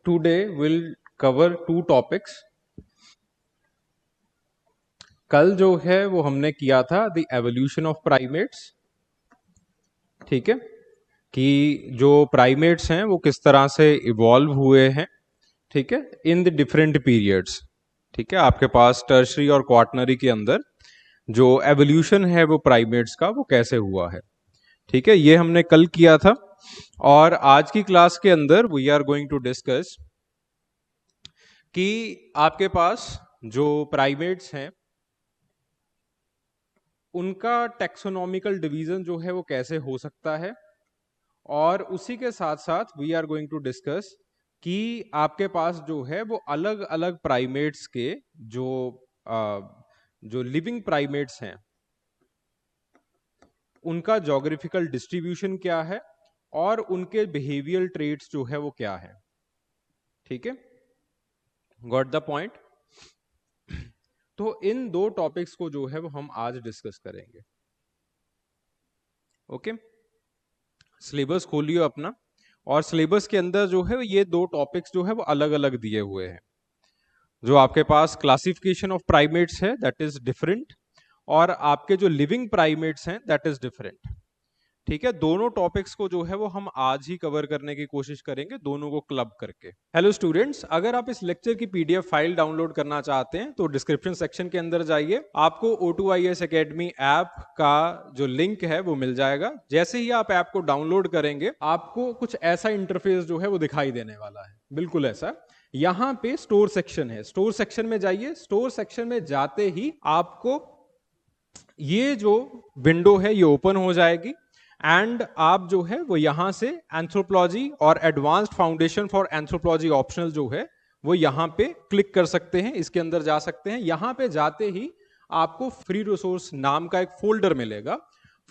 Today we'll cover two topics. कल जो है वो हमने किया था द एवोल्यूशन ऑफ प्राइमेट्स, ठीक है, कि जो प्राइमेट्स हैं वो किस तरह से इवॉल्व हुए हैं, ठीक है, इन द डिफरेंट पीरियड्स। ठीक है, आपके पास टर्शरी और क्वार्टनरी के अंदर जो एवोल्यूशन है वो प्राइमेट्स का वो कैसे हुआ है, ठीक है, ये हमने कल किया था। और आज की क्लास के अंदर we are going to discuss कि आपके पास जो प्राइमेट्स हैं उनका टेक्सोनॉमिकल डिवीजन जो है वो कैसे हो सकता है, और उसी के साथ साथ we are going to discuss कि आपके पास जो है वो अलग अलग प्राइमेट्स के जो जो लिविंग प्राइमेट्स हैं उनका जोग्राफिकल डिस्ट्रीब्यूशन क्या है और उनके बिहेवियल ट्रेट्स जो है वो क्या है। ठीक है, गॉट द पॉइंट। तो इन दो टॉपिक्स को जो है वो हम आज डिस्कस करेंगे। ओके, सिलेबस खोलियो अपना, और सिलेबस के अंदर जो है ये दो टॉपिक्स जो है वो अलग अलग दिए हुए हैं। जो आपके पास क्लासिफिकेशन ऑफ प्राइमेट्स है दैट इज डिफरेंट, और आपके जो लिविंग प्राइमेट्स हैं दैट इज डिफरेंट। ठीक है, दोनों टॉपिक्स को जो है वो हम आज ही कवर करने की कोशिश करेंगे, दोनों को क्लब करके। हेलो स्टूडेंट्स, अगर आप इस लेक्चर की पीडीएफ फाइल डाउनलोड करना चाहते हैं तो डिस्क्रिप्शन सेक्शन के अंदर जाइए, आपको O2IS Academy ऐप का जो लिंक है वो मिल जाएगा। जैसे ही आप ऐप को डाउनलोड करेंगे आपको कुछ ऐसा इंटरफेस जो है वो दिखाई देने वाला है, बिल्कुल ऐसा। यहां पे स्टोर सेक्शन है, स्टोर सेक्शन में जाइए। स्टोर सेक्शन में जाते ही आपको ये जो विंडो है ये ओपन हो जाएगी, एंड आप जो है वो यहां से एंथ्रोपोलॉजी और advanced foundation for anthropology optional जो है वो यहां पे क्लिक कर सकते हैं, इसके अंदर जा सकते हैं। यहां पे जाते ही आपको फ्री रिसोर्स नाम का एक फोल्डर मिलेगा।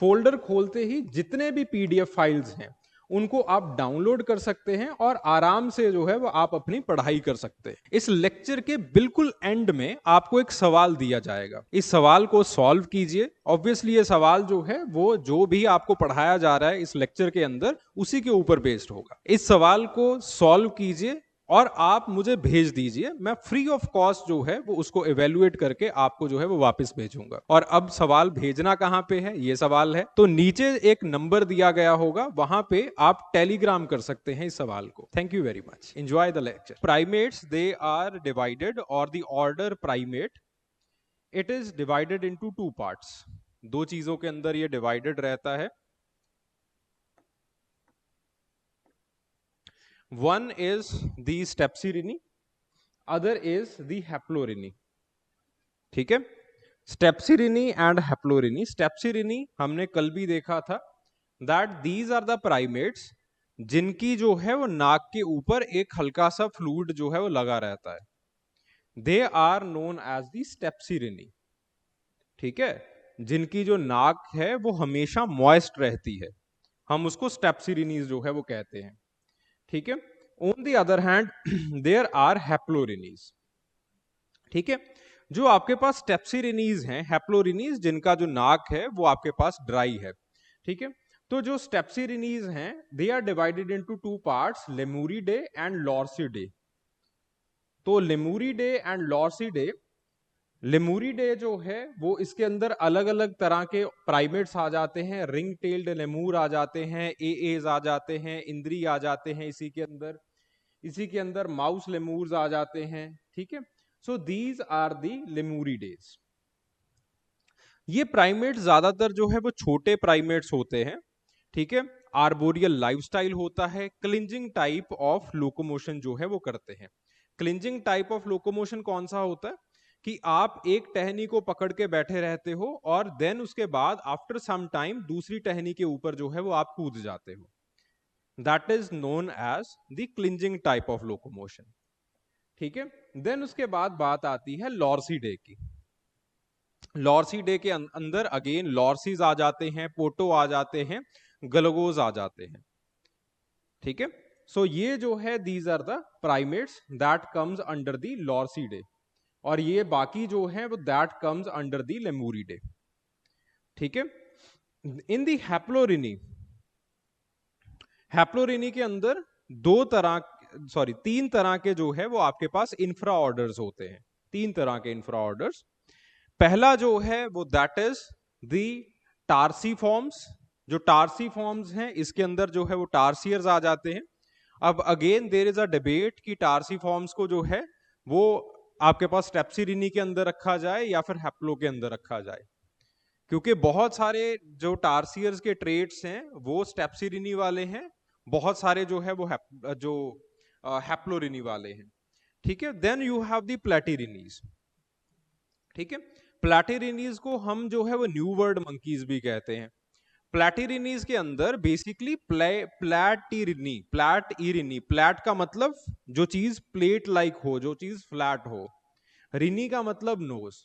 फोल्डर खोलते ही जितने भी पीडीएफ फाइल्स हैं उनको आप डाउनलोड कर सकते हैं और आराम से जो है वो आप अपनी पढ़ाई कर सकते हैं। इस लेक्चर के बिल्कुल एंड में आपको एक सवाल दिया जाएगा, इस सवाल को सॉल्व कीजिए। ऑब्वियसली ये सवाल जो है वो जो भी आपको पढ़ाया जा रहा है इस लेक्चर के अंदर उसी के ऊपर बेस्ड होगा। इस सवाल को सॉल्व कीजिए और आप मुझे भेज दीजिए, मैं फ्री ऑफ कॉस्ट जो है वो उसको इवेल्युएट करके आपको जो है वो वापस भेजूंगा। और अब सवाल भेजना कहां पे है, ये सवाल है, तो नीचे एक नंबर दिया गया होगा, वहां पे आप टेलीग्राम कर सकते हैं इस सवाल को। Thank you very much, enjoy the lecture. Primates they are divided, और the order primate it is divided into two parts. दो चीजों के अंदर ये डिवाइडेड रहता है। One is the Stepsirini, other is the Haplorini. ठीक है, Stepsirini and Haplorini. Stepsirini हमने कल भी देखा था that these are the primates जिनकी जो है वो नाक के ऊपर एक हल्का सा फ्लूइड जो है वो लगा रहता है। They are known as the Stepsirini. ठीक है, जिनकी जो नाक है वो हमेशा मॉइस्ट रहती है, हम उसको Stepsirinis जो है वो कहते हैं। ठीक है, on the other hand there are haplorhines. ठीक है, जो आपके पास स्टेप्सिरिनीज हैं, हैप्लोरिनीज जिनका जो नाक है वो आपके पास ड्राई है। ठीक है, तो जो स्टेप्सिरिनीज हैं they are divided into two parts, Lemuridae and Lorisidae. तो लेमूरिडे एंड लॉर्सिडे, लेमूरिडे जो है वो इसके अंदर अलग अलग तरह के प्राइमेट्स आ जाते हैं। रिंग टेल्ड लेमूर आ जाते हैं, एएज आ जाते हैं, इंद्री आ जाते हैं इसी के अंदर माउस लेमूर्स आ जाते हैं। ठीक है, सो दीज आर दी लेमूरिडेज। ये प्राइमेट्स ज्यादातर जो है वो छोटे प्राइमेट्स होते हैं। ठीक है, आर्बोरियल लाइफस्टाइल होता है, क्लिंजिंग टाइप ऑफ लोकोमोशन जो है वो करते हैं। क्लिंजिंग टाइप ऑफ लोकोमोशन कौन सा होता है कि आप एक टहनी को पकड़ के बैठे रहते हो और देन उसके बाद आफ्टर सम टाइम दूसरी टहनी के ऊपर जो है वो आप कूद जाते हो। That is known as the clinging type of locomotion. ठीक है, देन उसके बाद बात आती है लॉर्सिडे की। लॉर्सिडे के अंदर अगेन लॉर्सीज आ जाते हैं, पोटो आ जाते हैं, गलगोज आ जाते हैं। ठीक है, सो ये जो है these are the primates that comes under the Lorisidae, और ये बाकी जो है वो that comes under the Lemuridae. ठीक है, इन दी हैप्लोरिनी, हैप्लोरिनी के अंदर दो तरह सॉरी 3 तरह के जो है वो आपके पास इंफ्रा ऑर्डर्स होते हैं, 3 तरह के इंफ्रा ऑर्डर्स। पहला जो है वो दैट इज द टार्सी फॉर्म्स। जो टार्सी फॉर्म्स हैं इसके अंदर जो है वो टार्सियर्स आ जाते हैं। अब again there is a debate कि टार्सी फॉर्म्स को जो है वो आपके पास स्टेप्सिरिनी के अंदर रखा जाए या फिर हैप्लो के अंदर रखा जाए, क्योंकि बहुत सारे जो टार्सियर्स के ट्रेट्स हैं वो स्टेप्सिरिनी वाले हैं, बहुत सारे जो है वो जो हैप्लोरिनी वाले हैं। ठीक है, देन यू हैव द प्लेटिरिनीज। ठीक है, प्लेटिरिनीज को हम जो है वो न्यू वर्ल्ड मंकीज भी कहते हैं। प्लेटिरिनीज के अंदर बेसिकली प्लेटिरिनी, प्लेट का मतलब जो चीज प्लेट लाइक हो, जो चीज फ्लैट हो। रिनी का मतलब नोज,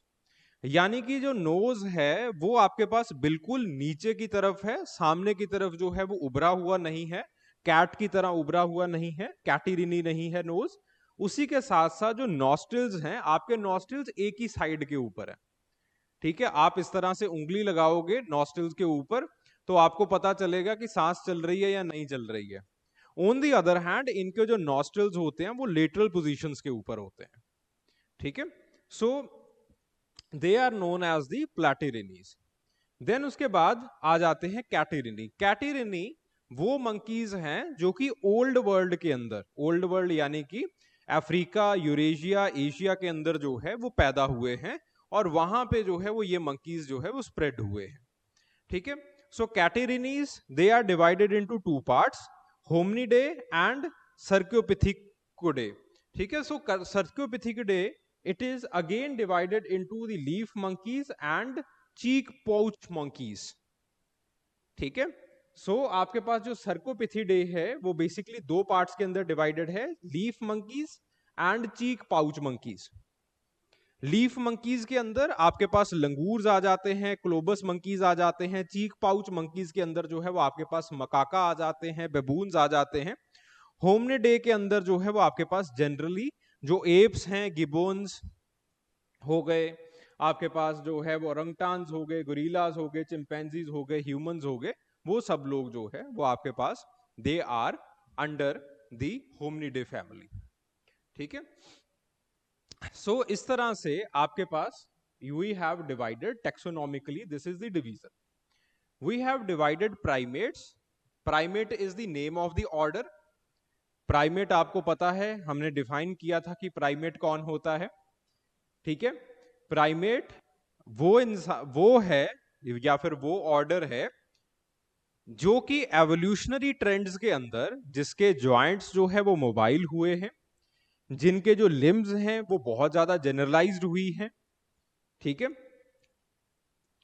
यानी कि जो नोज है वो आपके पास बिल्कुल नीचे की तरफ है, सामने की तरफ जो है वो उभरा हुआ नहीं है, कैट की तरह उभरा हुआ नहीं है, कैटिरिनी नहीं है नोज। उसी के साथ साथ जो नॉस्ट्रिल्स हैं, आपके नॉस्ट्रिल्स एक ही साइड के ऊपर है। ठीक है, आप इस तरह से उंगली लगाओगे नॉस्ट्रिल्स के ऊपर तो आपको पता चलेगा कि सांस चल रही है या नहीं चल रही है। ऑन दी अदर हैंड इनके जो नॉस्ट्रिल्स होते हैं वो लेटरल पोजीशंस के ऊपर होते हैं। ठीक है, so they are known as the platyrrhines. Then उसके बाद आ जाते हैं कैटिरिनी। कैटिरिनी वो मंकीज हैं जो कि ओल्ड वर्ल्ड के अंदर, ओल्ड वर्ल्ड यानी कि अफ्रीका, यूरेशिया, एशिया के अंदर जो है वो पैदा हुए हैं और वहां पे जो है वो ये मंकीज जो है वो स्प्रेड हुए हैं। ठीक है, so catarrhines they are divided into 2 parts, Hominidae and Cercopithecidae. ठीक है, सो सर्क्योपिथिकुडे it is again divided into the leaf monkeys and cheek pouch monkeys. ठीक है, सो आपके पास जो सर्कोपिथिडे है वो बेसिकली 2 पार्ट्स के अंदर डिवाइडेड है, leaf monkeys and cheek pouch monkeys. Leaf monkeys के अंदर आपके पास लंगूर्स आ जाते हैं, क्लोबस मंकीज आ जाते हैं। चीक पाउच मंकीज के अंदर जो है वो आपके पास मकाका आ जाते हैं, बेबून्स आ जाते हैं। होमनिडे के अंदर जो है वो आपके पास जनरली जो एप्स हैं, गिबोन्स हो गए, आपके पास जो है वो ओरंगटान्स हो गए, गोरिल्लास हो गए, चिंपैंजीज हो गए, ह्यूमंस हो गए, वो सब लोग जो है वो आपके पास they are under the Hominidae family. ठीक है, सो इस तरह से आपके पास we have divided taxonomically, this is the division. We have divided primates. Primate is the name of the order. Primate आपको पता है, हमने डिफाइन किया था कि प्राइमेट कौन होता है। ठीक है, प्राइमेट वो है या फिर वो ऑर्डर है जो कि एवोल्यूशनरी ट्रेंड्स के अंदर जिसके जॉइंट्स जो है वो मोबाइल हुए हैं, जिनके जो लिम्स हैं वो बहुत ज्यादा जनरलाइज्ड हुई हैं। ठीक है,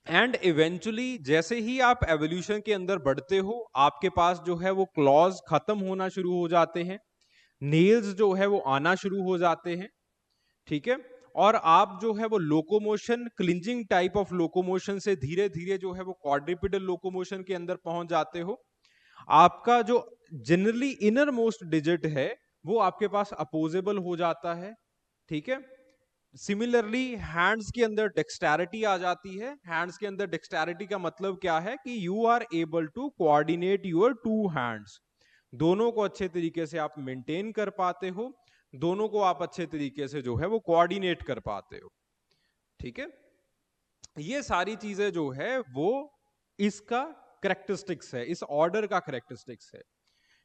एंड इवेंचुअली जैसे ही आप एवोल्यूशन के अंदर बढ़ते हो आपके पास जो है वो क्लॉज खत्म होना शुरू हो जाते हैं, नेल्स जो है वो आना शुरू हो जाते हैं। ठीक है, और आप जो है वो locomotion, cleansing type of locomotion से धीरे धीरे जो है वो क्वाड्रिपिडल लोकोमोशन के अंदर पहुंच जाते हो। आपका जो जनरली इनर मोस्ट डिजिट है वो आपके पास अपोजेबल हो जाता है। ठीक है, सिमिलरली हैंड्स के अंदर डेक्सटैरिटी आ जाती है। हैंड्स के अंदर डेक्सटैरिटी का मतलब क्या है कि you are able to coordinate your 2 hands, दोनों को अच्छे तरीके से आप मेंटेन कर पाते हो, दोनों को आप अच्छे तरीके से जो है वो कोऑर्डिनेट कर पाते हो। ठीक है, ये सारी चीजें जो है वो इसका करेक्टरिस्टिक्स है, इस ऑर्डर का करेक्टरिस्टिक्स है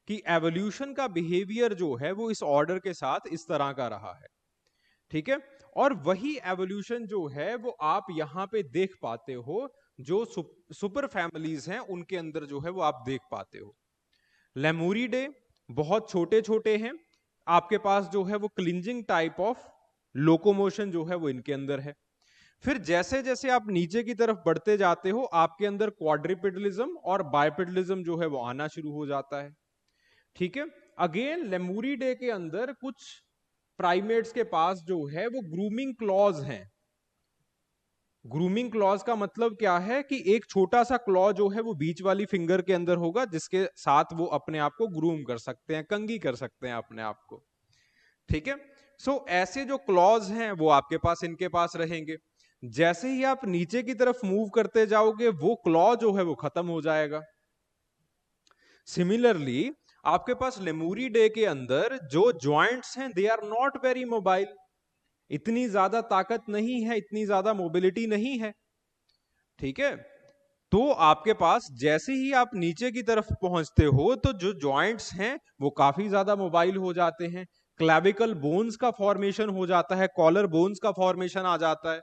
कि एवोल्यूशन का बिहेवियर जो है वो इस ऑर्डर के साथ इस तरह का रहा है। ठीक है, और वही एवोल्यूशन जो है वो आप यहां पे देख पाते हो, जो सुपर फैमिलीज हैं उनके अंदर जो है वो आप देख पाते हो। लेमूरिडे बहुत छोटे छोटे हैं, आपके पास जो है वो क्लिंजिंग टाइप ऑफ लोकोमोशन जो है वो इनके अंदर है। फिर जैसे जैसे आप नीचे की तरफ बढ़ते जाते हो आपके अंदर क्वाड्रिपिडलिज्म और बाइपिडलिज्म जो है वो आना शुरू हो जाता है। ठीक है, अगेन लेमूरिडे के अंदर कुछ प्राइमेट्स के पास जो है वो ग्रूमिंग क्लॉज हैं। ग्रूमिंग क्लॉज का मतलब क्या है कि एक छोटा सा क्लॉ जो है वो बीच वाली फिंगर के अंदर होगा जिसके साथ वो अपने आप को ग्रूम कर सकते हैं, कंघी कर सकते हैं अपने आप को। ठीक है, सो ऐसे जो क्लॉज हैं वो आपके पास इनके पास रहेंगे। जैसे ही आप नीचे की तरफ मूव करते जाओगे वो क्लॉ जो है वो खत्म हो जाएगा। सिमिलरली आपके पास लेमुरिडे के अंदर जो जॉइंट्स हैं they are not very mobile, इतनी ज्यादा ताकत नहीं है, इतनी ज्यादा मोबिलिटी नहीं है, ठीक है। तो आपके पास जैसे ही आप नीचे की तरफ पहुंचते हो तो जो जॉइंट्स हैं वो काफी ज्यादा मोबाइल हो जाते हैं, क्लैविकल बोन्स का फॉर्मेशन हो जाता है, कॉलर बोन्स का फॉर्मेशन आ जाता है।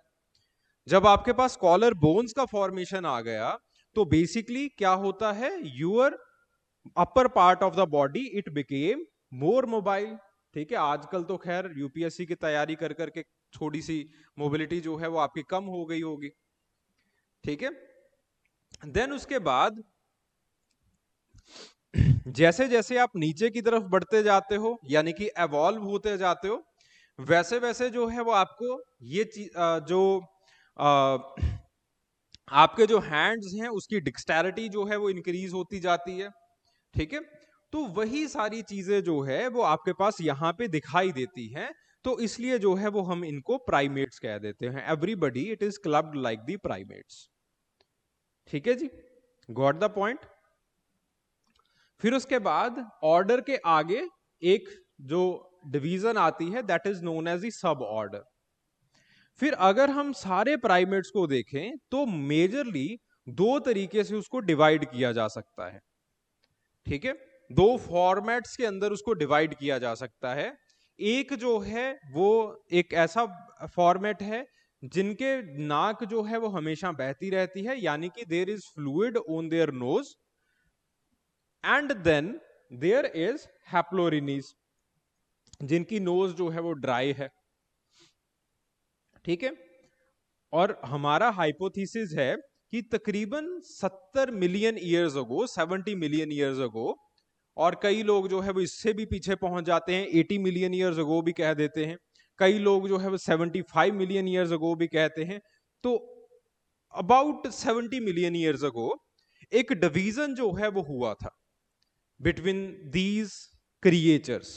जब आपके पास कॉलर बोन्स का फॉर्मेशन आ गया तो बेसिकली क्या होता है, your upper part of the body it became more mobile, ठीक है। आजकल तो खैर यूपीएससी की तैयारी कर करके थोड़ी सी मोबिलिटी जो है वो आपकी कम हो गई होगी, ठीक है। देन उसके बाद जैसे जैसे आप नीचे की तरफ बढ़ते जाते हो यानी कि एवॉल्व होते जाते हो, वैसे वैसे जो है वो आपको ये जो आपके जो हैंड्स हैं उसकी डिक्सटैरिटी जो है वो इंक्रीज होती जाती है, ठीक है। तो वही सारी चीजें जो है वो आपके पास यहां पे दिखाई देती हैं, तो इसलिए जो है वो हम इनको प्राइमेट्स कह देते हैं। Everybody it is clubbed like the primates, ठीक है जी, गॉट द पॉइंट। फिर उसके बाद ऑर्डर के आगे एक जो डिवीजन आती है that is known as the sub order. फिर अगर हम सारे प्राइमेट्स को देखें तो मेजरली दो तरीके से उसको डिवाइड किया जा सकता है, ठीक है। दो फॉर्मेट्स के अंदर उसको डिवाइड किया जा सकता है। एक जो है वो एक ऐसा फॉर्मेट है जिनके नाक जो है वो हमेशा बहती रहती है, यानी कि there is fluid on their nose, and then there is haplorhines जिनकी नोज जो है वो ड्राई है, ठीक है। और हमारा हाइपोथेसिस है कि तकरीबन 70 million years ago, 70 million years ago, और कई लोग जो है वो इससे भी पीछे पहुंच जाते हैं, 80 मिलियन ईयर्स अगो भी कह देते हैं, कई लोग जो है वो 75 मिलियन ईयर्स अगो भी कहते हैं। तो अबाउट 70 मिलियन ईयर्स अगो एक डिवीजन जो है वो हुआ था बिटवीन दीज क्रिएचर्स,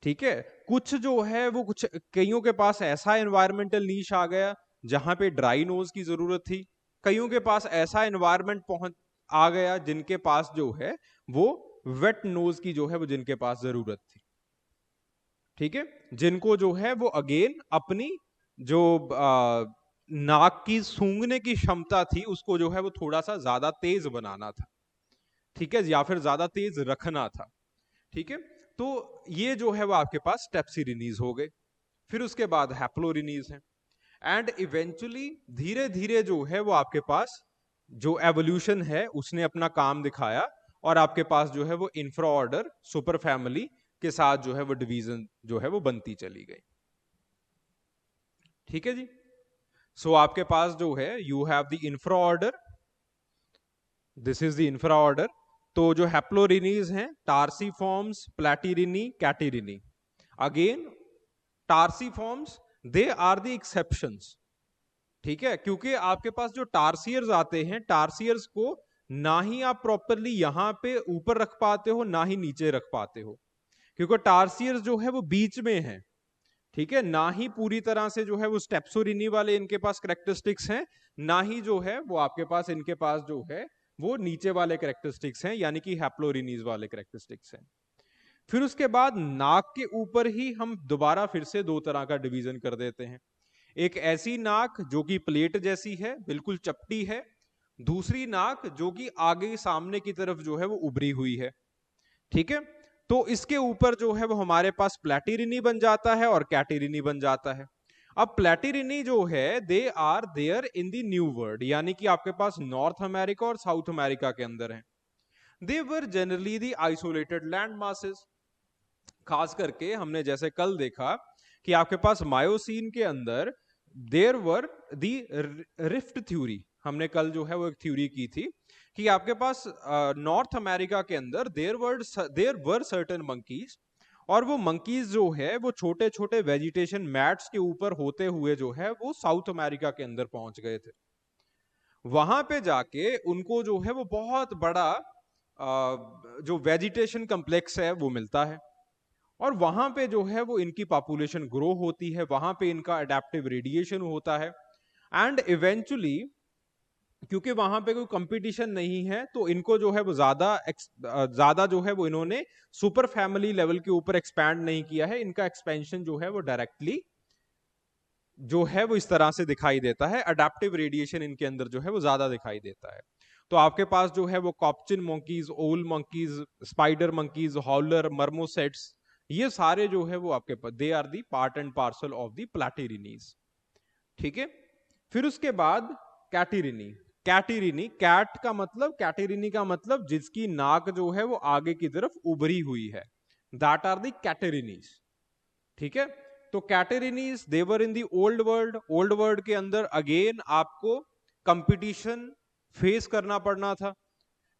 ठीक है। कुछ जो है वो कुछ कईयों के पास ऐसा एनवायरमेंटल नीश आ गया जहां पे ड्राई नोज की जरूरत थी, कईयों के पास ऐसा एनवायरमेंट पहुंच आ गया जिनके पास जो है वो वेट नोज की जो है वो जिनके पास जरूरत थी, ठीक है। जिनको जो है वो अगेन अपनी जो नाक की सूंघने की क्षमता थी उसको जो है वो थोड़ा सा ज्यादा तेज बनाना था, ठीक है, या फिर ज्यादा तेज रखना था, ठीक है। तो ये जो है वो आपके पास स्टेप्सिरिनीज हो गए। फिर उसके बाद हैप्लोरिनीज हैं, एंड इवेंचुअली धीरे धीरे जो है वो आपके पास जो एवोल्यूशन है उसने अपना काम दिखाया, और आपके पास जो है वो इंफ्रा ऑर्डर सुपर फैमिली के साथ जो है वो डिवीजन जो है वो बनती चली गई, ठीक है जी। सो आपके पास जो है you have the infra order, this is the infra order. तो जो हैप्लोरिनीज हैं tarsiforms, platyrrhini, catarrhini, again tarsiforms they are the exceptions, ठीक है। क्योंकि आपके पास जो टार्सियर्स आते हैं, टार्सियर्स को ना ही आप प्रॉपरली यहां पे ऊपर रख पाते हो ना ही नीचे रख पाते हो, क्योंकि टार्सियर्स जो है वो बीच में है, ठीक है। ना ही पूरी तरह से जो है वो स्टेप्सोरिनी वाले इनके पास करेक्टरिस्टिक्स हैं, ना ही जो है वो आपके पास इनके पास जो है वो नीचे वाले करेक्टरिस्टिक्स हैं यानी कि हैप्लोरिनीज वाले करेक्टरिस्टिक्स हैं। फिर उसके बाद नाक के ऊपर ही हम दोबारा फिर से दो तरह का डिवीजन कर देते हैं। एक ऐसी नाक जो कि प्लेट जैसी है, बिल्कुल चपटी है, दूसरी नाक जो कि आगे सामने की तरफ जो है वो उभरी हुई है, ठीक है। तो इसके ऊपर जो है वो हमारे पास प्लैटिरिनी बन जाता है और कैटिरिनी बन जाता है। अब प्लैटिरिनी जो है they are there in the New World, यानी कि आपके पास नॉर्थ अमेरिका और साउथ अमेरिका के अंदर है। They were generally the isolated land masses, खास करके हमने जैसे कल देखा कि आपके पास मायोसीन के अंदर there were the rift theory, हमने कल जो है वो एक थ्योरी की थी कि आपके पास नॉर्थ अमेरिका के अंदर देयर वर सर्टेन मंकीज, और वो मंकीज जो है वो छोटे छोटे वेजिटेशन मैट्स के ऊपर होते हुए जो है वो साउथ अमेरिका के अंदर पहुंच गए थे। वहां पे जाके उनको जो है वो बहुत बड़ा जो वेजिटेशन कम्प्लेक्स है वो मिलता है, और वहां पे जो है वो इनकी पॉपुलेशन ग्रो होती है, वहां पे इनका अडेप्टिव रेडिएशन होता है, एंड इवेंचुअली क्योंकि वहां पे कोई कंपटीशन नहीं है, तो इनको जो है वो ज्यादा जो है वो इन्होंने सुपर फैमिली लेवल के ऊपर एक्सपैंड नहीं किया है। इनका एक्सपेंशन जो है वो डायरेक्टली जो है वो इस तरह से दिखाई देता है, अडेप्टिव रेडिएशन इनके अंदर जो है वो ज्यादा दिखाई देता है। तो आपके पास जो है वो capuchin monkeys, owl monkeys, spider monkeys, howler, marmosets, ये सारे जो है वो आपके पास they are the part and parcel of the platyrrhines. ठीक है। फिर उसके बाद कैटिरिनी। कैटिरिनी, कैट का मतलब, कैटिरिनी का मतलब जिसकी नाक जो है वो आगे की तरफ उभरी हुई है, दैट आर दी कैटेरिनीज। ठीक है। तो catarrhines they're in the Old World. Old World के अंदर अगेन आपको कंपटीशन फेस करना पड़ना था।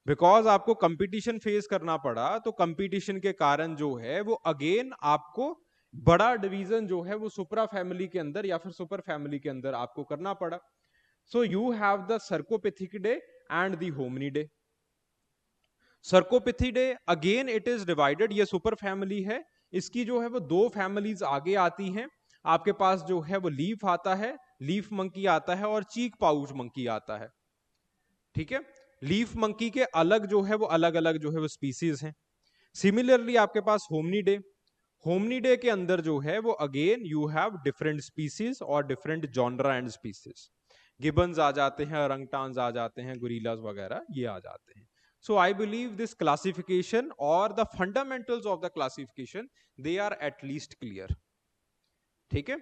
बिकॉज आपको कंपटीशन फेस करना पड़ा, तो कंपटीशन के कारण जो है वो अगेन आपको बड़ा डिवीजन जो है वो सुपरा फैमिली के अंदर या फिर सुपर फैमिली के अंदर आपको करना पड़ा। So you have the Cercopithecidae and the Hominidae. Cercopithecidae again it is divided, ये सुपर फैमिली है, इसकी जो है वो दो फैमिलीज आगे आती हैं। आपके पास जो है वो लीफ आता है, लीफ मंकी आता है, और चीक पाउच मंकी आता है। ठीक है। लीफ मंकी के अलग जो है वो अलग अलग जो है वो स्पीसीज हैं। सिमिलरली आपके पास होमनीडे, होमनीडे के अंदर जो है वो again you have different species और different genera and species. Gibbons आ जाते हैं, रंगटान्स आ जाते हैं, गुरीलास वगैरह ये आ जाते हैं। So I believe this classification और the fundamentals of the classification they are at least clear. ठीक है।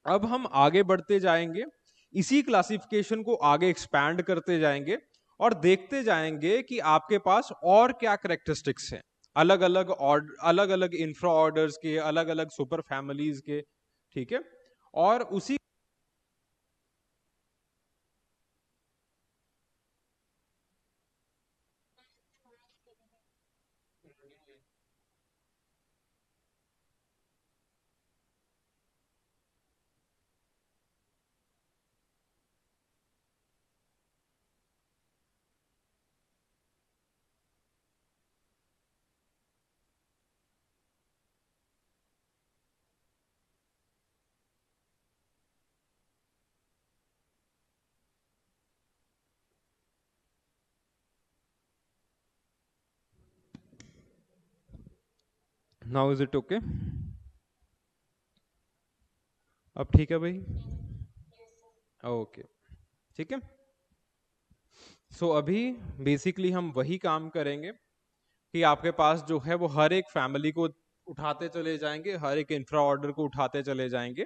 अब हम आगे बढ़ते जाएंगे, इसी क्लासिफिकेशन को आगे एक्सपैंड करते जाएंगे और देखते जाएंगे कि आपके पास और क्या करेक्टरिस्टिक्स हैं अलग अलग अलग अलग इंफ्रा ऑर्डर्स के, अलग अलग सुपर फैमिलीज के। ठीक है। और उसी नाउ इज इट ओके? अब ठीक है भाई? ओके। ठीक है। सो अभी बेसिकली हम वही काम करेंगे कि आपके पास जो है वो हर एक फैमिली को उठाते चले जाएंगे, हर एक इंफ्रा ऑर्डर को उठाते चले जाएंगे,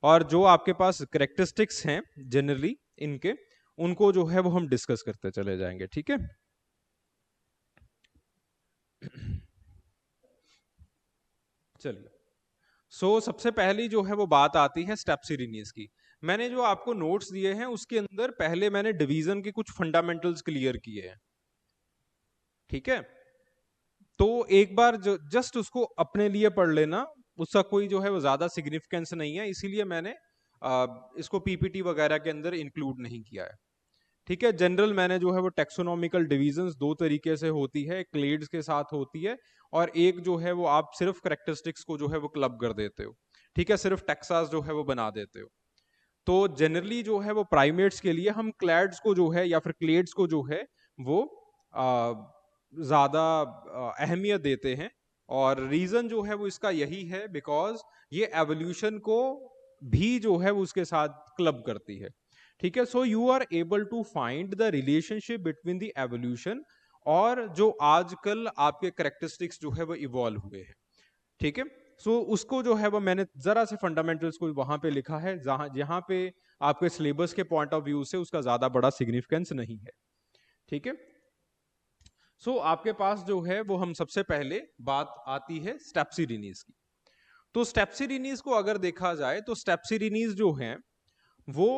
और जो आपके पास करेक्टरिस्टिक्स हैं जनरली इनके, उनको जो है वो हम डिस्कस करते चले जाएंगे। ठीक है। चलिए। सबसे पहली जो है वो बात आती है स्टेप्सिरिनीज की। मैंने जो आपको नोट्स दिए हैं उसके अंदर पहले मैंने डिवीजन के कुछ फंडामेंटल्स क्लियर किए हैं। ठीक है। तो एक बार जो जस्ट उसको अपने लिए पढ़ लेना, उसका कोई जो है वो ज्यादा सिग्निफिकेंस नहीं है, इसीलिए मैंने इसको पीपीटी वगैरह के अंदर इंक्लूड नहीं किया है। ठीक है। जनरल मैंने जो है वो टेक्सोनॉमिकल डिवीजन्स दो तरीके से होती है, क्लेड्स के साथ होती है, और एक जो है वो आप सिर्फ करेक्टरिस्टिक्स को जो है वो क्लब कर देते हो। ठीक है। सिर्फ टेक्सास जो है वो बना देते हो। तो जनरली जो है वो प्राइमेट्स के लिए हम क्लैड्स को जो है या फिर क्लेड्स को जो है वो ज्यादा अहमियत देते हैं। और रीजन जो है वो इसका यही है, बिकॉज ये एवोल्यूशन को भी जो है वो उसके साथ क्लब करती है। ठीक है। So you are able to find the relationship between the evolution और जो आजकल आपके करेक्टरिस्टिक्स जो है वो इवॉल्व हुए हैं। ठीक है। उसको जो है वो मैंने जरा से फंडामेंटल्स को वहां पे लिखा है, जहां जहां पे आपके सिलेबस के पॉइंट ऑफ व्यू से उसका ज्यादा बड़ा सिग्निफिकेंस नहीं है। ठीक है। आपके पास जो है वो हम सबसे पहले बात आती है स्टेप्सिरिनीज की। तो स्टेप्सिरिनीज को अगर देखा जाए तो स्टेप्सिरिनीज जो हैं वो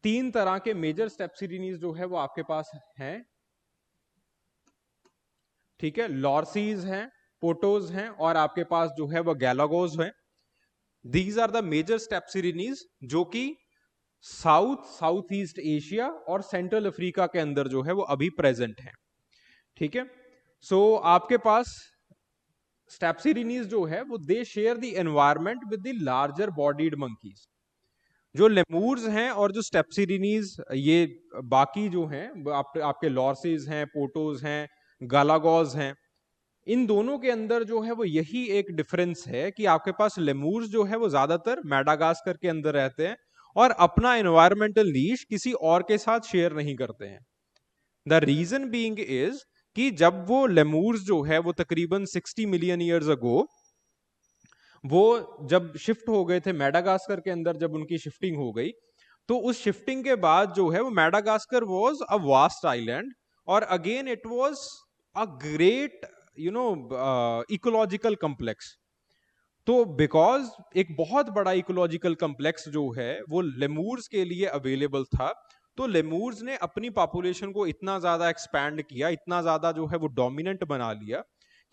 तीन तरह के मेजर स्टेप्सिरिनीज जो है वो आपके पास हैं। ठीक है। लॉर्सीज हैं, पोटोज हैं, और आपके पास जो है वो गैलागोज हैं। दीज आर द मेजर स्टेप्सिरिनीज जो कि साउथ ईस्ट एशिया और सेंट्रल अफ्रीका के अंदर जो है वो अभी प्रेजेंट है। ठीक है। आपके पास स्टेप्सिरिनीज जो है वो they share the environment with the larger bodied monkeys. जो लेमूर्स हैं और जो स्टेप्सिरिनीज, ये बाकी जो हैं आपके लॉर्सेस हैं, पोटोज हैं, गालागोज हैं, इन दोनों के अंदर जो है वो यही एक डिफरेंस है कि आपके पास लेमूर्स जो है वो ज्यादातर मेडागास्कर के अंदर रहते हैं और अपना एनवायरमेंटल नीश किसी और के साथ शेयर नहीं करते हैं। द रीजन बीइंग इज कि जब वो लेमूर्स जो है वो तकरीबन 60 मिलियन ईयर्स अगो वो जब शिफ्ट हो गए थे मेडागास्कर के अंदर, जब उनकी शिफ्टिंग हो गई, तो उस शिफ्टिंग के बाद जो है वो Madagascar was a vast island और again it was a great ecological complex. तो बिकॉज एक बहुत बड़ा इकोलॉजिकल कम्प्लेक्स जो है वो लेमूर्स के लिए अवेलेबल था, तो लेमूर्स ने अपनी पॉपुलेशन को इतना ज्यादा एक्सपैंड किया, इतना ज्यादा जो है वो डोमिनेंट बना लिया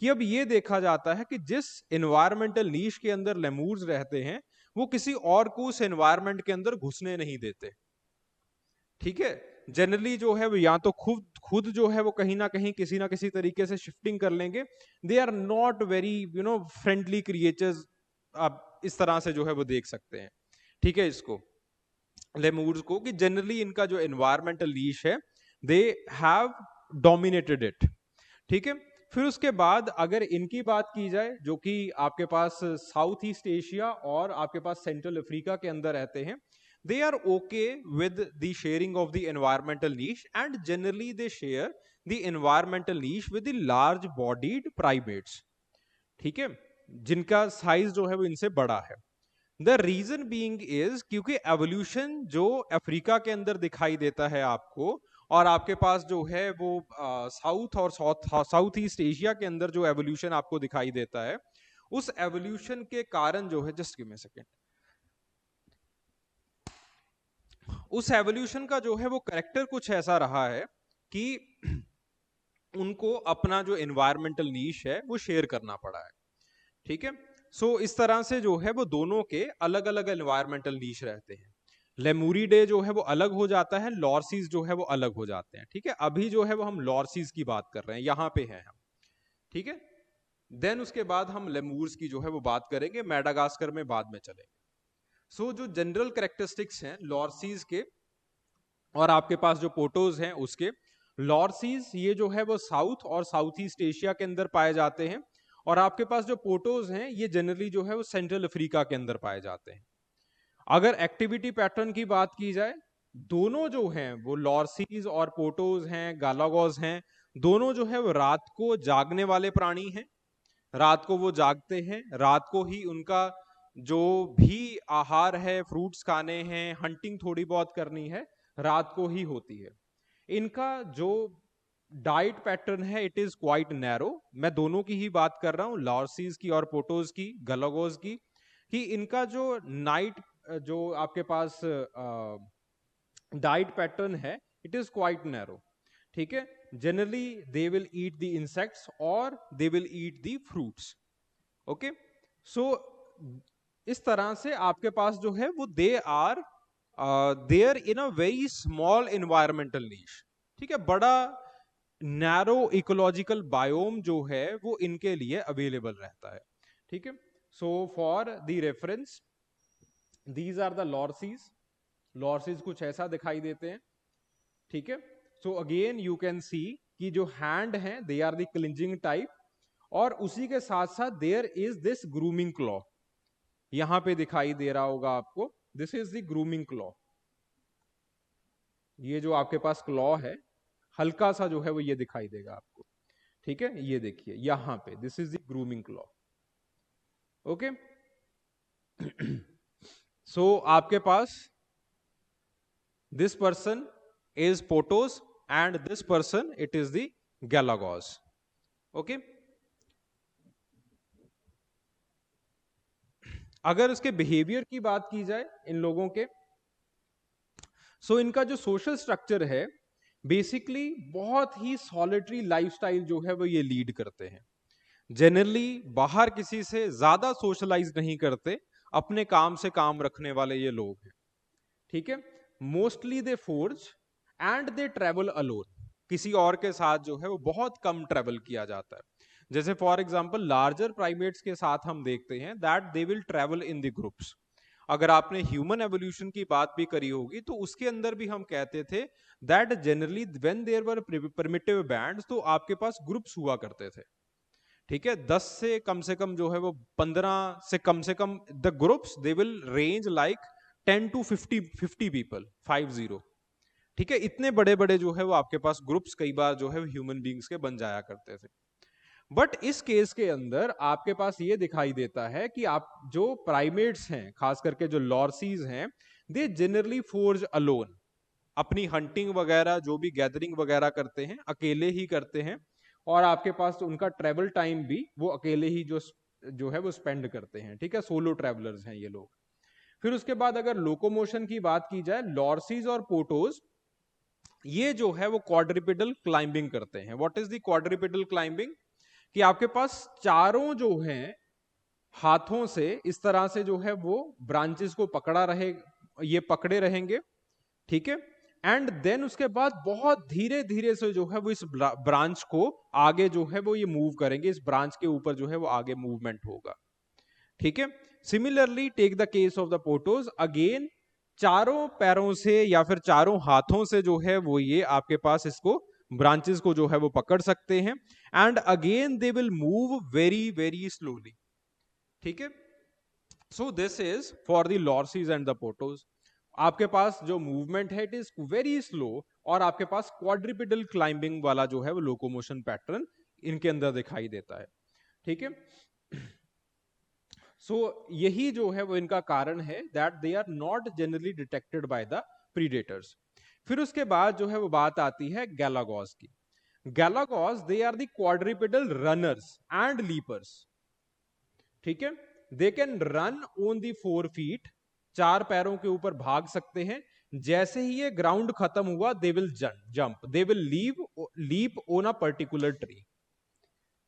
कि अब ये देखा जाता है कि जिस एनवायरमेंटल नीश के अंदर लेमूर्स रहते हैं वो किसी और को उस एनवायरमेंट के अंदर घुसने नहीं देते। ठीक है, जनरली जो है वो या तो खुद खुद जो है वो कहीं ना कहीं किसी ना किसी तरीके से शिफ्टिंग कर लेंगे। They are not very friendly creatures, आप इस तरह से जो है वो देख सकते हैं। ठीक है, इसको लेमूर्स को कि जनरली इनका जो एनवायरमेंटल नीश है दे हैव डोमिनेटेड इट। ठीक है, फिर उसके बाद अगर इनकी बात की जाए जो कि आपके पास साउथ ईस्ट एशिया और आपके पास सेंट्रल अफ्रीका के अंदर रहते हैं, they are okay with the sharing of the environmental niche and generally they share the environmental niche with the large bodied primates। ठीक है, जिनका साइज जो है वो इनसे बड़ा है। द रीजन बीइंग इज क्योंकि एवोल्यूशन जो अफ्रीका के अंदर दिखाई देता है आपको और आपके पास जो है वो साउथ और साउथ ईस्ट एशिया के अंदर जो एवोल्यूशन आपको दिखाई देता है, उस एवोल्यूशन के कारण जो है, just give me a second, उस एवोल्यूशन का जो है वो करेक्टर कुछ ऐसा रहा है कि उनको अपना जो एनवायरमेंटल नीश है वो शेयर करना पड़ा है। ठीक है, सो इस तरह से जो है वो दोनों के अलग अलग एनवायरमेंटल नीश रहते हैं। लेमूरिडे जो है वो अलग हो जाता है, लॉर्सीज जो है वो अलग हो जाते हैं। ठीक है, अभी जो है वो हम लॉर्सीज की बात कर रहे हैं, यहां पे हैं हम। ठीक है, देन उसके बाद हम लेमूर्स की जो है वो बात करेंगे, मेडागास्कर में बाद में चलेंगे। सो जो जनरल कैरेक्टरिस्टिक्स हैं लॉर्सीज के और आपके पास जो पोटोज हैं उसके, लॉर्सीज ये जो है वो साउथ और साउथ ईस्ट एशिया के अंदर पाए जाते हैं और आपके पास जो पोटोज हैं ये जनरली जो है वो सेंट्रल अफ्रीका के अंदर पाए जाते हैं। अगर एक्टिविटी पैटर्न की बात की जाए, दोनों जो हैं वो लॉर्सीज और पोटोज हैं, गालागोज हैं, दोनों जो है वो रात को जागने वाले प्राणी हैं। रात को वो जागते हैं, रात को ही उनका जो भी आहार है, फ्रूट्स खाने हैं, हंटिंग थोड़ी बहुत करनी है, रात को ही होती है। इनका जो डाइट पैटर्न है इट इज क्वाइट नैरो। मैं दोनों की ही बात कर रहा हूं, लॉर्सीज की और पोटोज की, गलागोज की, कि इनका जो नाइट जो आपके पास डाइट पैटर्न है इट इज क्वाइट नैरो। ठीक है, generally they will eat the insects और they will eat the fruits. Okay, so इस तरह से आपके पास जो है वो they are there in a very small environmental niche. ठीक है, बड़ा नैरो इकोलॉजिकल बायोम जो है वो इनके लिए अवेलेबल रहता है। ठीक है, so for the reference these are the lorises. Lorises कुछ ऐसा दिखाई देते हैं। ठीक है, so again you can see कि जो हैंड है they are the clinging type और उसी के साथ साथ there is this grooming claw, यहां पे दिखाई दे रहा होगा आपको, this is the grooming claw. ये जो आपके पास क्लॉ है हल्का सा जो है वो ये दिखाई देगा आपको। ठीक है, ये देखिए यहां पे this is the grooming claw. Okay, so आपके पास this person is pottos and this person it is the galagos. Okay, अगर उसके बिहेवियर की बात की जाए इन लोगों के, सो इनका जो सोशल स्ट्रक्चर है बेसिकली बहुत ही सॉलिटरी लाइफस्टाइल जो है वो ये लीड करते हैं। जनरली बाहर किसी से ज्यादा सोशलाइज नहीं करते, अपने काम से काम रखने वाले ये लोग हैं। ठीक है, mostly they forge and they travel alone, किसी और के साथ जो है वो बहुत कम ट्रेवल किया जाता है। जैसे फॉर एग्जांपल लार्जर प्राइमेट्स के साथ हम देखते हैं that they will travel in the groups. अगर आपने ह्यूमन एवोल्यूशन की बात भी करी होगी तो उसके अंदर भी हम कहते थे that generally when there were primitive bands, तो आपके पास ग्रुप्स हुआ करते थे, ठीक है, 10 से कम जो है वो 15 से come the groups they will range like 10 to 50 people 50, ठीक है, इतने बड़े बड़े जो है वो आपके पास ग्रुप्स कई बार जो है ह्यूमन बींग्स के बन जाया करते थे। बट इस केस के अंदर आपके पास ये दिखाई देता है कि आप जो प्राइमेट्स हैं, खास करके जो लॉर्सीज हैं, दे जनरली फोर्ज अलोन, अपनी हंटिंग वगैरह जो भी गैदरिंग वगैरह करते हैं अकेले ही करते हैं, और आपके पास उनका ट्रेवल टाइम भी वो अकेले ही जो है वो स्पेंड करते हैं, ठीक है, सोलो ट्रेवलर्स हैं ये लोग। फिर उसके बाद अगर लोकोमोशन की बात की जाए, लॉर्सीज और पोटोज ये जो है वो क्वाड्रिपिडल क्लाइंबिंग करते हैं। What is the quadrupedal climbing? कि आपके पास चारों जो हैं हाथों से इस तरह से जो है वो ब्रांचेस को पकड़ा रहे, ये पकड़े रहेंगे, ठीक है, एंड देन उसके बाद बहुत धीरे धीरे से जो है वो इस ब्रांच को आगे जो है वो ये मूव करेंगे, इस ब्रांच के ऊपर जो है वो आगे मूवमेंट होगा, ठीक है। Similarly take the case of the pottos, again चारों पैरों से या फिर चारों हाथों से जो है वो ये आपके पास इसको ब्रांचेस को जो है वो पकड़ सकते हैं, and again they will move very very slowly, ठीक है। So this is for the lorises and the pottos. आपके पास जो मूवमेंट है इट इज वेरी स्लो, और आपके पास क्वाड्रिपिडल क्लाइंबिंग वाला जो है वो लोकोमोशन पैटर्न इनके अंदर दिखाई देता है, ठीक है। सो यही जो है वो इनका कारण है that they are not generally detected by the predators. फिर उसके बाद जो है वो बात आती है गैलागोस की। Galagos they are the quadrupedal runners and leapers, ठीक है, they can run on the 4 feet, 4 पैरों के ऊपर भाग सकते हैं, जैसे ही ये ग्राउंड खत्म हुआ they will jump, they will leap on a particular tree,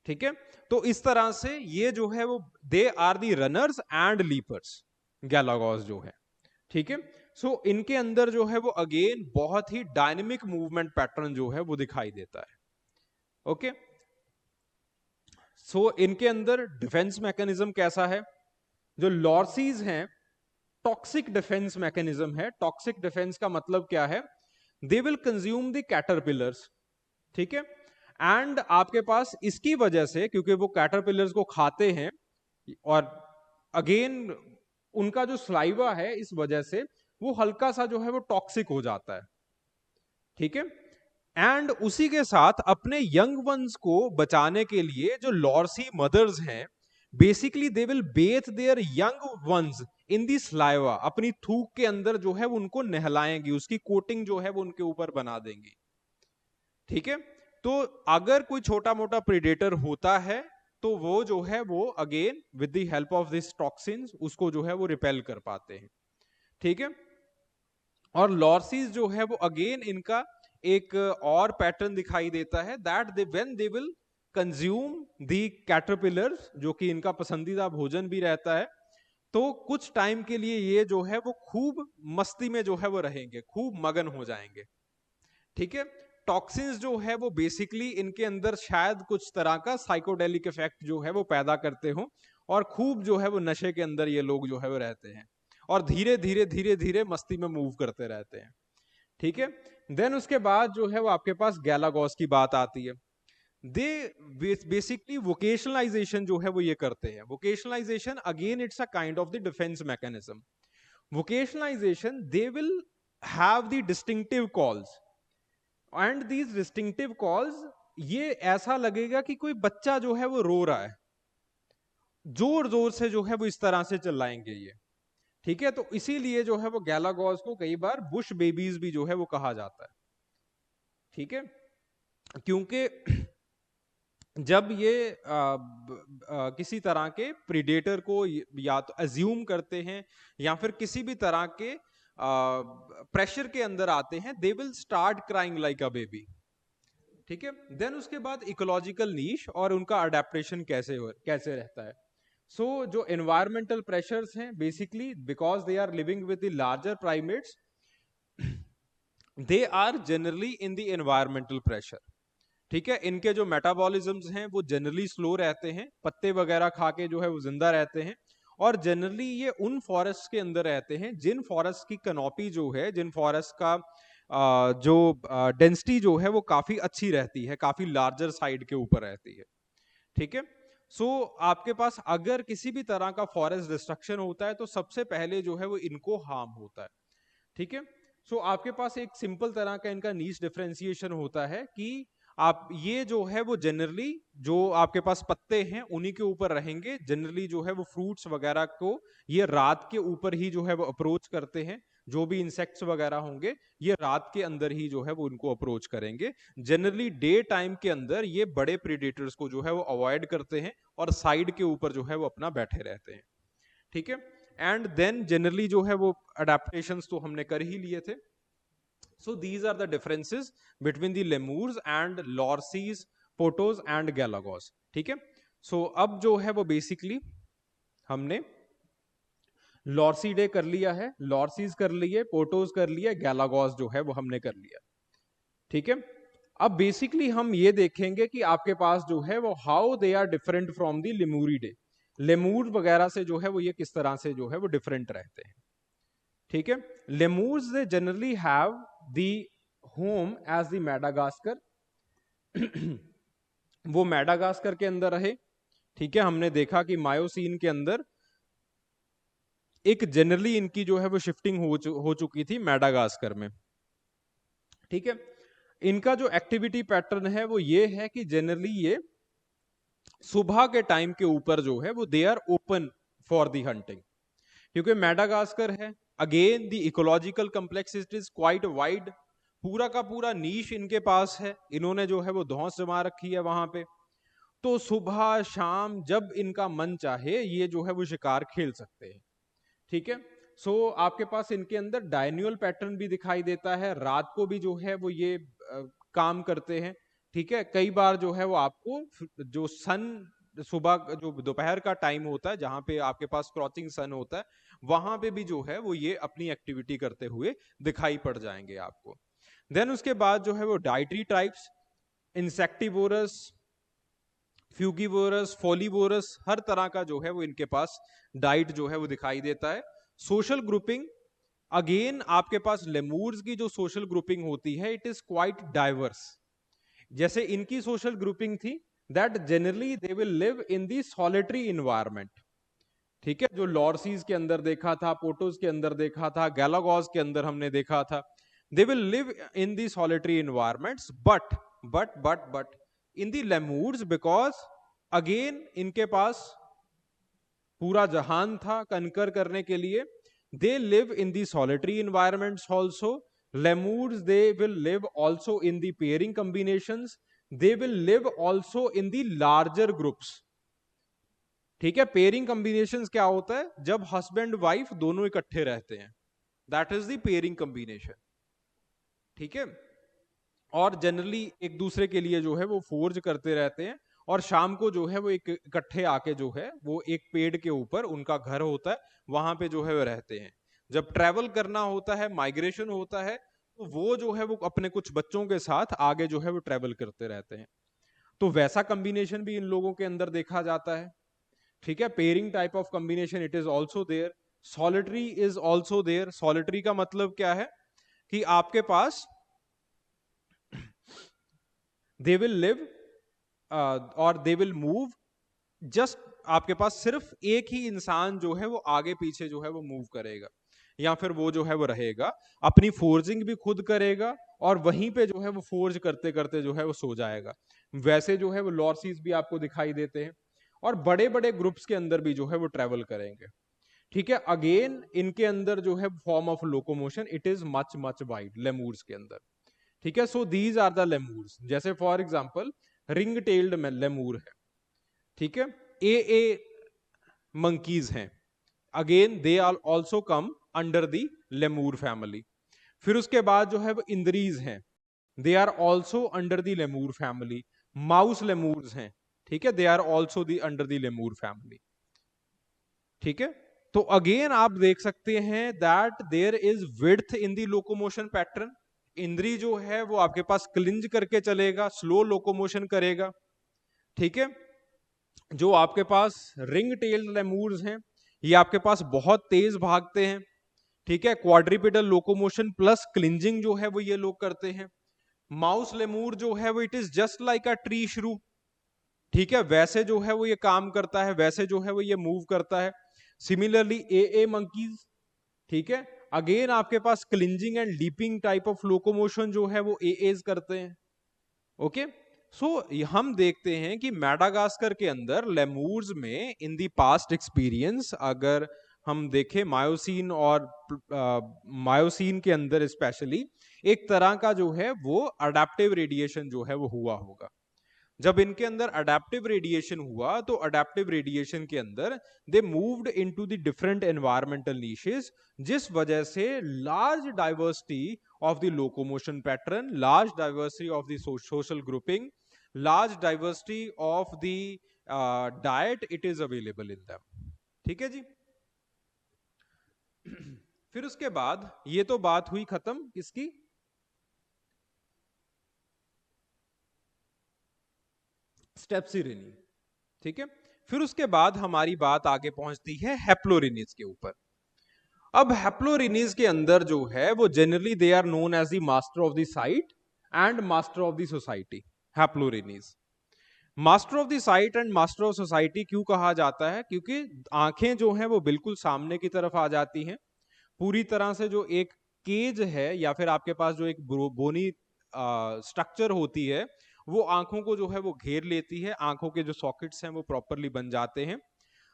ठीक है। तो इस तरह से ये जो है वो they are the runners and leapers, galagos जो है, ठीक है। सो इनके अंदर जो है वो अगेन बहुत ही डायनेमिक मूवमेंट पैटर्न जो है वो दिखाई देता है, ओके। सो इनके अंदर डिफेंस मैकेनिज्म कैसा है? जो लॉर्सीज हैं टॉक्सिक डिफेंस मैकेनिज्म है। टॉक्सिक डिफेंस का मतलब क्या है? They will consume the caterpillars, ठीक है, एंड आपके पास इसकी वजह से, क्योंकि वो कैटरपिलर्स को खाते हैं और अगेन उनका जो स्लाइवा है इस वजह से वो हल्का सा जो है वो टॉक्सिक हो जाता है, ठीक है। एंड उसी के साथ अपने यंग वंस को बचाने के लिए जो लॉर्सी मदर्स हैं basically they will bathe their young ones in the saliva, अपनी थूक के अंदर जो है वो उनको नहलाएंगी, उसकी कोटिंग जो है वो उनके ऊपर बना देंगी, ठीक है। तो अगर कोई छोटा मोटा प्रेडेटर होता है तो वो जो है वो again with the help of this toxins उसको जो है वो रिपेल कर पाते हैं, ठीक है। और लॉर्सीज जो है वो अगेन इनका एक और पैटर्न दिखाई देता है that they when they will consume the caterpillars, जो कि इनका पसंदीदा भोजन भी रहता है, तो कुछ टाइम के लिए ये जो है वो खूब मस्ती में जो है वो रहेंगे, खूब मगन हो जाएंगे, ठीक है। टॉक्सिन्स जो है वो बेसिकली इनके अंदर शायद कुछ तरह का साइकोडेलिक इफेक्ट जो है वो पैदा करते हो, और खूब जो है वो नशे के अंदर ये लोग जो है वो रहते हैं, और धीरे धीरे धीरे धीरे मस्ती में मूव करते रहते हैं, ठीक है। देन उसके बाद जो है वो आपके पास गैलागोस की बात आती है। दे बेसिकली वोकेशनलाइजेशन जो है वो ये करते हैं। Vocationalisation again it's a kind of the defence mechanism. Vocationalisation they will have the distinctive calls, and these distinctive calls, ये ऐसा लगेगा कि कोई बच्चा जो है वो रो रहा है, जोर जोर से जो है वो इस तरह से चिल्लाएंगे ये, ठीक है। तो इसीलिए जो है वो गैलागोस को कई बार बुश बेबीज भी जो है वो कहा जाता है, ठीक है, क्योंकि जब ये किसी तरह के प्रीडेटर को या तो अज्यूम करते हैं या फिर किसी भी तरह के प्रेशर के अंदर आते हैं, they will start crying like a baby, ठीक है। देन उसके बाद इकोलॉजिकल नीश और उनका अडेप्टेशन कैसे रहता है। सो जो एनवायरमेंटल प्रेशर्स हैं basically because they are living with the larger primates, they are generally in the environmental pressure, ठीक है। इनके जो मेटाबॉलिज्म्स हैं वो जनरली स्लो रहते हैं, पत्ते वगैरह खा के जो है वो जिंदा रहते हैं, और जनरली ये उन फॉरेस्ट के अंदर रहते हैं जिन फॉरेस्ट की कैनोपी जो है, जिन फॉरेस्ट का जो डेंसिटी जो है वो काफी अच्छी रहती है, काफी लार्जर साइड के ऊपर रहती है। ठीक है, सो आपके पास अगर किसी भी तरह का फॉरेस्ट डिस्ट्रक्शन होता है तो सबसे पहले जो है वो इनको हार्म होता है। ठीक है, सो आपके पास एक सिंपल तरह का इनका नीच डिफरेंशिएशन होता है कि आप ये जो है वो जनरली जो आपके पास पत्ते हैं उन्हीं के ऊपर रहेंगे। जनरली जो है वो फ्रूट्स वगैरह को ये रात के ऊपर ही जो है वो अप्रोच करते हैं। जो भी इंसेक्ट्स वगैरह होंगे ये रात के अंदर ही जो है वो उनको अप्रोच करेंगे। जनरली डे टाइम के अंदर ये बड़े प्रीडेटर्स को जो है वो अवॉइड करते हैं और साइड के ऊपर जो है वो अपना बैठे रहते हैं। ठीक है, एंड देन जनरली जो है वो अडेप्टेशंस तो हमने कर ही लिए थे। So these are the differences between the lemurs and lorises, pottos and galagos. ठीक है, सो अब जो है वो बेसिकली हमने लॉर्सीडे कर लिया है, लॉर्सीज कर लिए, पोटोज कर लिया, गैलागोस जो है वो हमने कर लिया। ठीक है, अब बेसिकली हम ये देखेंगे कि आपके पास जो है वो how they are different from the Lemuridae. Lemur वगैरह से जो है वो ये किस तरह से जो है वो डिफरेंट रहते हैं। ठीक है, lemurs they generally have the home as the Madagascar. वो मैडागास्कर के अंदर रहे। ठीक है, हमने देखा कि मायोसीन के अंदर एक जनरली इनकी जो है वो शिफ्टिंग हो चुकी थी मैडागास्कर में। ठीक है, इनका जो एक्टिविटी पैटर्न है वो ये है कि जनरली ये सुबह के टाइम के ऊपर जो है वो they are open for the hunting, क्योंकि मैडागास्कर है। Again the ecological complexity is quite wide, पूरा का पूरा नीश इनके पास है, इन्होंने जो है वो धौंस जमा रखी है वहां पे। तो सुबह शाम जब इनका मन चाहे ये जो है वो शिकार खेल सकते हैं। ठीक है, सो आपके पास इनके अंदर डायन्यूअल पैटर्न भी दिखाई देता है, रात को भी जो है वो ये काम करते हैं। ठीक है, कई बार जो है वो आपको जो सन सुबह जो दोपहर का टाइम होता है जहां पे आपके पास क्रॉचिंग सन होता है वहां पे भी जो है वो ये अपनी एक्टिविटी करते हुए दिखाई पड़ जाएंगे आपको। देन उसके बाद जो है वो डाइटरी टाइप्स, इंसेक्टिवोरस, फ्यूगिवोरस, फॉलीवोरस, हर तरह का जो है वो इनके पास डाइट जो है वो दिखाई देता है। सोशल ग्रुपिंग, अगेन आपके पास लेमूर्स की जो सोशल ग्रुपिंग होती है इट इज क्वाइट डाइवर्स। जैसे इनकी सोशल ग्रुपिंग थी that generally they will live in the solitary environment. ठीक है, जो लॉर्सीज के अंदर देखा था, पोटोज के अंदर देखा था, गैलागोस के अंदर हमने देखा था, they will live in the solitary environments. But in the lemurs, because again इनके पास पूरा जहान था कनकर करने के लिए, they live in the solitary environments also. Lemurs they will live also in the pairing combinations, they will live also in the larger groups. ठीक है, पेयरिंग कॉम्बिनेशंस क्या होता है, जब हस्बैंड वाइफ दोनों इकट्ठे रहते हैं, that is the pairing combination. ठीक है, और जनरली एक दूसरे के लिए जो है वो फोर्ज करते रहते हैं और शाम को जो है वो एक इकट्ठे आके जो है वो एक पेड़ के ऊपर उनका घर होता है, वहां पे जो है वो रहते हैं। जब ट्रेवल करना होता है, माइग्रेशन होता है, तो वो जो है वो अपने कुछ बच्चों के साथ आगे जो है वो ट्रेवल करते रहते हैं। तो वैसा कॉम्बिनेशन भी इन लोगों के अंदर देखा जाता है। ठीक है, pairing type of combination it is also there. Solitary is also there. Solitary का मतलब क्या है कि आपके पास दे विल लिव और दे विल मूव, जस्ट आपके पास सिर्फ एक ही इंसान जो है वो आगे पीछे जो है वो मूव करेगा, या फिर वो जो है वो रहेगा, अपनी फोर्जिंग भी खुद करेगा और वहीं पे जो है वो फोर्ज करते करते जो है वो सो जाएगा। वैसे जो है वो लॉर्सीज भी आपको दिखाई देते हैं और बड़े बड़े ग्रुप्स के अंदर भी जो है वो ट्रेवल करेंगे। ठीक है, अगेन इनके अंदर जो है form of locomotion it is much much wide lemurs के अंदर। ठीक है, so these are the lemurs. जैसे for example ring tailed lemur है। ठीक है, ए मंकीज हैं, again they are also come under the lemur family. फिर उसके बाद जो है वो इंद्रीज हैं, they are also under the lemur family. Mouse lemurs हैं, ठीक है, they are also the under the lemur family. ठीक है, तो अगेन आप देख सकते हैं that there is width in the locomotion pattern. Indri जो है वो आपके पास क्लिंज करके चलेगा, स्लो लोकोमोशन करेगा। ठीक है, जो आपके पास रिंग टेल्ड लेमूर्स हैं ये आपके पास बहुत तेज भागते हैं, ठीक है। क्वाड्रिपिडल लोकोमोशन प्लस क्लिंजिंग जो है वो ये लोग करते हैं। माउस लेमूर जो है वो it is just like a tree श्रू, ठीक है, वैसे जो है वो ये काम करता है, वैसे जो है वो ये मूव करता है। सिमिलरली ए मंकीज, ठीक है, अगेन आपके पास clinging and leaping type of locomotion जो है वो एज करते हैं। ओके, सो हम देखते हैं कि मैडागास्कर के अंदर लेमूर्स में इन दी पास्ट एक्सपीरियंस अगर हम देखें मायोसिन और मायोसिन के अंदर स्पेशली एक तरह का जो है वो अडेप्टिव रेडिएशन जो है वो हुआ होगा। जब इनके अंदर अडेप्टिव रेडिएशन हुआ तो अडेप्टिव रेडिएशन के अंदर they moved into the different environmental niches, जिस वजह से large diversity of the locomotion pattern, large diversity of the social grouping, large diversity of the diet it is available in them, ठीक है जी। फिर उसके बाद ये तो बात हुई खत्म किसकी, स्टेप्सिरिनी, ठीक है। फिर उसके बाद हमारी बात आगे पहुंचती है हैप्लोरिनीज के ऊपर। अब हैप्लोरिनीज के अंदर जो है वो generally they are known as the master of the sight and master of the society. Haplorhines master of the sight and master of society क्यों कहा जाता है, क्योंकि आंखें जो हैं वो बिल्कुल सामने की तरफ आ जाती हैं, पूरी तरह से जो एक केज है या फिर आपके पास जो एक बोनी स्ट्रक्चर होती है वो आंखों को जो है वो घेर लेती है, आंखों के जो सॉकेट्स हैं वो प्रॉपरली बन जाते हैं।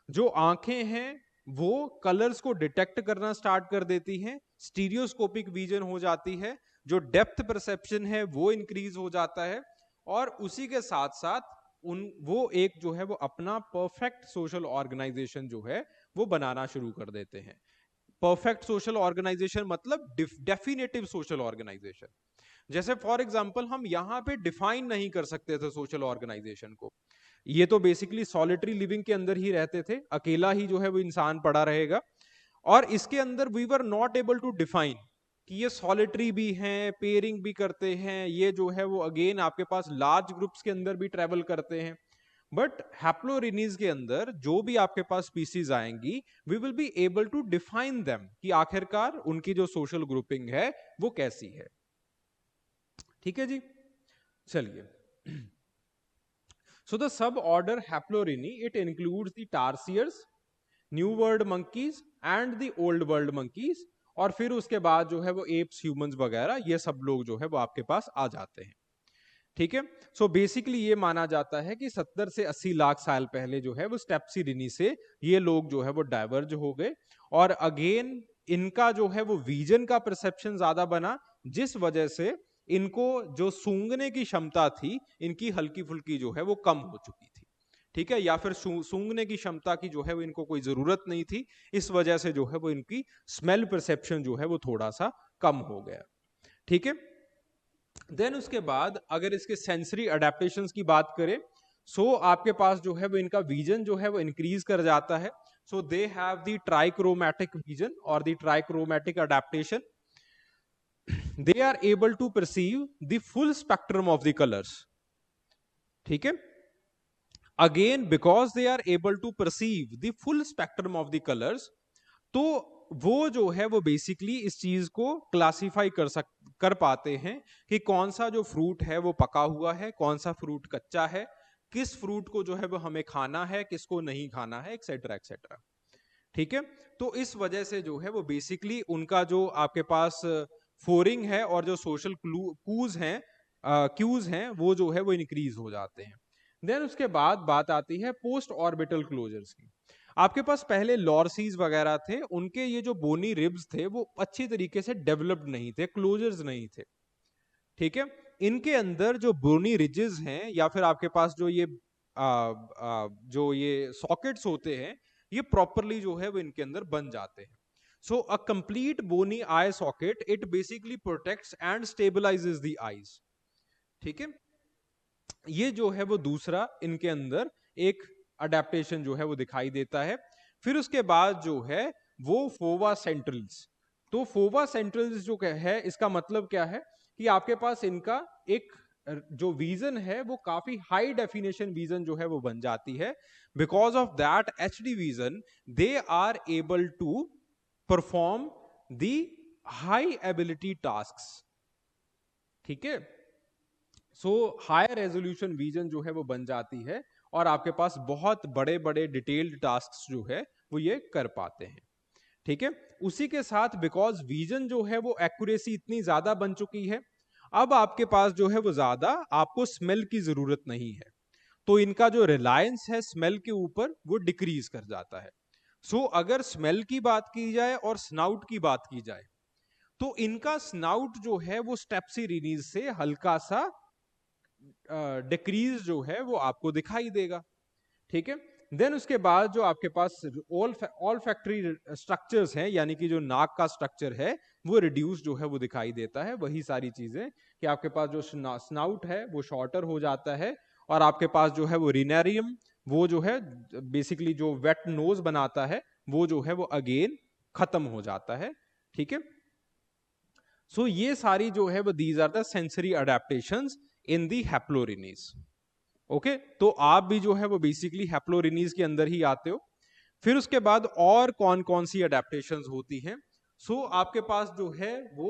जो आंखें हैं वो कलर्स को डिटेक्ट करना स्टार्ट कर देती हैं, स्टीरियोस्कोपिक विजन हो जाती है, जो डेप्थ परसेप्शन है वो इंक्रीज हो जाता है, और उसी के साथ साथ वो एक जो है वो अपना परफेक्ट सोशल ऑर्गेनाइजेशन जो है वो बनाना शुरू कर देते हैं। परफेक्ट सोशल ऑर्गेनाइजेशन मतलब डेफिनेटिव सोशल ऑर्गेनाइजेशन। जैसे फॉर एग्जांपल हम यहां पे डिफाइन नहीं कर सकते थे सोशल ऑर्गेनाइजेशन को, ये तो बेसिकली सॉलिटरी लिविंग के अंदर ही रहते थे, अकेला ही जो है वो इंसान पड़ा रहेगा, और इसके अंदर we were not able to define कि ये सॉलिटरी भी हैं, पेयरिंग भी करते हैं, ये जो है वो अगेन आपके पास लार्ज ग्रुप्स के अंदर भी ट्रेवल करते हैं। बट हैप्लोरिनीज के अंदर जो भी आपके पास स्पीसीज आएंगी we will be able to define them कि आखिरकार उनकी जो सोशल ग्रुपिंग है वो कैसी है, ठीक है जी। चलिए, so the suborder Haplorini it includes the tarsiers, new World monkeys and the old world monkeys, और फिर उसके बाद जो है वो एप्स, ह्यूमंस वगैरह ये सब लोग जो है वो आपके पास आ जाते हैं, ठीक है। सो बेसिकली ये माना जाता है कि 70 से 80 लाख साल पहले जो है वो स्टेप्सिरिनी से ये लोग जो है वो डाइवर्ज हो गए, और अगेन इनका जो है वो विजन का परसेप्शन ज्यादा बना, जिस वजह से इनको जो सूंघने की क्षमता थी इनकी हल्की फुल्की जो है वो कम हो चुकी थी, ठीक है, या फिर सूंघने की क्षमता की जो है वो इनको कोई जरूरत नहीं थी, इस वजह से जो है वो इनकी स्मेल परसेप्शन जो है वो थोड़ा सा कम हो गया, ठीक है। देन उसके बाद अगर इसके सेंसरी अडेप्टेशंस की बात करें, सो आपके पास जो है वो इनका विजन जो है वो इंक्रीज कर जाता है। So they have the trichromatic vision और the trichromatic adaptation, they are able to perceive the full spectrum of the colours, ठीक है। Again because they are able to perceive the full spectrum of the colours, तो वो जो है वो basically इस चीज को क्लासिफाई कर पाते हैं कि कौन सा जो फ्रूट है वो पका हुआ है, कौन सा फ्रूट कच्चा है, किस फ्रूट को जो है वो हमें खाना है, किसको नहीं खाना है, एक्सेट्रा एक्सेट्रा, ठीक है। तो इस वजह से जो है वो बेसिकली उनका जो आपके पास फोरिंग है और जो सोशल क्यूज हैं वो जो है वो इंक्रीज हो जाते हैं। देन उसके बाद बात आती है पोस्ट ऑर्बिटल क्लोजर्स की। आपके पास पहले लॉर्सीज वगैरह थे, उनके ये जो बोनी रिब्स थे वो अच्छी तरीके से डेवलप्ड नहीं थे, क्लोजर्स नहीं थे, ठीक है। इनके अंदर जो बोनी रिजेस हैं या फिर आपके पास जो ये जो ये सॉकेट्स होते हैं ये प्रॉपरली जो है वो इनके अंदर बन जाते हैं। So a complete bony eye socket it basically protects and stabilises the eyes, ठीक है। ये जो है वो दूसरा इनके अंदर एक अडेप्टेशन जो है वो दिखाई देता है। फिर उसके बाद जो है वो फोवा सेंट्रल्स, तो फोवा सेंट्रल्स जो है इसका मतलब क्या है कि आपके पास इनका एक जो विजन है वो काफी हाई डेफिनेशन विजन जो है वो बन जाती है. Because of that HD vision they are able to perform the high ability tasks. ठीक है. सो हायर रेजोल्यूशन विजन जो है वो बन जाती है और आपके पास बहुत बड़े बड़े डिटेल्ड टास्क जो है वो ये कर पाते हैं. ठीक है. उसी के साथ बिकॉज विजन जो है वो एक्यूरेसी इतनी ज्यादा बन चुकी है, अब आपके पास जो है वो ज्यादा आपको स्मेल की जरूरत नहीं है. तो इनका जो रिलायंस है स्मेल के ऊपर वो डिक्रीज कर जाता है. सो अगर स्मेल की बात की जाए और स्नाउट की बात की जाए तो इनका स्नाउट जो है वो स्टेप्सिरिनीज से हल्का सा डिक्रीज जो है वो आपको दिखाई देगा. ठीक है. देन उसके बाद जो आपके पास ऑल फैक्ट्री स्ट्रक्चर्स हैं, यानी कि जो नाक का स्ट्रक्चर है वो रिड्यूस जो है वो दिखाई देता है. वही सारी चीजें कि आपके पास जो स्नाउट है वो शॉर्टर हो जाता है और आपके पास जो है वो रिनेरियम वो जो है बेसिकली जो वेट नोज बनाता है वो जो है वो अगेन खत्म हो जाता है. ठीक है. सो ये सारी जो है वो these are the sensory adaptations in the haplorhines. Okay. तो आप भी जो है वो बेसिकली हैप्लोरिनीज के अंदर ही आते हो. फिर उसके बाद और कौन कौन सी अडेप्टेशंस होती हैं. सो आपके पास जो है वो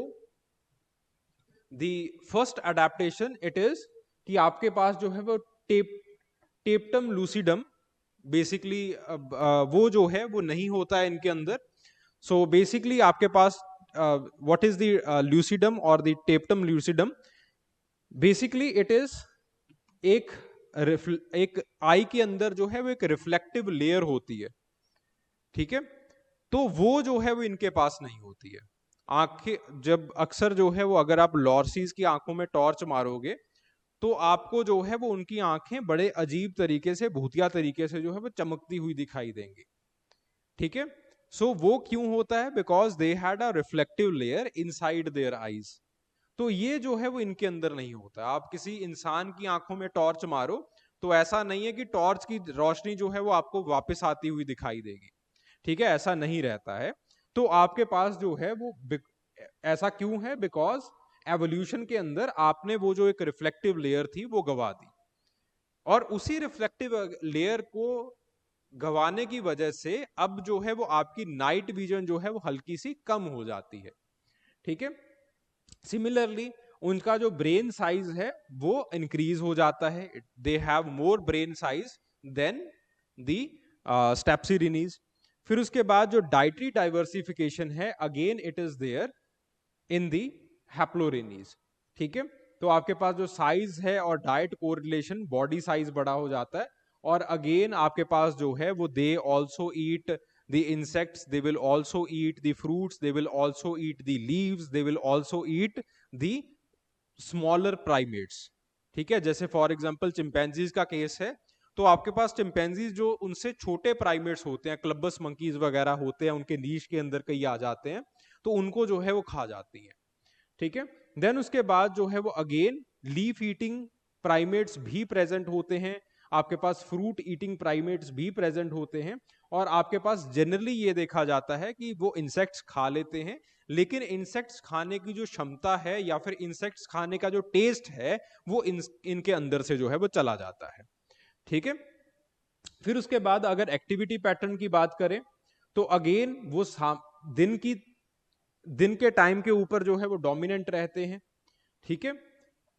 the first adaptation it is कि आपके पास जो है वो टेप्टम लूसिडम बेसिकली वो जो है वो नहीं होता है इनके अंदर. सो बेसिकली आपके पास व्हाट इज द लूसिडम और the टेप्टम lucidum. Basically it is एक एक आई के अंदर जो है वो एक रिफ्लेक्टिव लेयर होती है. ठीक है. तो वो जो है वो इनके पास नहीं होती है. आंखें जब अक्सर जो है वो अगर आप लॉर्सीज की आंखों में टॉर्च मारोगे तो आपको जो है वो उनकी आंखें बड़े अजीब तरीके से भूतिया तरीके से जो है वो चमकती हुई दिखाई देंगी. ठीक है. सो वो क्यों होता है? Because they had a reflective layer inside their eyes. तो ये जो है वो इनके अंदर नहीं होता. आप किसी इंसान की आंखों में टॉर्च मारो तो ऐसा नहीं है कि टॉर्च की रोशनी जो है वो आपको वापस आती हुई दिखाई देगी. ठीक है. ऐसा नहीं रहता है. तो आपके पास जो है वो ऐसा क्यों है? बिकॉज एवोल्यूशन के अंदर आपने वो जो एक रिफ्लेक्टिव लेयर थी वो गवा दी और उसी रिफ्लेक्टिव लेयर को गवाने की वजह से अब जो है वो आपकी नाइट विजन जो है वो हल्की सी कम हो जाती है. ठीक है. सिमिलरली उनका जो ब्रेन साइज है वो इंक्रीज हो जाता है. They have more brain size than the strepsirrhines. फिर उसके बाद जो डाइटरी डाइवर्सिफिकेशन है again it is there in the haplorhines. ठीक है. तो आपके पास जो साइज है और डाइट कोरिलेशन बॉडी साइज बड़ा हो जाता है और अगेन आपके पास जो है वो they also eat the insects, they will also eat the fruits, they will also eat the leaves, they will also eat the smaller primates. ठीक है. जैसे फॉर एग्जांपल चिंपैंजीज का केस है तो आपके पास चिंपैंजीज जो उनसे छोटे प्राइमेट्स होते हैं, क्लबस मंकीज वगैरह होते हैं, उनके नीश के अंदर कई आ जाते हैं तो उनको जो है वो खा जाती हैं. ठीक है. देन उसके बाद जो है वो अगेन लीफ ईटिंग प्राइमेट्स भी प्रेजेंट होते हैं. आपके पास फ्रूट ईटिंग प्राइमेट्स भी प्रेजेंट होते हैं और आपके पास जनरली ये देखा जाता है कि वो इंसेक्ट्स खा लेते हैं लेकिन इंसेक्ट्स खाने की जो क्षमता है या फिर इंसेक्ट्स खाने का जो टेस्ट है वो इनके अंदर से जो है वो चला जाता है. ठीक है. फिर उसके बाद अगर एक्टिविटी पैटर्न की बात करें तो अगेन वो दिन के टाइम के ऊपर जो है वो डोमिनेंट रहते हैं. ठीक है.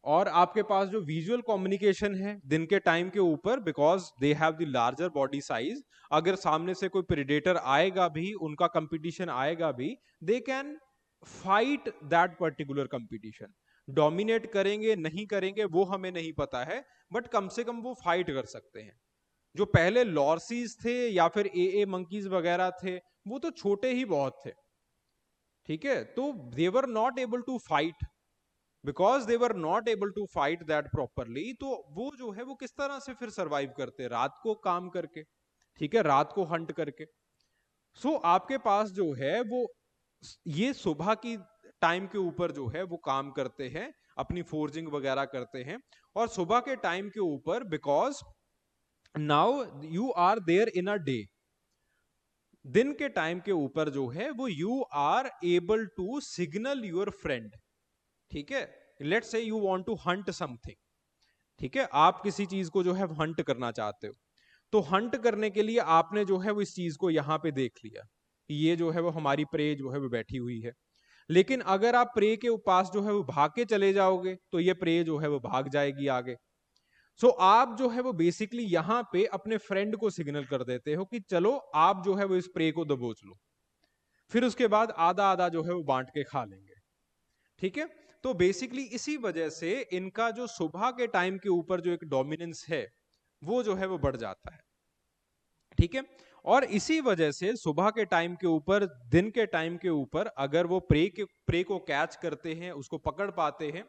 और आपके पास जो विजुअल कम्युनिकेशन है दिन के टाइम के ऊपर because they have the larger body size. अगर सामने से कोई प्रेडेटर आएगा भी, उनका कंपटीशन आएगा भी, they can fight that particular competition. Dominate करेंगे नहीं करेंगे वो हमें नहीं पता है बट कम से कम वो फाइट कर सकते हैं. जो पहले लॉर्सीज थे या फिर ए मंकीज वगैरह थे वो तो छोटे ही बहुत थे. ठीक है. तो they were not able to fight because they were not able to fight that properly. तो वो जो है वो किस तरह से फिर सरवाइव करते? रात को काम करके. ठीक है. रात को हंट करके. सो आपके पास जो है वो ये सुबह की टाइम के ऊपर जो है वो काम करते हैं, अपनी फोर्जिंग वगैरह करते हैं और सुबह के टाइम के ऊपर because now you are there in a day. दिन के टाइम के ऊपर जो है वो you are able to signal your friend. ठीक है. Let's say you want to hunt something. ठीक है, आप किसी चीज को जो है हंट करना चाहते हो, तो हंट करने के लिए आपने जो है वो इस चीज को यहाँ पे देख लिया कि ये जो है वो हमारी प्रे जो है वो बैठी हुई है। लेकिन अगर आप प्रे के पास जो है वो भाग के चले जाओगे तो ये प्रे जो है वो भाग जाएगी आगे। सो आप जो है वो बेसिकली यहाँ पे अपने फ्रेंड को सिग्नल कर देते हो कि चलो आप जो है वो इस प्रे को दबोच लो, फिर उसके बाद आधा आधा जो है वो बांट के खा लेंगे। ठीक है, तो बेसिकली इसी वजह से इनका जो सुबह के टाइम के ऊपर जो एक डोमिनेंस है वो जो है वो बढ़ जाता है। ठीक है, और इसी वजह से सुबह के टाइम के ऊपर, दिन के टाइम के ऊपर अगर वो प्रे को कैच करते हैं, उसको पकड़ पाते हैं,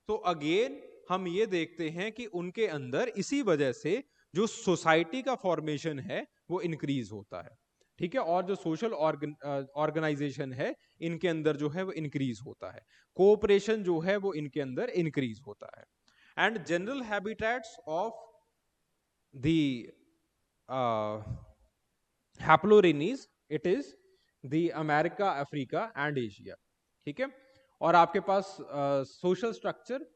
तो अगेन हम ये देखते हैं कि उनके अंदर इसी वजह से जो सोसाइटी का फॉर्मेशन है वो इंक्रीज होता है। ठीक है, और जो सोशल ऑर्गेनाइजेशन है इनके अंदर जो है वो इंक्रीज होता है, कोऑपरेशन जो है वो इनके अंदर इंक्रीज होता है। And general habitats of the haplorhines, it is the America, Africa and Asia. ठीक है, और आपके पास सोशल स्ट्रक्चर,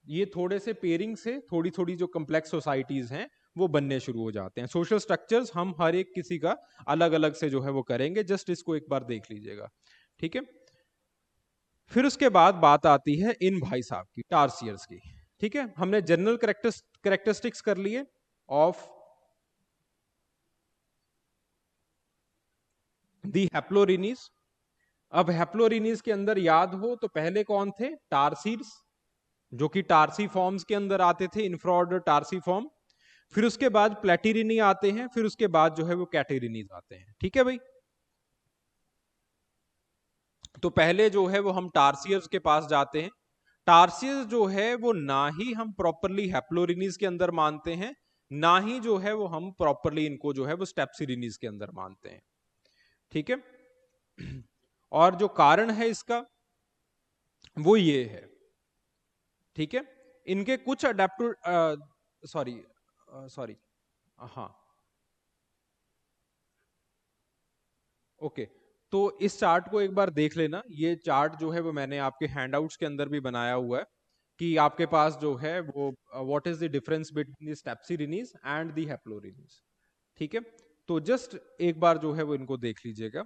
ये थोड़े से पेयरिंग से थोड़ी थोड़ी जो कम्प्लेक्स सोसाइटीज हैं वो बनने शुरू हो जाते हैं। सोशल स्ट्रक्चर्स हम हर एक किसी का अलग अलग से जो है वो करेंगे, जस्ट इसको एक बार देख लीजिएगा। ठीक है, फिर उसके बाद बात आती है इन भाई साहब की, टार्सियर्स की। ठीक है, हमने जनरल कैरेक्टरिस्टिक्स कर लिए ऑफ दी हैप्लोरिनीज। अब हैप्लोरिनीज के अंदर याद हो तो पहले कौन थे, टार्सीड्स, जो कि टार्सी फॉर्म्स के अंदर आते थे, इंफ्राऑर्डर टार्सी फॉर्म। फिर उसके बाद प्लेटिरिनी आते हैं, फिर उसके बाद जो है वो कैटेरिनीज आते हैं। ठीक है भाई, तो पहले जो है वो हम टार्सियर्स के पास जाते हैं। टार्सियस जो है वो ना ही हम प्रॉपरली हैप्लोरिनीज के अंदर मानते हैं, ना ही जो है वो हम प्रॉपरली इनको जो है वो स्टेप्सिरिनीज के अंदर मानते हैं। ठीक है, और जो कारण है इसका वो ये है। ठीक है, इनके कुछ अडेप्टिव, सॉरी सॉरी, हाँ ओके, तो इस चार्ट को एक बार देख लेना। ये चार्ट जो है वो मैंने आपके हैंडआउट्स के अंदर भी बनाया हुआ है कि आपके पास जो है वो what is the difference between the strepsirrhines and the haplorhines. ठीक है, तो जस्ट एक बार जो है वो इनको देख लीजिएगा,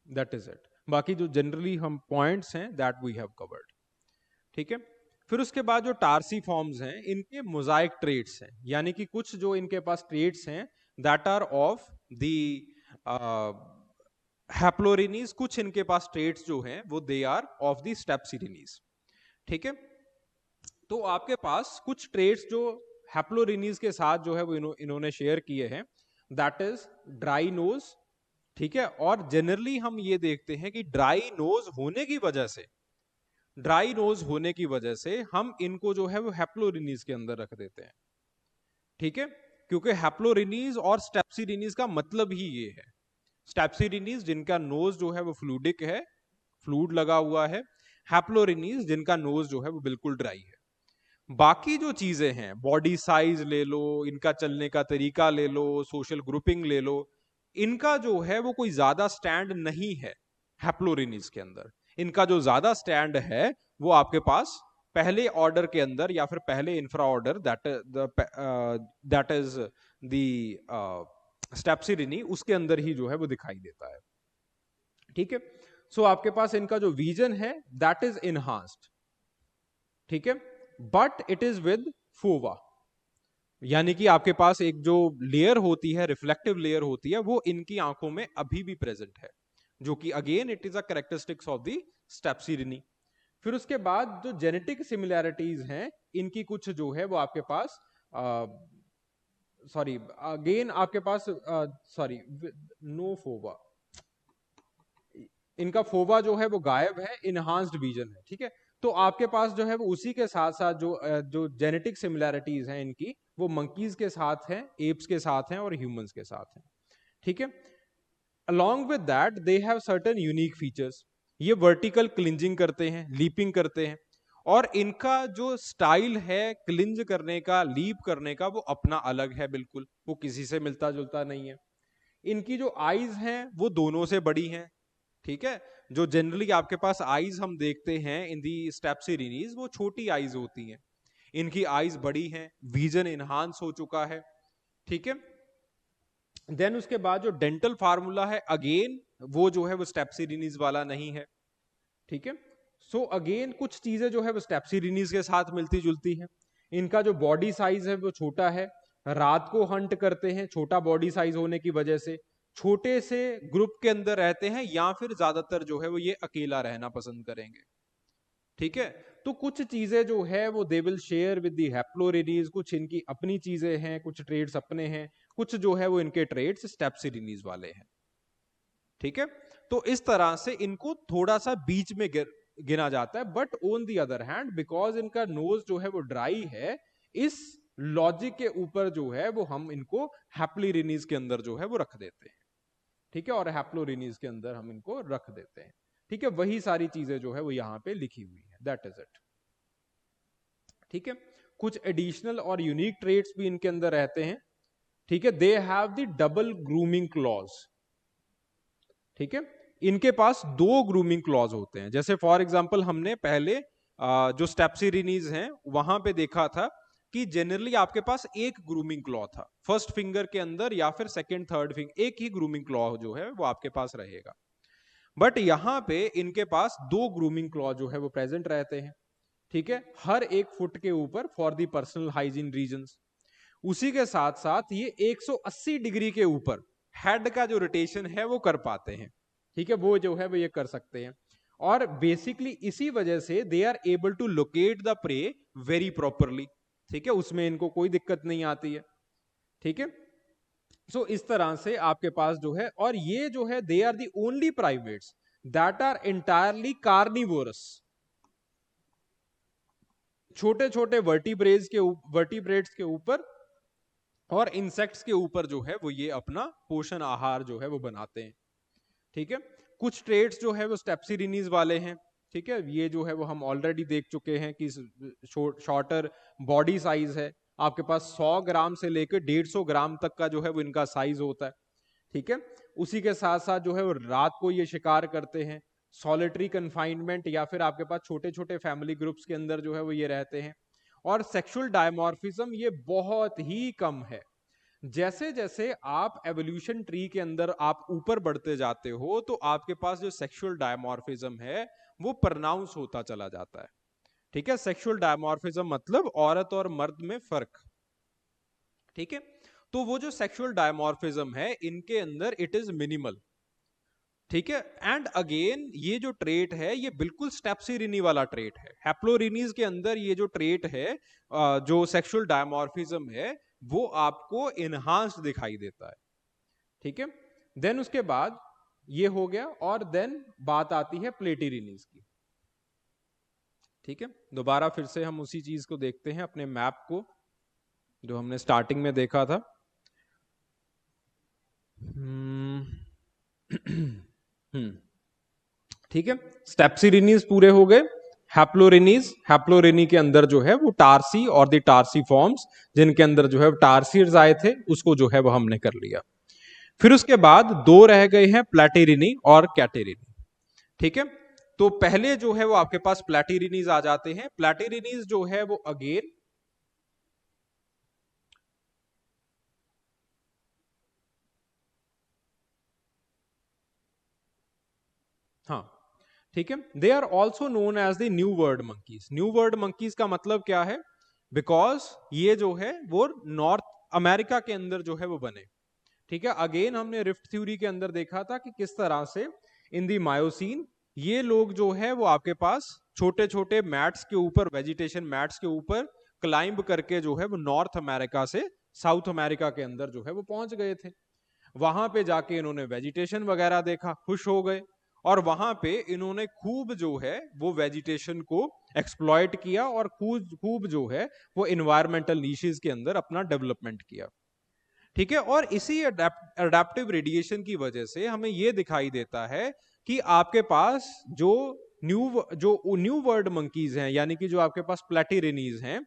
दैट इज इट। बाकी जो जनरली हम पॉइंट्स हैं दैट वी हैव कवर्ड। ठीक है, फिर उसके बाद जो टार्सी फॉर्म्स हैं इनके मोजाइक ट्रेट्स हैं, यानी कि कुछ जो इनके पास ट्रेट्स हैं दैट आर ऑफ द हैप्लोरिनीज, कुछ इनके पास ट्रेट्स जो हैं वो दे आर ऑफ द स्टेप्सिरिनीज। ठीक है, तो आपके पास कुछ ट्रेट्स जो हैप्लोरिनीज के साथ जो है वो इन्होंने शेयर किए हैं, दैट इज ड्राई नोज। ठीक है, और जनरली हम ये देखते हैं कि ड्राई नोज होने की वजह से, ड्राई नोज होने की वजह से हम इनको जो है वो हैप्लोरिनीज के अंदर रख देते हैं। ठीक है, क्योंकि हैप्लोरिनीज और स्टेप्सिरिनीज का मतलब ही ये है। स्टेप्सिरिनीज जिनका नोज जो है वो फ्लूडिक है, फ्लूड लगा हुआ है, हैप्लोरिनीज जिनका नोज जो है वो बिल्कुल ड्राई है। बाकी जो चीजें हैं, बॉडी साइज ले लो, इनका चलने का तरीका ले लो, सोशल ग्रुपिंग ले लो, इनका जो है वो कोई ज्यादा स्टैंड नहीं है हैप्लोरिनीज के अंदर। इनका जो ज्यादा स्टैंड है वो आपके पास पहले ऑर्डर के अंदर या फिर पहले infra order, that is the strepsirrhini, उसके अंदर ही जो है वो दिखाई देता है। ठीक है, सो आपके पास इनका जो विजन है दैट इज इनहांस्ड। ठीक है, but it is with Pova, यानी कि आपके पास एक जो लेयर होती है, रिफ्लेक्टिव लेयर होती है, वो इनकी आंखों में अभी भी प्रेजेंट है, जो कि again it is a characteristics of the strepsirrhini. फिर उसके बाद जो जेनेटिक सिमिलैरिटीज हैं इनकी, कुछ जो है वो आपके पास सॉरी अगेन आपके पास सॉरी नो फोवा, इनका फोवा जो है वो गायब है, इनहांस्ड विजन है। ठीक है, तो आपके पास जो है वो उसी के साथ साथ जो जेनेटिक सिमिलैरिटीज हैं इनकी, वो मंकीज के साथ हैं, एप्स के साथ हैं और ह्यूमंस के साथ हैं। ठीक है, along with that they have certain unique features। ये वर्टिकल क्लिंजिंग करते हैं, लीपिंग करते हैं, और इनका जो स्टाइल है क्लिंज करने का, लीप करने का, वो अपना अलग है बिल्कुल, वो किसी से मिलता जुलता नहीं है। इनकी जो आईज हैं वो दोनों से बड़ी हैं। ठीक है, जो जनरली आपके पास आईज हम देखते हैं इन दी स्टेप्सिरिनीज वो छोटी आईज होती हैं, इनकी आईज बड़ी हैं, विजन इनहांस हो चुका है, ठीक है। देन उसके बाद जो डेंटल फार्मूला है, अगेन वो जो है वो स्टेप्सिडीनीज वाला नहीं है, ठीक है। सो अगेन कुछ चीजें जो है वो स्टेप्सिडीनीज के साथ मिलती जुलती हैं। इनका जो बॉडी साइज है वो छोटा है, रात को हंट करते हैं, छोटा बॉडी साइज होने की वजह से छोटे से ग्रुप के अंदर रहते हैं, या फिर ज्यादातर जो है वो ये अकेला रहना पसंद करेंगे, ठीक है। तो कुछ चीजें जो है वो they will share with the haplorhines, कुछ इनकी अपनी चीजें हैं, कुछ ट्रेड्स अपने हैं, कुछ जो है वो इनके ट्रेड्स स्टेप्सिडीनीज वाले हैं, ठीक है। तो इस तरह से इनको थोड़ा सा बीच में गिना जाता है। But on the other hand because इनका नोज जो है वो ड्राई है, इस लॉजिक के ऊपर जो है वो हम इनको हैप्लोरिनीज के अंदर जो है वो रख देते हैं, ठीक है, और हैप्लोरिनीज के अंदर हम इनको रख देते हैं, ठीक है। वही सारी चीजें जो है वो यहां पे लिखी हुई है, दैट इज इट, ठीक है। कुछ एडिशनल और यूनिक ट्रेट्स भी इनके अंदर रहते हैं, ठीक है। They have the double grooming clause, ठीक है। इनके पास 2 ग्रूमिंग क्लॉज होते हैं। जैसे फॉर एग्जांपल हमने पहले जो स्टेप्सिडीनीज हैं वहां पे देखा था कि जनरली आपके पास एक ग्रूमिंग क्लॉ था फर्स्ट फिंगर के अंदर, या फिर सेकंड थर्ड फिंगर, एक ही ग्रूमिंग क्लॉ जो है वो आपके पास रहेगा। बट यहां पे इनके पास 2 ग्रूमिंग क्लॉ जो है वो प्रेजेंट रहते हैं, ठीक है, हर एक फुट के ऊपर for the personal hygiene reasons. उसी के साथ साथ ये 180 डिग्री के ऊपर हेड का जो रोटेशन है वो कर पाते हैं, ठीक है, वो जो है वो ये कर सकते हैं। और बेसिकली इसी वजह से they are able to locate the prey very properly, ठीक है, उसमें इनको कोई दिक्कत नहीं आती है, ठीक है। सो इस तरह से आपके पास जो है, और ये जो है they are the only primates that are entirely carnivorous. छोटे छोटे वर्टिब्रेट्स के ऊपर और इंसेक्ट्स के ऊपर जो है वो ये अपना पोषण आहार जो है वो बनाते हैं, ठीक है। कुछ ट्रेड्स जो है वो स्टेप्सिडीनीज वाले हैं, ठीक है, ये जो है वो हम ऑलरेडी देख चुके हैं कि शॉर्टर बॉडी साइज है, आपके पास 100 ग्राम से लेकर 150 ग्राम तक का जो है वो इनका साइज होता है, ठीक है। उसी के साथ साथ जो है वो रात को ये शिकार करते हैं, सॉलिटरी कन्फाइनमेंट या फिर आपके पास छोटे छोटे फैमिली ग्रुप्स के अंदर जो है वो ये रहते हैं। और सेक्सुअल डायमॉर्फिज्म ये बहुत ही कम है। जैसे जैसे आप एवोल्यूशन ट्री के अंदर आप ऊपर बढ़ते जाते हो तो आपके पास जो सेक्सुअल डायमॉर्फिज्म है वो प्रनाउंस होता चला जाता है, ठीक है। सेक्सुअल डायमॉर्फिज्म मतलब औरत और मर्द में फर्क, ठीक है। तो वो जो सेक्सुअल डायमॉर्फिज्म है इनके अंदर इट इज मिनिमल, ठीक है। एंड अगेन ये जो ट्रेट है ये बिल्कुल स्टेप्सिडीनी वाला ट्रेट है। हैप्लोरिनीज के अंदर ये जो ट्रेट है जो सेक्सुअल डायमॉर्फिज्म है वो आपको इनहांस्ड दिखाई देता है, ठीक है। देन उसके बाद ये हो गया, और देन बात आती है प्लेटिरिनीज की, ठीक है। दोबारा फिर से हम उसी चीज को देखते हैं, अपने मैप को जो हमने स्टार्टिंग में देखा था। ठीक है, स्टेप्सिडीनीज पूरे हो गए। हैप्लोरिनी के अंदर जो है वो टार्सी और द टार्सी फॉर्म्स, जिनके अंदर जो है टार्सियर्स आए थे, उसको जो है वो हमने कर लिया। फिर उसके बाद 2 रह गए हैं, प्लेटिरिनी और कैटेरिनी, ठीक है। तो पहले जो है वो आपके पास प्लेटिरिनीज आ जाते हैं। प्लेटिरिनीज जो है वो अगेन हाँ, ठीक है, they are also known as the New World monkeys. New World monkeys का मतलब क्या है? बिकॉज ये जो है वो नॉर्थ अमेरिका के अंदर जो है वो बने, ठीक है। अगेन हमने रिफ्ट थ्योरी के अंदर देखा था कि किस तरह से इन दी मायोसीन ये लोग जो है वो आपके पास छोटे छोटे मैट्स के ऊपर, वेजिटेशन मैट्स के ऊपर क्लाइंब करके जो है वो नॉर्थ अमेरिका से साउथ अमेरिका के अंदर जो है वो पहुंच गए थे। वहां पे जाके इन्होंने वेजिटेशन वगैरह देखा, खुश हो गए, और वहां पे इन्होंने खूब जो है वो वेजिटेशन को एक्सप्लॉइट किया, और खूब खूब जो है वो इन्वायरमेंटल नीशेस के अंदर अपना डेवलपमेंट किया, ठीक है। और इसी अडेप्टिव रेडिएशन की वजह से हमें यह दिखाई देता है कि आपके पास जो न्यू वर्ल्ड मंकीज हैं, यानी कि जो आपके पास प्लेटिरिनीज हैं,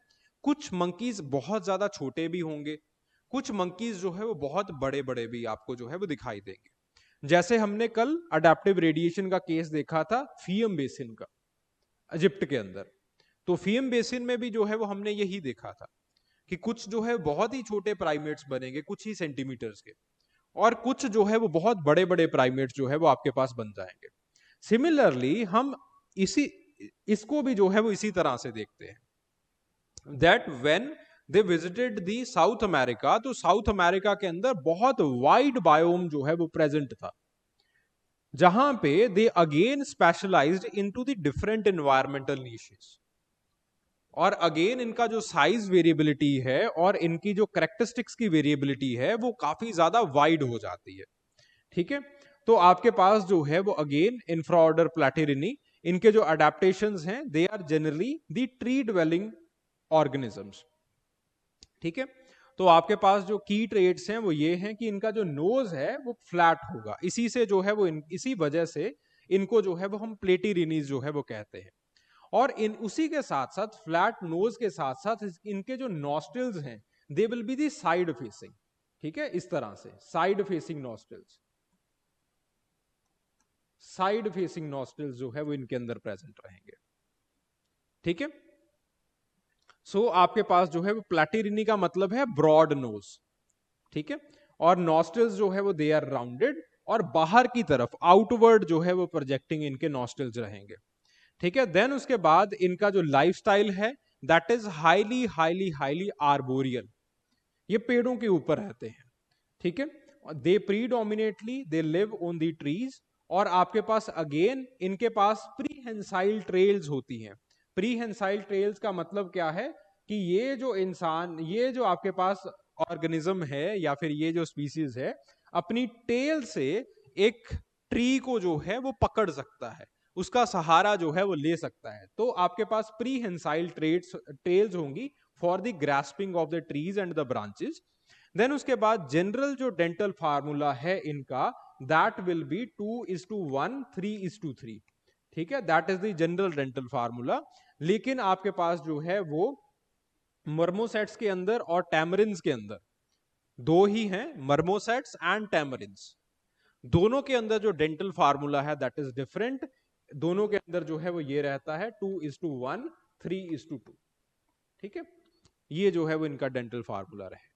कुछ मंकीज बहुत ज्यादा छोटे भी होंगे, कुछ मंकीज जो है वो बहुत बड़े बड़े भी आपको जो है वो दिखाई देंगे। जैसे हमने कल अडेप्टिव रेडिएशन का केस देखा था फियम बेसिन का, इजिप्ट के अंदर, तो फियम बेसिन में भी जो है वो हमने यही देखा था कि कुछ जो है बहुत ही छोटे प्राइमेट्स बनेंगे, कुछ ही सेंटीमीटर्स के, और कुछ जो है वो बहुत बड़े बड़े प्राइमेट्स जो है वो आपके पास बन जाएंगे। सिमिलरली हम इसी इसको भी जो है वो इसी तरह से देखते हैं that when they visited the south America, तो साउथ अमेरिका के अंदर बहुत वाइड बायोम जो है वो प्रेजेंट था, जहां पे they again specialized into the different environmental niches, और अगेन इनका जो साइज वेरिएबिलिटी है और इनकी जो करेक्टरिस्टिक्स की वेरिएबिलिटी है वो काफी ज्यादा वाइड हो जाती है। ठीक है, तो आपके पास जो है वो अगेन इंफ्राऑर्डर प्लैटिरिनी, इनके जो अडेप्टेशंस हैं they are generally the tree dwelling organisms. ठीक है, तो आपके पास जो की ट्रेट्स हैं वो ये हैं कि इनका जो नोज है वो फ्लैट होगा, इसी से जो है वो इसी वजह से इनको जो है वो हम प्लेटिरिनीज जो है वो कहते हैं। और इन उसी के साथ साथ फ्लैट नोज के साथ साथ इनके जो नॉस्ट्रिल्स हैं दे will be the side facing. ठीक है, इस तरह से side facing nostrils, side facing nostrils जो है वो इनके अंदर प्रेजेंट रहेंगे। ठीक है, सो आपके पास जो है वो प्लैटिरिनी का मतलब है ब्रॉड नोज। ठीक है, और नॉस्ट्रिल्स जो है वो दे आर राउंडेड, और बाहर की तरफ आउटवर्ड जो है वो प्रोजेक्टिंग इनके नॉस्ट्रिल्स रहेंगे। ठीक है, देन उसके बाद इनका जो लाइफस्टाइल है that is highly highly highly arboreal, ये पेड़ों के ऊपर रहते हैं। ठीक है, they predominantly they live on the trees, और आपके पास अगेन इनके पास प्रीहेंसाइल ट्रेल्स होती हैं। प्रीहेंसाइल ट्रेल्स का मतलब क्या है कि ये जो इंसान, ये जो आपके पास ऑर्गेनिज्म है या फिर ये जो स्पीसीज है, अपनी टेल से एक ट्री को जो है वो पकड़ सकता है, उसका सहारा जो है वो ले सकता है। तो आपके पास प्रीहेंसाइल ट्रेल्स होंगी for the grasping of the trees and the branches. Then उसके बाद जनरल जो डेंटल फार्मूला है इनका दैट विल बी 2:1 3:3। ठीक है, that is the general dental formula. लेकिन आपके पास जो है वो मर्मोसेट्स के अंदर और टैमरिन्स के अंदर दो ही हैं, मर्मोसेट्स एंड टैमरिन्स, दोनों के अंदर जो डेंटल फार्मूला है दैट इज डिफरेंट। दोनों के अंदर जो है वो ये रहता है 2:1 3:2। ठीक है, ये जो है वो इनका डेंटल फार्मूला रहे।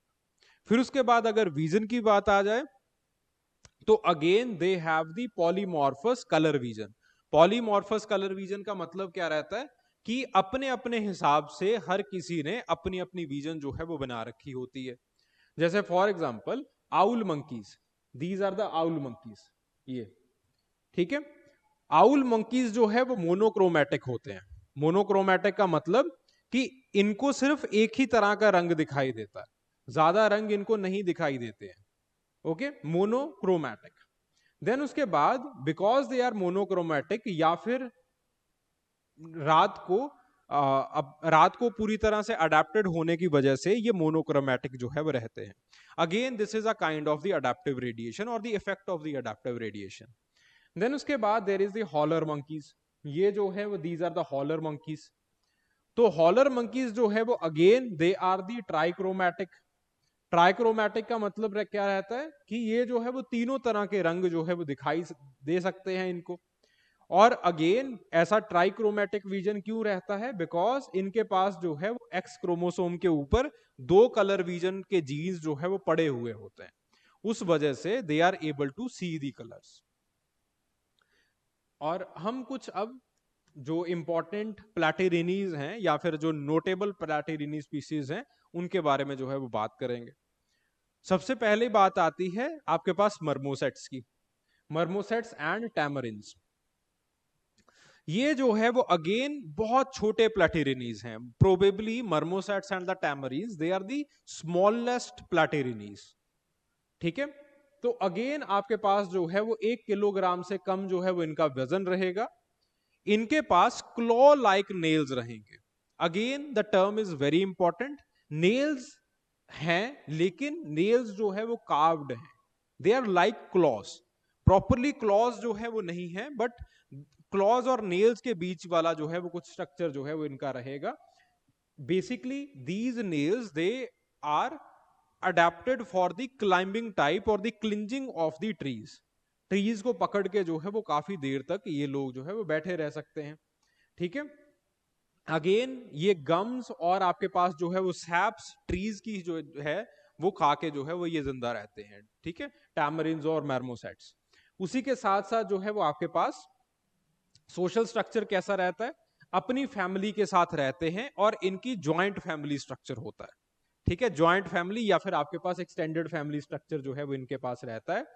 फिर उसके बाद अगर विजन की बात आ जाए तो again they have the polymorphous colour vision. Polymorphous colour vision का मतलब क्या रहता है कि अपने अपने हिसाब से हर किसी ने अपनी अपनी विजन जो है वो बना रखी होती है। जैसे for example owl monkeys, these are the owl monkeys, ये। ठीक है, आउल मंकीज जो है वो मोनोक्रोमैटिक होते हैं। मोनोक्रोमैटिक का मतलब कि इनको सिर्फ एक ही तरह का रंग दिखाई देता है, ज्यादा रंग इनको नहीं दिखाई देते हैं। Okay, monochromatic. देन उसके बाद बिकॉज दे आर मोनोक्रोमैटिक, या फिर रात को अब रात को पूरी तरह से अडेप्टेड होने की वजह से ये मोनोक्रोमैटिक जो है वो रहते हैं। Again this is a kind of the adaptive radiation और the effect of the adaptive radiation. Then उसके बाद there is the howler monkeys, ये जो है वो these are the howler monkeys. तो हॉलर मंकीज जो है वो अगेन दे आर दी ट्राइक्रोमैटिक। ट्राइक्रोमैटिक का मतलब क्या रहता है कि ये जो है वो तीनों तरह के रंग जो है वो दिखाई दे सकते हैं इनको। और अगेन ऐसा ट्राइक्रोमैटिक विजन क्यों रहता है, बिकॉज इनके पास जो है वो एक्स क्रोमोसोम के ऊपर दो कलर विजन के जीन्स जो है वो पड़े हुए होते हैं, उस वजह से they are able to see the colours. और हम कुछ अब जो इंपॉर्टेंट प्लैटिरिनीज हैं या फिर जो नोटेबल प्लैटिरिनी स्पीसीज हैं उनके बारे में जो है वो बात करेंगे। सबसे पहले बात आती है आपके पास मर्मोसेट्स की, मर्मोसेट्स एंड टैमरिन्स। ये जो है वो अगेन बहुत छोटे प्लैटिरिनीज हैं। Probably marmosets and the tamarins they are the smallest platyrrhines. ठीक है, तो अगेन आपके पास जो है वो 1 किलोग्राम से कम जो है वो इनका वजन रहेगा। इनके पास क्लॉ लाइक नेल्स रहेंगे। Again the term is very important. Nails हैं लेकिन नेल्स जो है वो कार्व्ड हैं, they are like claws. Properly claws जो है वो नहीं है, बट क्लॉज और नेल्स के बीच वाला जो है वो कुछ स्ट्रक्चर जो है वो इनका रहेगा। Basically these nails they are adapted for the climbing type और the clinging of the trees. Trees को पकड़ के जो है वो काफी देर तक ये लोग जो है वो बैठे रह सकते हैं। ठीक है, अगेन ये गम्स और आपके पास जो है वो सैप्स ट्रीज की जो है वो खा के जो है वो ये जिंदा रहते हैं, ठीक है, टैमरिन्स और मार्मोसेट्स। उसी के साथ साथ जो है वो आपके पास सोशल स्ट्रक्चर कैसा रहता है, अपनी फैमिली के साथ रहते हैं और इनकी ज्वाइंट फैमिली स्ट्रक्चर होता है, ठीक है, ज्वाइंट फैमिली या फिर आपके पास एक्सटेंडेड फैमिली स्ट्रक्चर जो है वो इनके पास रहता है।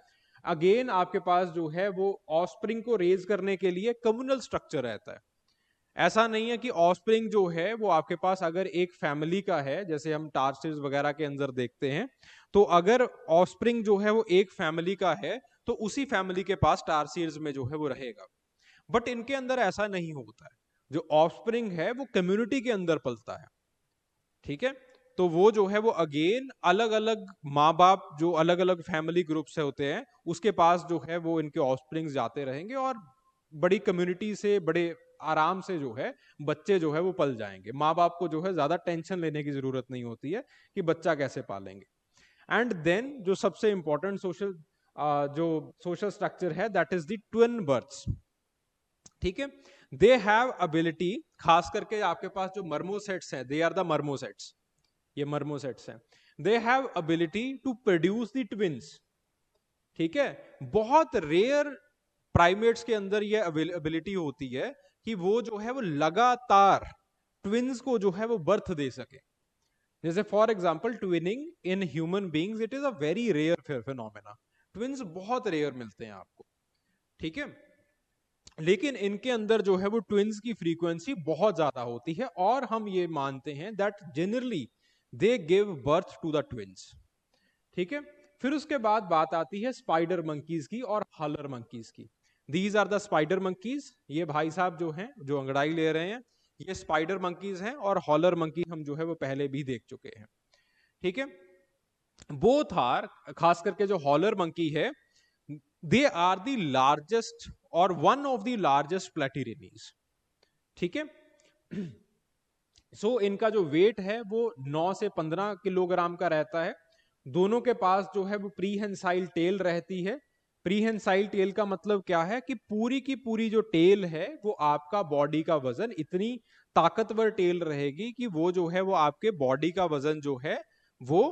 अगेन आपके पास जो है वो ऑस्प्रिंग को रेज करने के लिए कम्युनल स्ट्रक्चर रहता है। ऐसा नहीं है कि ऑस्प्रिंग जो है वो आपके पास अगर एक फैमिली का है, जैसे हम टार्सिस वगैरह के अंदर देखते हैं, तो अगर ऑस्प्रिंग जो है वो एक फैमिली का है तो उसी फैमिली के पास टार्सियर्स में जो है वो रहेगा। बट इनके अंदर ऐसा नहीं होता है, जो ऑफस्प्रिंग है वो कम्युनिटी के अंदर पलता है, ठीक है। तो वो जो है वो अगेन अलग अलग माँ बाप जो अलग अलग फैमिली ग्रुप से होते हैं उसके पास जो है वो इनके ऑफस्प्रिंग जाते रहेंगे और बड़ी कम्युनिटी से बड़े आराम से जो है बच्चे जो है वो पल जाएंगे। माँ बाप को जो है ज्यादा टेंशन लेने की जरूरत नहीं होती है कि बच्चा कैसे पालेंगे। एंड देन जो सबसे इंपॉर्टेंट सोशल जो सोशल स्ट्रक्चर है that is the twin births, ठीक है। दे हैव अबिलिटी, खास करके आपके पास जो मर्मोसेट्स हैं, दे आर द मर्मोसेट्स, ये मर्मोसेट्स हैं, they have ability to produce the twins, ठीक है। बहुत रेयर प्राइमेट्स के अंदर ये अबिलिटी होती है कि वो जो है वो लगातार ट्विंस को जो है वो बर्थ दे सके। जैसे for example twinning in human beings it is a very rare phenomena, twins बहुत रेयर मिलते हैं आपको, ठीक है। लेकिन इनके अंदर जो है वो ट्विंस की फ्रीक्वेंसी बहुत ज्यादा होती है और हम ये मानते हैं that generally they give birth to the twins, ठीक है। फिर उसके बाद बात आती है स्पाइडर मंकीज की और हॉलर मंकीज की। These are the spider monkeys, ये भाई साहब जो हैं जो अंगड़ाई ले रहे हैं ये स्पाइडर मंकीज हैं, और हॉलर मंकी हम जो है वो पहले भी देख चुके हैं, ठीक है। बोथ आर, खास करके जो हॉलर मंकी है, दे आर द लार्जेस्ट और वन ऑफ द लार्जेस्ट प्लेटिरिनीज, ठीक है। सो इनका जो वेट है वो 9 से 15 किलोग्राम का रहता है। दोनों के पास जो है वो प्रीहेंसाइल टेल रहती है। प्रीहेंसाइल टेल का मतलब क्या है कि पूरी की पूरी जो टेल है वो आपका बॉडी का वजन, इतनी ताकतवर टेल रहेगी कि वो जो है वो आपके बॉडी का वजन जो है वो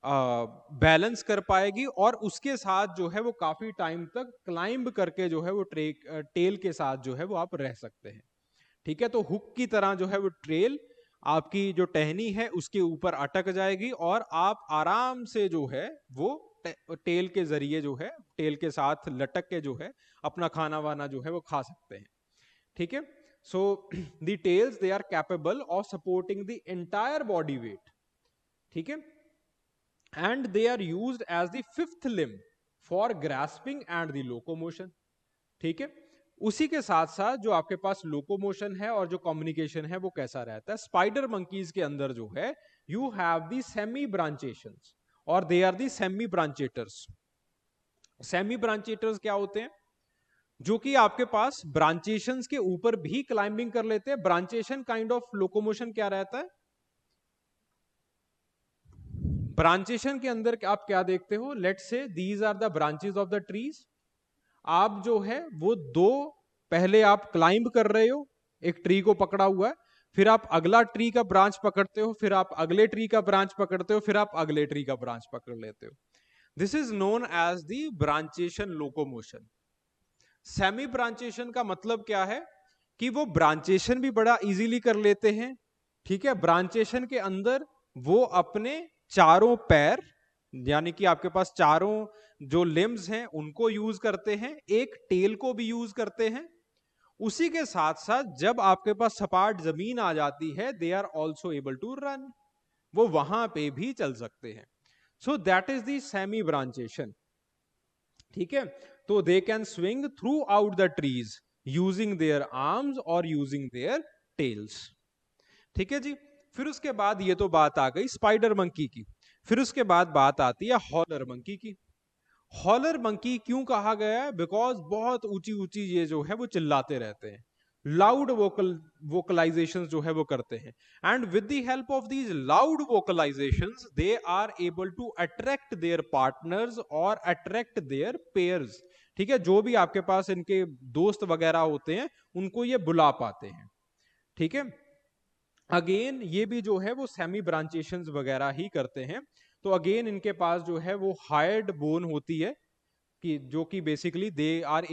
बैलेंस कर पाएगी, और उसके साथ जो है वो काफी टाइम तक क्लाइंब करके जो है वो टेल के साथ जो है वो आप रह सकते हैं, ठीक है। तो हुक की तरह जो है वो ट्रेल आपकी जो टहनी है उसके ऊपर अटक जाएगी और आप आराम से जो है वो टेल के जरिए जो है टेल के साथ लटक के जो है अपना खाना वाना जो है वो खा सकते हैं, ठीक है। So the tails they are capable of supporting the entire body weight, ठीक है। And they are used as the fifth limb for grasping and the locomotion, ठीक है। उसी के साथ साथ जो आपके पास लोकोमोशन है और जो कम्युनिकेशन है वो कैसा रहता है, स्पाइडर मंकीज के अंदर जो है you have the semi brachiations और they are the semi brachiators. Semi brachiators क्या होते हैं, जो कि आपके पास ब्रांचेशंस के ऊपर भी क्लाइंबिंग कर लेते हैं। ब्रांचेशन काइंड ऑफ लोकोमोशन क्या रहता है, ब्रांचेशन के अंदर आप क्या देखते हो, let's say these are the branches of the trees. आप जो है वो दो, पहले आप क्लाइंब कर रहे हो, एक ट्री को पकड़ा हुआ है, फिर आप अगला ट्री का ब्रांच पकड़ते हो, फिर आप अगले ट्री का ब्रांच पकड़ते हो, फिर आप अगले ट्री का ब्रांच पकड़ लेते हो। This is known as the brachiation locomotion. Semi brachiation का मतलब क्या है कि वो ब्रांचेशन भी बड़ा इजीली कर लेते हैं, ठीक है। ब्रांचेशन के अंदर वो अपने चारों पैर, यानी कि आपके पास चारों जो लिम्स हैं उनको यूज करते हैं, एक टेल को भी यूज करते हैं। उसी के साथ साथ जब आपके पास सपाट जमीन आ जाती है they are also able to run, वो वहां पे भी चल सकते हैं। So that is the semi brachiation, ठीक है। तो they can swing through out the trees using their arms और यूजिंग देयर टेल्स, ठीक है जी। फिर उसके बाद ये तो बात आ गई स्पाइडर मंकी की, फिर उसके बाद बात आती है हॉलर मंकी की। हॉलर मंकी क्यों कहा गया है, बिकॉज बहुत ऊंची ऊंची ये जो है वो चिल्लाते रहते हैं, लाउड वोकलाइजेशन जो है वो करते हैं। And with the help of these loud vocalisations they are able to attract their partners और अट्रैक्ट देयर पेयर्स, ठीक है। जो भी आपके पास इनके दोस्त वगैरह होते हैं उनको ये बुला पाते हैं, ठीक है। अगेन ये भी जो है वो सेमी ब्रांचेशंस वगैरह ही करते हैं। तो अगेन इनके पास जो है वो हायर्ड बोन होती है, कि जो कि basically they are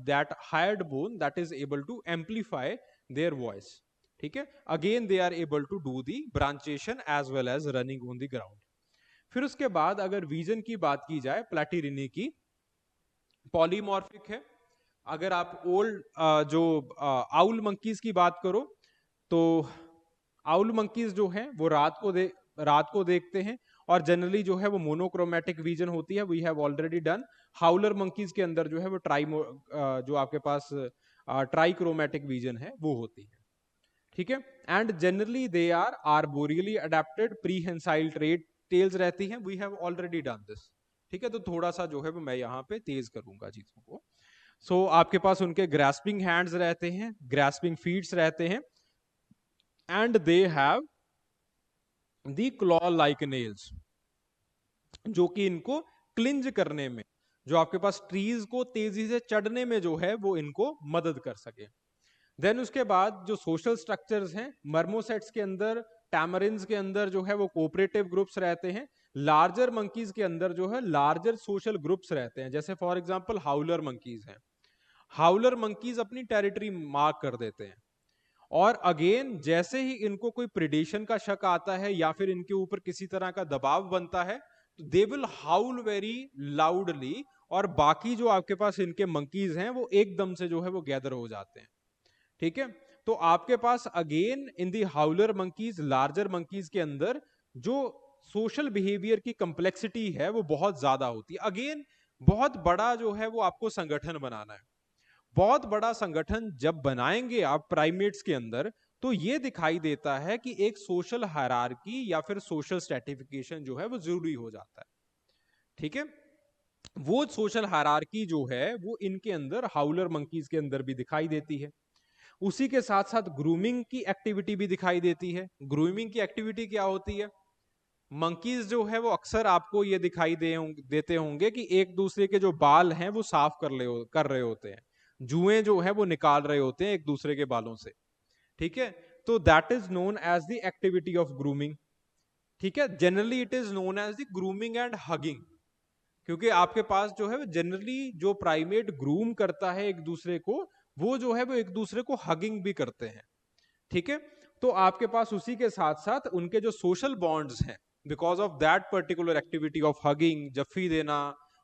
that hyoid bone that is able to amplify their voice. ठीक है, again they are able to do the brachiation as well as running on the ground. फिर उसके बाद अगर विजन की बात की जाए प्लैटिरिनी की, पॉलीमॉर्फिक है। अगर आप ओल्ड जो आउल मंकीज की बात करो, तो आउल मंकीज जो हैं वो रात को देखते हैं, और जनरली जो है वो मोनोक्रोमेटिक विजन होती है, we have already done. Howler monkeys के अंदर जो है वो जो आपके पास ट्राइक्रोमेटिक विजन है वो होती है। ठीक है, and generally they are arboreally adapted, prehensile tails रहती हैं, we have already done this. ठीक है, तो थोड़ा सा जो है वो मैं यहाँ पे तेज करूंगा चीजों को। सो आपके पास उनके ग्रास्पिंग हैंड्स रहते हैं, ग्रास्पिंग फीट्स रहते हैं, and they have the claw like nails, जो कि इनको क्लिंज करने में, जो आपके पास ट्रीज को तेजी से चढ़ने में जो है वो इनको मदद कर सके। देन उसके बाद जो सोशल स्ट्रक्चर्स हैं, मर्मोसेट्स के अंदर, टैमरिन्स के अंदर जो है वो कोऑपरेटिव ग्रुप्स रहते हैं। लार्जर मंकीज के अंदर जो है लार्जर सोशल ग्रुप्स रहते हैं, जैसे फॉर एग्जांपल हाउलर मंकीज हैं। हाउलर मंकीज अपनी टेरिटरी मार्क कर देते हैं, और अगेन जैसे ही इनको कोई प्रिडेशन का शक आता है या फिर इनके ऊपर किसी तरह का दबाव बनता है, तो they will howl very loudly, और बाकी जो आपके पास इनके मंकीज हैं वो एकदम से जो है वो गैदर हो जाते हैं। ठीक है, तो आपके पास again in the howler monkeys, larger monkeys के अंदर जो सोशल बिहेवियर की कंप्लेक्सिटी है वो बहुत ज्यादा होती है। अगेन बहुत बड़ा जो है वो आपको संगठन बनाना है। बहुत बड़ा संगठन जब बनाएंगे आप प्राइमेट्स के अंदर, तो ये दिखाई देता है कि एक सोशल हायरार्की या फिर सोशल स्ट्रेटिफिकेशन जो है वो जरूरी हो जाता है। ठीक है, वो सोशल हायरार्की जो है वो इनके अंदर, हाउलर मंकीज के अंदर भी दिखाई देती है। उसी के साथ साथ ग्रूमिंग की एक्टिविटी भी दिखाई देती है। ग्रूमिंग की एक्टिविटी क्या होती है? मंकीज जो है वो अक्सर आपको ये दिखाई देते होंगे कि एक दूसरे के जो बाल हैं वो साफ कर रहे होते हैं, जुएं जो है वो निकाल रहे होते हैं एक दूसरे के बालों से। ठीक है, तो that is known as the activity of grooming. ठीक है, generally it is known as the grooming and hugging, क्योंकि आपके पास जो है जनरली जो प्राइमेट ग्रूम करता है एक दूसरे को, वो जो है वो एक दूसरे को हगिंग भी करते हैं। ठीक है, तो आपके पास उसी के साथ साथ उनके जो सोशल बॉन्ड्स हैं, because of that particular activity of hugging, जफ्फी देना,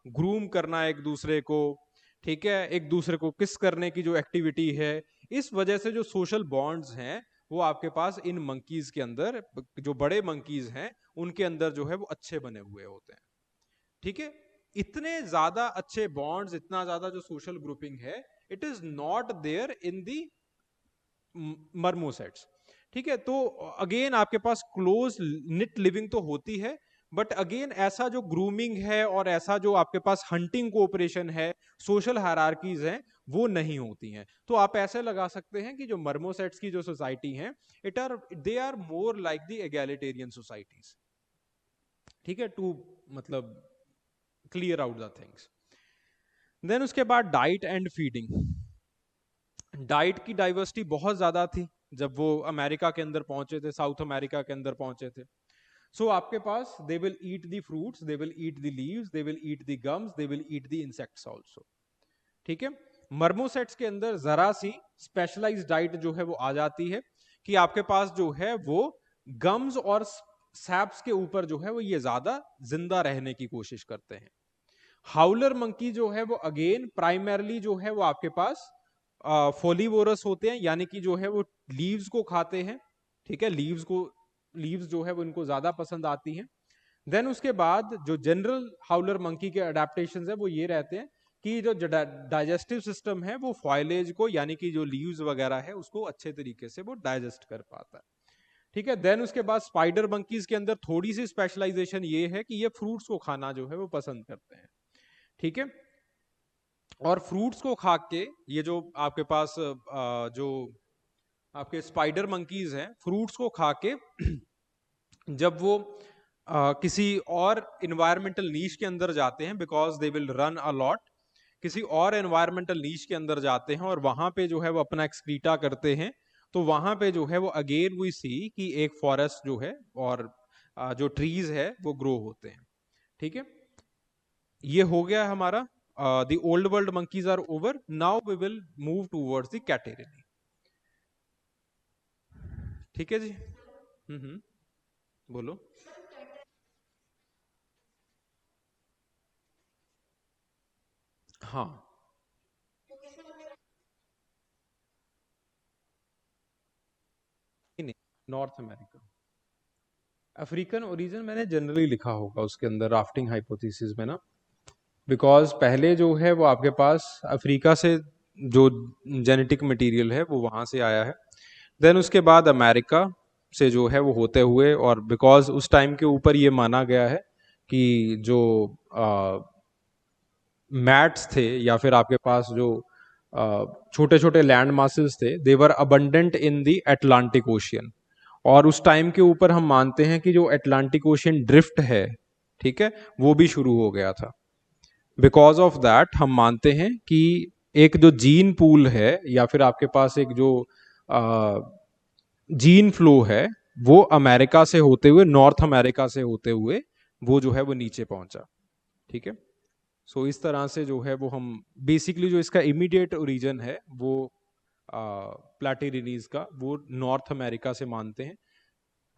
ग्रूम करना एक दूसरे को, ठीक है, एक दूसरे को किस करने की जो एक्टिविटी है, इस वजह से जो सोशल बॉन्ड्स हैं वो आपके पास इन मंकीज के अंदर, जो बड़े मंकीज हैं उनके अंदर जो है वो अच्छे बने हुए होते हैं। ठीक है, इतने ज्यादा अच्छे बॉन्ड्स, इतना ज्यादा जो सोशल ग्रुपिंग है, it is not there in the marmosets. ठीक है, तो अगेन आपके पास क्लोज निट लिविंग तो होती है, बट अगेन ऐसा जो ग्रूमिंग है और ऐसा जो आपके पास हंटिंग कोऑपरेशन है, सोशल हायरार्कीज हैं, वो नहीं होती हैं। तो आप ऐसे लगा सकते हैं कि जो मर्मोसेट्स की जो सोसाइटी है, they are more like the egalitarian societies. ठीक है, टू मतलब clear out the things. Then उसके बाद डाइट एंड फीडिंग। डाइट की डाइवर्सिटी बहुत ज्यादा थी जब वो अमेरिका के अंदर पहुंचे थे, साउथ अमेरिका के अंदर पहुंचे थे। सो आपके पास they will eat the fruits, they will eat the leaves, they will eat the gums, they will eat the insects also. ठीक है, मर्मोसेट्स के अंदर जरा सी स्पेशलाइज्ड डाइट जो है वो आ जाती है, कि आपके पास जो है वो गम्स और सैप्स के ऊपर जो है वो ये ज्यादा जिंदा रहने की कोशिश करते हैं। हाउलर मंकी जो है वो अगेन प्राइमरली जो है वो आपके पास फोलीवोरस होते हैं, यानी कि जो है वो लीव्स को खाते हैं। ठीक है, लीव्स जो है वो इनको ज्यादा पसंद आती हैं। देन उसके बाद जो जनरल हाउलर मंकी के अडेप्टेशंस है वो ये रहते हैं कि जो डाइजेस्टिव सिस्टम है वो फॉइलेज को, यानी कि जो लीव्स वगैरह है उसको अच्छे तरीके से वो डाइजेस्ट कर पाता है। ठीक है, देन उसके बाद स्पाइडर मंकीज के अंदर थोड़ी सी स्पेशलाइजेशन ये है कि ये फ्रूट्स को खाना जो है वो पसंद करते हैं। ठीक है, और फ्रूट्स को खा के ये जो आपके पास जो आपके स्पाइडर मंकीज हैं, फ्रूट्स को खा के जब वो किसी और इन्वायरमेंटल नीश के अंदर जाते हैं, because they will run a lot, किसी और एनवायरमेंटल नीश के अंदर जाते हैं और वहां पे जो है वो अपना एक्सक्रीटा करते हैं, तो वहां पे जो है वो अगेन वी सी कि एक फॉरेस्ट जो है और जो ट्रीज है वो ग्रो होते हैं। ठीक है, ये हो गया हमारा the old world monkeys are over, now we will move towards the catarrhini. ठीक है जी। बोलो। हाँ, नहीं, नॉर्थ अमेरिका। अफ्रीकन ओरिजिन मैंने जनरली लिखा होगा उसके अंदर राफ्टिंग हाइपोथेसिस में ना, बिकॉज पहले जो है वो आपके पास अफ्रीका से जो जेनेटिक मटेरियल है वो वहां से आया है, देन उसके बाद अमेरिका से जो है वो होते हुए, और बिकॉज उस टाइम के ऊपर ये माना गया है कि जो मैट्स थे या फिर आपके पास जो छोटे छोटे लैंड मासेस थे, they were abundant in the Atlantic ocean, और उस टाइम के ऊपर हम मानते हैं कि जो अटलांटिक ओशियन ड्रिफ्ट है, ठीक है, वो भी शुरू हो गया था। बिकॉज ऑफ दैट हम मानते हैं कि एक जो जीन पूल है या फिर आपके पास एक जो जीन फ्लो है, वो अमेरिका से होते हुए, नॉर्थ अमेरिका से होते हुए वो जो है वो नीचे पहुंचा। ठीक है, सो इस तरह से जो है वो हम बेसिकली जो इसका इमीडिएट ओरिजिन है वो प्लेटिरिनीज का वो नॉर्थ अमेरिका से मानते हैं।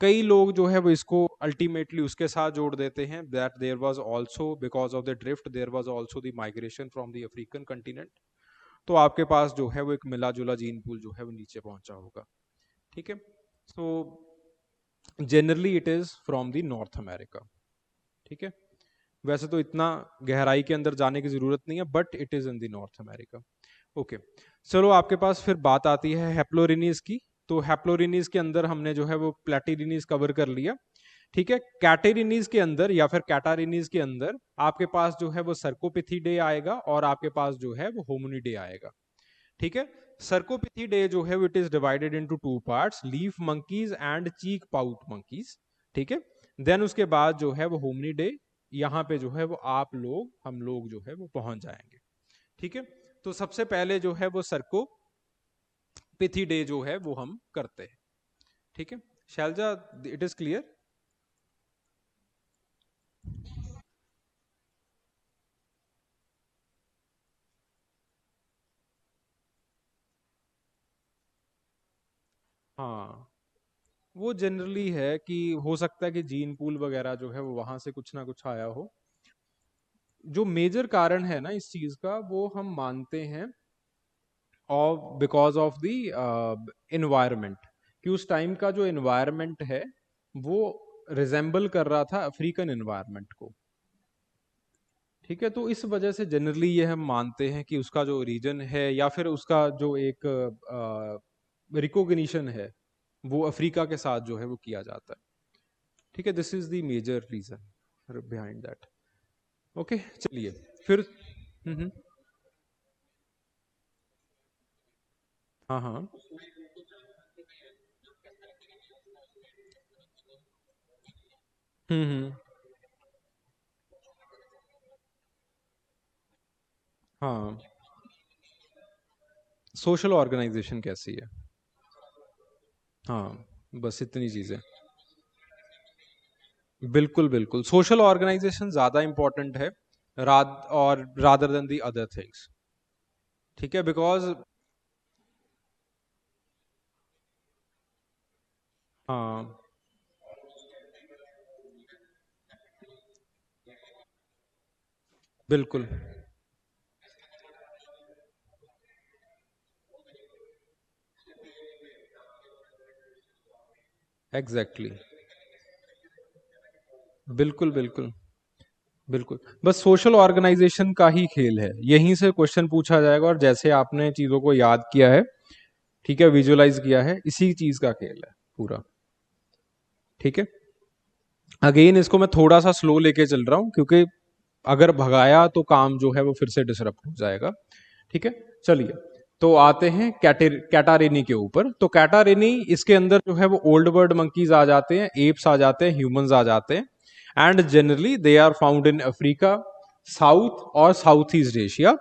कई लोग जो है वो इसको अल्टीमेटली उसके साथ जोड़ देते हैं that there was also because of the drift there was also the migration from the African continent. तो आपके पास जो है वो एक मिला जुला जीन पूल जो है वो नीचे पहुंचा होगा। ठीक है, so generally it is from the north America. ठीक है, वैसे तो इतना गहराई के अंदर जाने की जरूरत नहीं है, but it is in the north America. Okay, चलो आपके पास फिर बात आती है हैप्लोरिनीज की। तो हैप्लोरिनीज के अंदर हमने जो है वो प्लेटिरिनीज कवर कर लिया। ठीक है, कैटेरिनीज के अंदर या फिर कैटारिनीज के अंदर आपके पास जो है वो सर्कोपिथिडे आएगा और आपके पास जो है वो होमिनिडे आएगा। ठीक है, सर्कोपिथिडे जो है it is divided into two parts, leaf monkeys and cheek pout monkeys. ठीक है, देन उसके बाद जो है वो होमिनिडे, यहाँ पे जो है वो आप लोग हम लोग जो है वो पहुंच जाएंगे। ठीक है, तो सबसे पहले जो है वो सर्कोपिथिडे जो है वो हम करते हैं। ठीक है, शैलजा, इट इज क्लियर? हाँ, वो जनरली है कि हो सकता है कि जीन पूल वगैरह जो है वो वहां से कुछ ना कुछ आया हो। जो मेजर कारण है ना इस चीज का, वो हम मानते हैं और बिकॉज ऑफ द इन्वायरमेंट, कि उस टाइम का जो इन्वायरमेंट है वो रिजेंबल कर रहा था अफ्रीकन इन्वायरमेंट को। ठीक है, तो इस वजह से जनरली ये हम मानते हैं कि उसका जो रीजन है या फिर उसका जो एक रिकॉग्निशन है वो अफ्रीका के साथ जो है वो किया जाता है। ठीक है, this is the major reason behind that. Okay, चलिए फिर। हम्म। हाँ हाँ। हम्म। हाँ, सोशल ऑर्गेनाइजेशन कैसी है? हाँ, बस इतनी चीजें। बिल्कुल बिल्कुल, सोशल ऑर्गेनाइजेशन ज्यादा इंपॉर्टेंट है और rather than the other things. ठीक है, बिकॉज हाँ, बिल्कुल, एग्जैक्टली exactly. बिल्कुल बिल्कुल बिल्कुल, बस सोशल ऑर्गेनाइजेशन का ही खेल है, यहीं से क्वेश्चन पूछा जाएगा और जैसे आपने चीजों को याद किया है, ठीक है, विजुअलाइज किया है, इसी चीज का खेल है पूरा। ठीक है, अगेन इसको मैं थोड़ा सा स्लो लेके चल रहा हूं क्योंकि अगर भगाया तो काम जो है वो फिर से डिसरप्ट हो जाएगा। ठीक है, चलिए, तो आते हैं कैटारेनी के ऊपर। तो कैटारेनी इसके अंदर जो है वो ओल्ड वर्ल्ड मंकीज आ जाते हैं, एप्स आ जाते हैं, ह्यूमंस आ जाते हैं, and generally they are found in Africa, south और साउथ ईस्ट एशिया।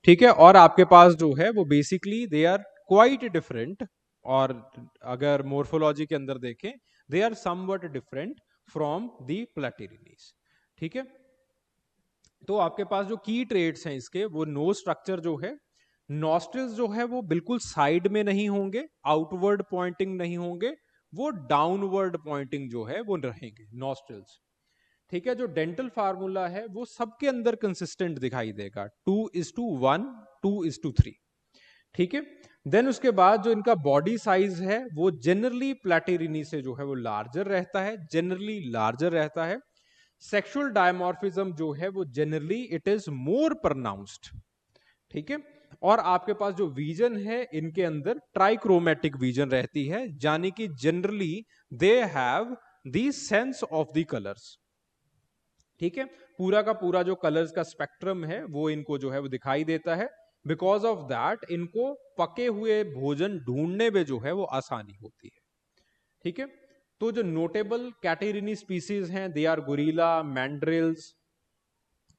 ठीक है, और आपके पास जो है वो basically they are quite different और अगर मोर्फोलॉजी के अंदर देखें they are somewhat different from the platyrrhines. ठीक है, तो आपके पास जो की ट्रेड्स हैं इसके, वो नोज स्ट्रक्चर जो है, नॉस्ट्रिल्स जो है वो बिल्कुल साइड में नहीं होंगे, आउटवर्ड पॉइंटिंग नहीं होंगे, वो डाउनवर्ड पॉइंटिंग जो है वो रहेंगे नॉस्ट्रिल्स। ठीक है, जो डेंटल फार्मूला है वो सबके अंदर कंसिस्टेंट दिखाई देगा, 2:1, 2:3। ठीक है, देन उसके बाद जो इनका बॉडी साइज है वो जनरली प्लेटिरिनी से जो है वो लार्जर रहता है, जनरली लार्जर रहता है। सेक्सुअल डायमॉर्फिज्म जो है वो generally it is more pronounced. ठीक है, और आपके पास जो विजन है इनके अंदर ट्राइक्रोमेटिक विजन रहती है, यानी कि generally they have the sense of the colours. ठीक है, पूरा का पूरा जो कलर्स का स्पेक्ट्रम है वो इनको जो है वो दिखाई देता है। बिकॉज ऑफ दैट इनको पके हुए भोजन ढूंढने में जो है वो आसानी होती है। ठीक है, तो जो नोटेबल कैटेरिनी स्पीसीज हैं दे आर गोरिल्ला, मैंड्रिल्स,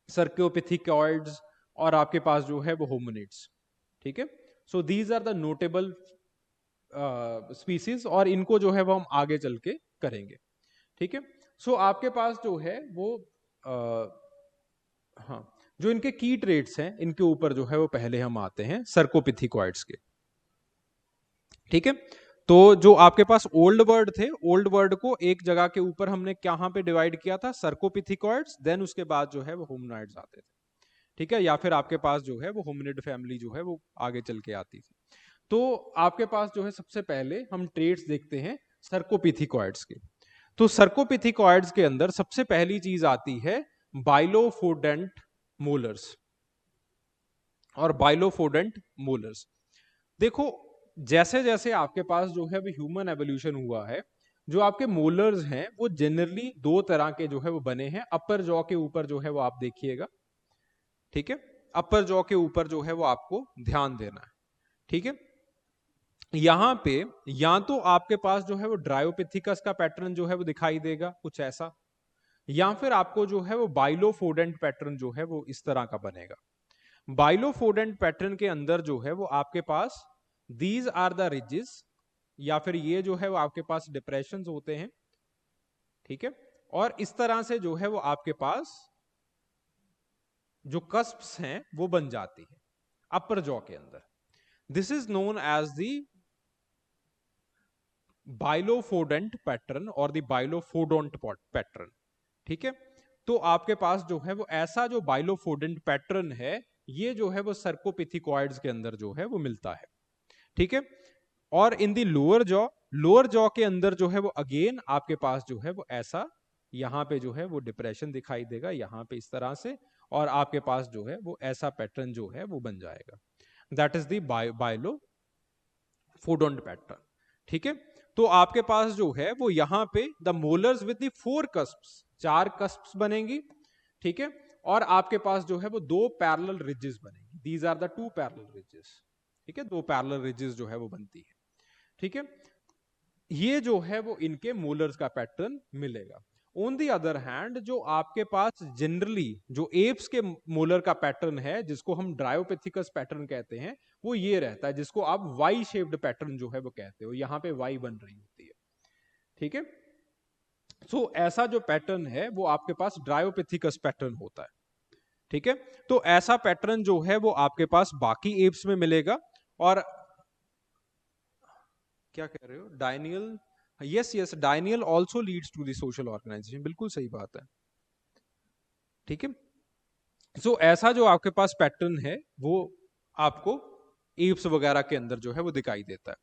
सर्कोपिथिकॉइड्स, और आपके पास जो है वो होमिनिड्स। ठीक है, so these are the notable species, और इनको जो है वो हम आगे चल के करेंगे। ठीक है, सो आपके पास जो है वो हाँ, जो इनके की ट्रेट्स हैं इनके ऊपर जो है वो पहले हम आते हैं सर्कोपिथिकॉइड्स के। ठीक है, तो जो आपके पास ओल्ड वर्ड थे, ओल्ड वर्ड को एक जगह के ऊपर हमने कहां पे डिवाइड किया था, सर्कोपिथिकॉइड्स, देन उसके बाद जो है वो होमिनॉइड्स आते थे। ठीक है, या फिर आपके पास जो है वो होमिनिड फैमिली जो है वो आगे चल के आती थी। तो आपके पास जो है सबसे पहले हम ट्रेट्स देखते हैं सर्कोपिथिकॉइड्स के। तो सर्कोपिथिकॉइड्स के अंदर सबसे पहली चीज आती है बाइलोफोडेंट मोलर्स और बाइलोफोडेंट मोलर्स। देखो, जैसे जैसे आपके पास जो है वो ह्यूमन एवोल्यूशन हुआ है, जो आपके मोलर्स हैं वो जनरली दो तरह के जो है वो बने हैं। अपर जॉ के ऊपर जो है वो आप देखिएगा, ठीक है, अपर जॉ के ऊपर जो है वो आपको ध्यान देना है। ठीक है, यहां पे या तो आपके पास जो है वो ड्रायोपिथिकस का पैटर्न जो है वो दिखाई देगा कुछ ऐसा, या फिर आपको जो है वो बाइलोफोडेंट पैटर्न जो है वो इस तरह का बनेगा। बाइलोफोडेंट पैटर्न के अंदर जो है वो आपके पास दीज आर द रिजेस, या फिर ये जो है वो आपके पास डिप्रेशन होते हैं। ठीक है, और इस तरह से जो है वो आपके पास जो कस्प्स हैं वो बन जाती है अपर जॉ के अंदर। This is known as the bilophodont pattern और द बाइलोफोडोंट पैटर्न। ठीक है, तो आपके पास जो है वो ऐसा जो बाइलोफोडेंट पैटर्न है ये जो है वो सर्कोपिथिकॉइड्स के अंदर जो है वो मिलता है। ठीक है, और इन दी लोअर जॉ के अंदर जो है वो अगेन आपके पास जो है वो ऐसा यहां पे जो है वो डिप्रेशन दिखाई देगा यहां पे इस तरह से, और आपके पास जो है वो ऐसा पैटर्न जो है वो बन जाएगा। That is the bilophodont pattern. ठीक है, तो आपके पास जो है वो यहां पे द मोलर्स विद द 4 कस्प्स, 4 कस्प्स बनेंगी। ठीक है, और आपके पास जो है वो 2 पैरेलल रिजेस बनेंगी, these are the 2 parallel ridges. ठीक है, 2 पैरेलल रिजेस जो है वो बनती है। ठीक है, ये जो है वो इनके मोलर्स का पैटर्न मिलेगा। ऑन दी अदर हैंड जो आपके पास जनरली जो एप्स के मोलर का पैटर्न है जिसको हम ड्रायोपिथिकस पैटर्न कहते हैं, वो ये रहता है जिसको आप वाई शेप्ड पैटर्न जो है वो कहते हो, यहां पे वाई बन रही होती है। ठीक है, सो ऐसा जो पैटर्न है वो आपके पास ड्रायोपिथिकस पैटर्न होता है। ठीक है, तो ऐसा पैटर्न जो है वो आपके पास बाकी एप्स में मिलेगा। और क्या कह रहे हो, diurnal, yes diurnal also leads to the social organisation, बिल्कुल सही बात है। ठीक है, सो ऐसा जो आपके पास पैटर्न है वो आपको एप्स वगैरह के अंदर जो है वो दिखाई देता है।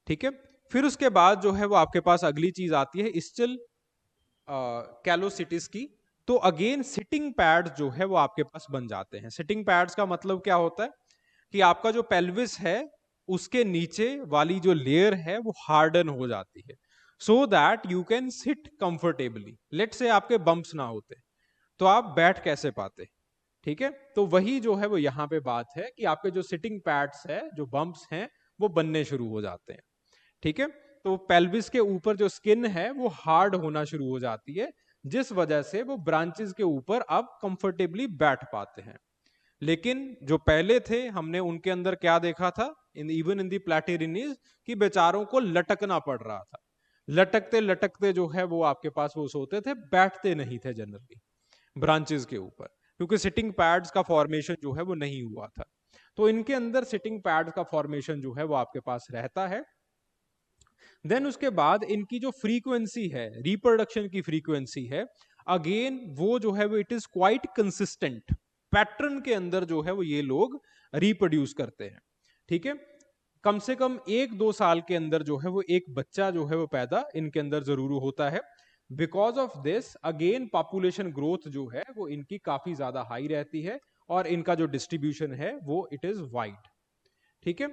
ठीक है, फिर उसके बाद जो है वो आपके पास अगली चीज आती है स्टिल कैलोसिटिस की। तो अगेन सिटिंग पैड्स जो है वो आपके पास बन जाते हैं। सिटिंग पैड्स का मतलब क्या होता है कि आपका जो पेल्विस है उसके नीचे वाली जो लेयर है वो हार्डन हो जाती है, so that you can sit comfortably. Let say आपके बम्प्स ना होते तो आप बैठ कैसे पाते। ठीक है, तो वही जो है वो यहाँ पे बात है कि आपके जो सिटिंग पैड्स है, जो बम्प्स हैं, वो बनने शुरू हो जाते हैं। ठीक है, तो पेल्विस के ऊपर जो स्किन है वो हार्ड होना शुरू हो जाती है, जिस वजह से वो ब्रांचेस के ऊपर अब कंफर्टेबली बैठ पाते हैं। लेकिन जो पहले थे हमने उनके अंदर क्या देखा था, इवन इन दी प्लैटिरिनीज, कि बेचारों को लटकना पड़ रहा था। लटकते लटकते जो है वो आपके पास वो सोते थे, बैठते नहीं थे जनरली ब्रांचेस के ऊपर, क्योंकि सिटिंग पैड्स का फॉर्मेशन जो है वो नहीं हुआ था। तो इनके अंदर सिटिंग पैड्स का फॉर्मेशन जो है वो आपके पास रहता है। देन उसके बाद इनकी जो फ्रीक्वेंसी है, रिप्रोडक्शन की फ्रीक्वेंसी है, अगेन वो जो है वो it is quite consistent. Pattern के अंदर जो है वो ये लोग रिप्रोड्यूस करते हैं। ठीक है, कम से कम 1-2 साल के अंदर जो है वो एक बच्चा जो है वो पैदा इनके अंदर जरूर होता है। Because of this again population growth जो है वो इनकी काफी ज्यादा हाई रहती है, और इनका जो डिस्ट्रीब्यूशन है वो इट इज वाइड। ठीक है,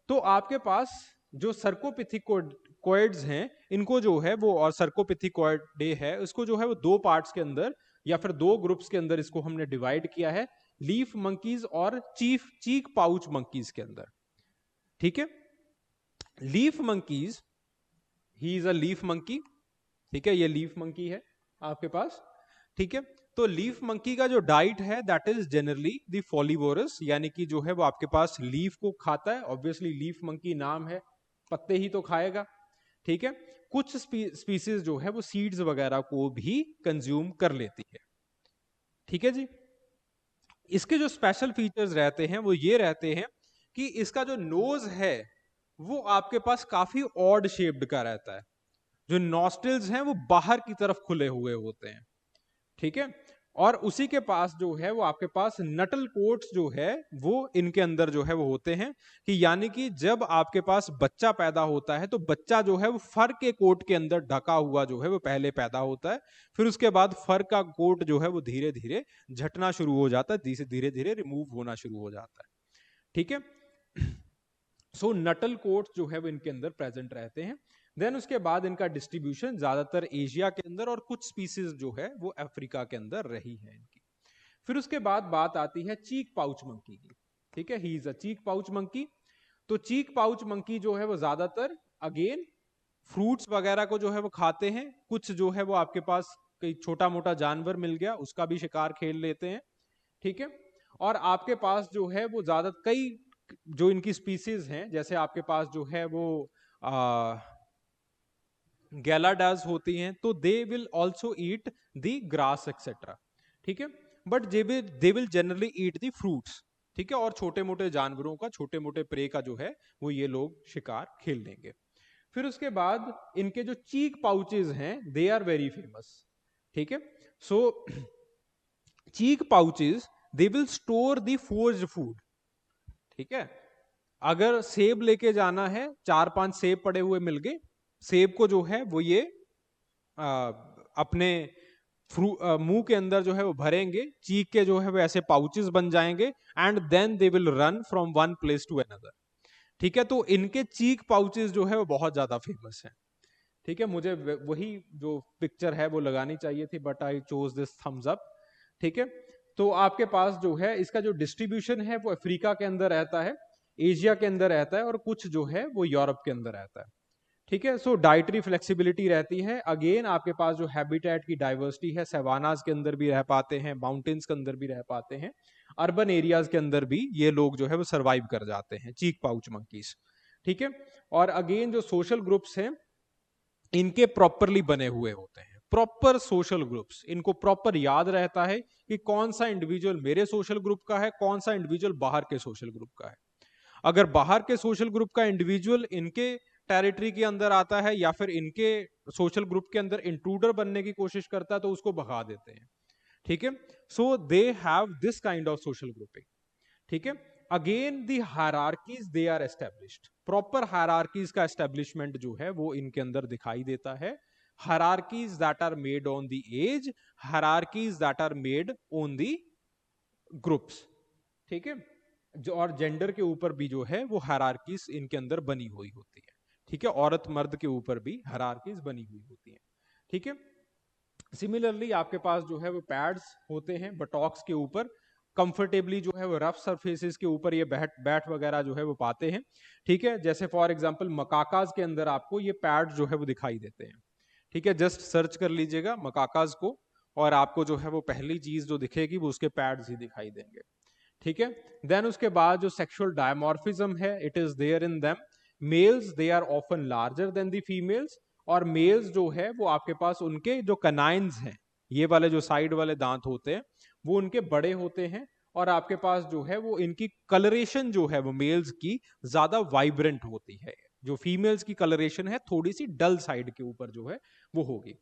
तो आपके पास जो सर्कोपिथिकोइड्स हैं, इनको जो है वो, और सर्कोपिथिकोइडे है, इसको जो है वो 2 पार्ट्स के अंदर या फिर 2 ग्रुप्स के अंदर इसको हमने डिवाइड किया है, लीफ मंकीज और चीक पाउच मंकीज के अंदर। ठीक है, leaf monkeys, he is a leaf monkey. ठीक है, ये लीफ मंकी है आपके पास। ठीक है, तो लीफ मंकी का जो डाइट है दैट इज जनरली द फॉलीवोरस, यानी कि जो है वो आपके पास लीफ को खाता है। ऑब्वियसली लीफ मंकी नाम है, पत्ते ही तो खाएगा। ठीक है, कुछ स्पीसीज जो है वो सीड्स वगैरह को भी कंज्यूम कर लेती है। ठीक है जी, इसके जो स्पेशल फीचर्स रहते हैं वो ये रहते हैं कि इसका जो नोज है वो आपके पास काफी ऑड शेप्ड का रहता है। जो नॉस्ट्रिल्स हैं वो बाहर की तरफ खुले हुए होते हैं। ठीक है, और उसी के पास जो है वो आपके पास नटल कोट्स जो है वो इनके अंदर जो है वो होते हैं, कि यानी कि जब आपके पास बच्चा पैदा होता है तो बच्चा जो है वो फर के कोट के अंदर ढका हुआ जो है वो पहले पैदा होता है। फिर उसके बाद फर का कोट जो है वो धीरे धीरे झटना शुरू हो जाता है, धीरे धीरे रिमूव होना शुरू हो जाता है। ठीक है, सो नटल कोट जो है वो इनके अंदर प्रेजेंट रहते हैं। देन उसके बाद इनका डिस्ट्रीब्यूशन ज्यादातर एशिया के अंदर, और कुछ स्पीसीज जो है वो अफ्रीका के अंदर रही है इनकी। फिर उसके बाद बात आती है चीक पाउच मंकी की। ठीक है, he is a cheek pouch monkey. तो चीक पाउच मंकी जो है वो ज्यादातर अगेन फ्रूट्स वगैरह को जो है वो खाते हैं। कुछ जो है वो आपके पास कोई छोटा मोटा जानवर मिल गया उसका भी शिकार खेल लेते हैं। ठीक है, और आपके पास जो है वो ज्यादा कई जो इनकी स्पीसीज हैं, जैसे आपके पास जो है वो गैलाडाज होती हैं, तो they will also eat the grass etcetera. ठीक है, but they will generally eat the fruits. ठीक है, और छोटे मोटे जानवरों का, छोटे मोटे प्रे का जो है वो ये लोग शिकार खेल लेंगे। फिर उसके बाद इनके जो चीक पाउचेज हैं दे आर वेरी फेमस। ठीक है, so cheek pouches they will store the foraged food. ठीक है, अगर सेब लेके जाना है, 4-5 सेब पड़े हुए मिल गए, सेब को जो है वो ये अपने मुंह के अंदर जो है वो भरेंगे, चीक के जो है वो ऐसे पाउचेस बन जाएंगे, and then they will run from one place to another. ठीक है, तो इनके चीक पाउचेस जो है वो बहुत ज्यादा फेमस है। ठीक है, मुझे वही जो पिक्चर है वो लगानी चाहिए थी, but I chose this thumbs up. ठीक है, तो आपके पास जो है इसका जो डिस्ट्रीब्यूशन है वो अफ्रीका के अंदर रहता है, एशिया के अंदर रहता है, और कुछ जो है वो यूरोप के अंदर रहता है। ठीक है, सो डाइटरी फ्लेक्सिबिलिटी रहती है। अगेन आपके पास जो हैबिटेट की डाइवर्सिटी है, सवानास के अंदर भी रह पाते हैं, माउंटेन्स के अंदर भी रह पाते हैं, अर्बन एरियाज के अंदर भी ये लोग जो है वो सर्वाइव कर जाते हैं, चीक पाउच मंकीज। ठीक है, और अगेन जो सोशल ग्रुप्स हैं इनके प्रॉपरली बने हुए होते हैं, प्रॉपर सोशल ग्रुप्स। इनको प्रॉपर याद रहता है कि कौन सा इंडिविजुअल मेरे सोशल ग्रुप का है, कौन सा इंडिविजुअल बाहर के सोशल ग्रुप का है। अगर बाहर के सोशल ग्रुप का इंडिविजुअल इनके टेरिटरी के अंदर आता है या फिर इनके सोशल ग्रुप के अंदर इंट्रूडर बनने की कोशिश करता है तो उसको भगा देते हैं। ठीक है, so they have this kind of social grouping. ठीक है, again the hierarchies they are established, proper hierarchies का एस्टेब्लिशमेंट जो है वो इनके अंदर दिखाई देता है। Hierarchies that are made on the age, hierarchies that are made on the groups. ठीक है, जो और जेंडर के ऊपर भी जो है वो हायरार्कीज इनके अंदर बनी हुई होती है। ठीक है, औरत मर्द के ऊपर भी हायरार्कीज बनी हुई होती है। ठीक है, सिमिलरली आपके पास जो है वो पैड्स होते हैं बटॉक्स के ऊपर, कंफर्टेबली जो है वो रफ सरफेसेस के ऊपर ये बैट बैट वगैरह जो है वो पाते हैं। ठीक है, जैसे फॉर एग्जांपल मकाकाज के अंदर आपको ये पैड जो है वो दिखाई देते हैं। ठीक है, जस्ट सर्च कर लीजिएगा मकाकाज को, और आपको जो है वो पहली चीज जो दिखेगी वो उसके पैड्स ही दिखाई देंगे। ठीक है। देन उसके बाद जो सेक्सुअल डायमॉर्फिज्म है, it is there in them. Males they are often larger than the females, और मेल्स जो है वो आपके पास उनके जो कनाइन्स हैं, ये वाले जो साइड वाले दांत होते हैं वो उनके बड़े होते हैं, और आपके पास जो है वो इनकी कलरेशन जो है वो मेल्स की ज्यादा वाइब्रेंट होती है। जो फीमेल्स की कलरेशन है थोड़ी सी डल साइड के ऊपर जो है वो होगी।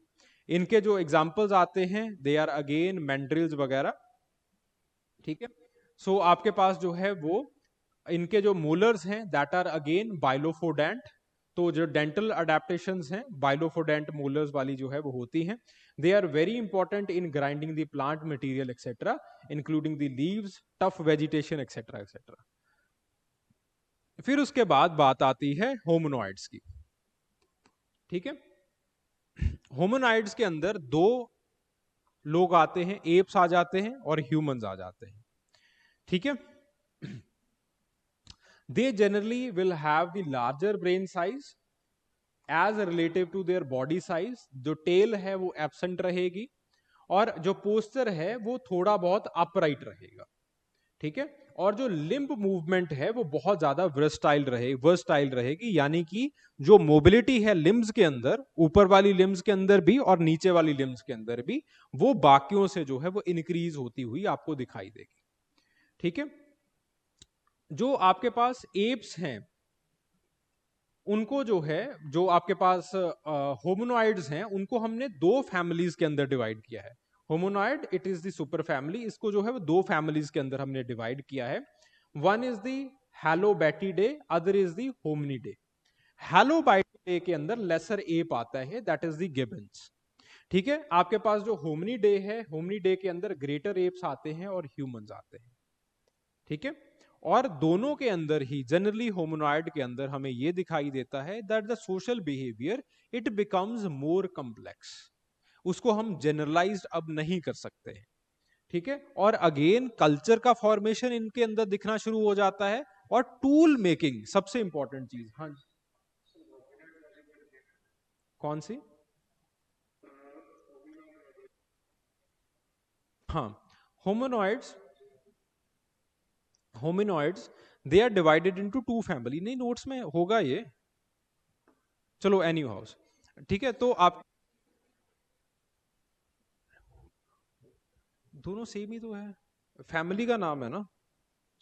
इनके जो एग्जाम्पल्स आते हैं दे आर अगेन मैंड्रिल्स वगैरह। ठीक है। सो आपके पास जो है वो इनके जो मोलर्स हैं दैट आर अगेन बाइलोफोडेंट। तो जो डेंटल अडेप्टेशंस हैं बाइलोफोडेंट मोलर्स वाली जो है वो होती हैं। They are very important in grinding the plant material etcetera, including the leaves, tough vegetation etcetera etcetera. फिर उसके बाद बात आती है होमोनॉइड्स की। ठीक है। होमोनॉइड्स के अंदर दो लोग आते हैं, एप्स आ जाते हैं और ह्यूमंस आ जाते हैं। ठीक है। They generally will have the larger brain size as relative to their body size। जो टेल है वो एब्सेंट रहेगी, और जो पोस्चर है वो थोड़ा बहुत अपराइट रहेगा। ठीक है। और जो लिम्ब मूवमेंट है वो बहुत ज्यादा वर्सटाइल रहेगी, यानी कि जो मोबिलिटी है लिम्ब्स के अंदर, ऊपर वाली लिम्ब्स के अंदर भी और नीचे वाली लिम्ब्स के अंदर भी, वो बाकियों से जो है वो इंक्रीज होती हुई आपको दिखाई देगी। ठीक है। जो आपके पास एप्स हैं उनको जो है, जो आपके पास होमोनॉइड्स हैं उनको हमने दो फैमिलीज के अंदर डिवाइड किया है। Hominoid it is the super family, इसको जो है वो दो फैमिलीज के अंदर हमने डिवाइड किया है। One is the Hylobatidae, other is the Hominidae. Hylobatidae के अंदर लेसर एप आता है दैट इज द गिबन्स। ठीक है। आपके पास जो होमनिडे है, होमनिडे के अंदर ग्रेटर एप्स आते हैं और ह्यूमंस आते हैं। ठीक है। और दोनों के अंदर ही जनरली होमोनॉइड के अंदर हमें यह दिखाई देता है that the social behaviour it becomes more complex. उसको हम जनरलाइज्ड अब नहीं कर सकते हैं। ठीक है। और अगेन कल्चर का फॉर्मेशन इनके अंदर दिखना शुरू हो जाता है, और टूल मेकिंग सबसे इंपॉर्टेंट चीज। हाँ, कौन सी? हाँ, hominoids hominoids they are divided into two family. नहीं, नोट्स में होगा ये, चलो एनी हाउस। ठीक है। तो आप दोनों सेम ही तो है, फैमिली का नाम है ना,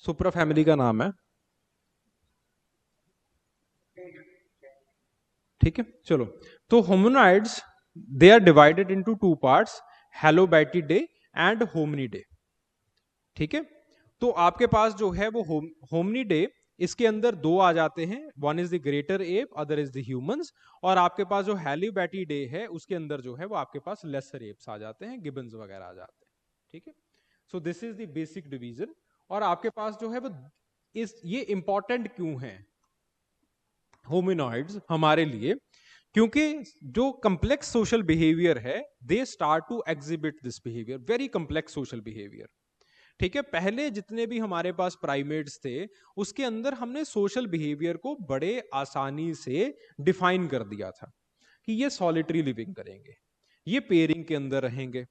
सुप्रा फैमिली का नाम है। ठीक है। चलो, तो hominoids they are divided into two parts, Hylobatidae and Hominidae. ठीक है। तो आपके पास जो है वो होमनिडे, इसके अंदर दो आ जाते हैं, one is the greater app, other is the humans. और आपके पास जो हैलोबैटिडे है उसके अंदर जो है वो आपके पास लेसर एप्स आ जाते हैं, गिबन्स वगैरह आ जाते हैं। ठीक है। So this is the basic division. और आपके पास जो है वो ये इंपॉर्टेंट क्यों है होमिनॉइड्स हमारे लिए? क्योंकि जो कंप्लेक्स सोशल बिहेवियर है, they start to exhibit this behaviour, very complex social behaviour. ठीक है। पहले जितने भी हमारे पास प्राइमेट्स थे उसके अंदर हमने सोशल बिहेवियर को बड़े आसानी से डिफाइन कर दिया था कि ये सॉलिटरी लिविंग करेंगे, ये पेयरिंग के अंदर रहेंगे,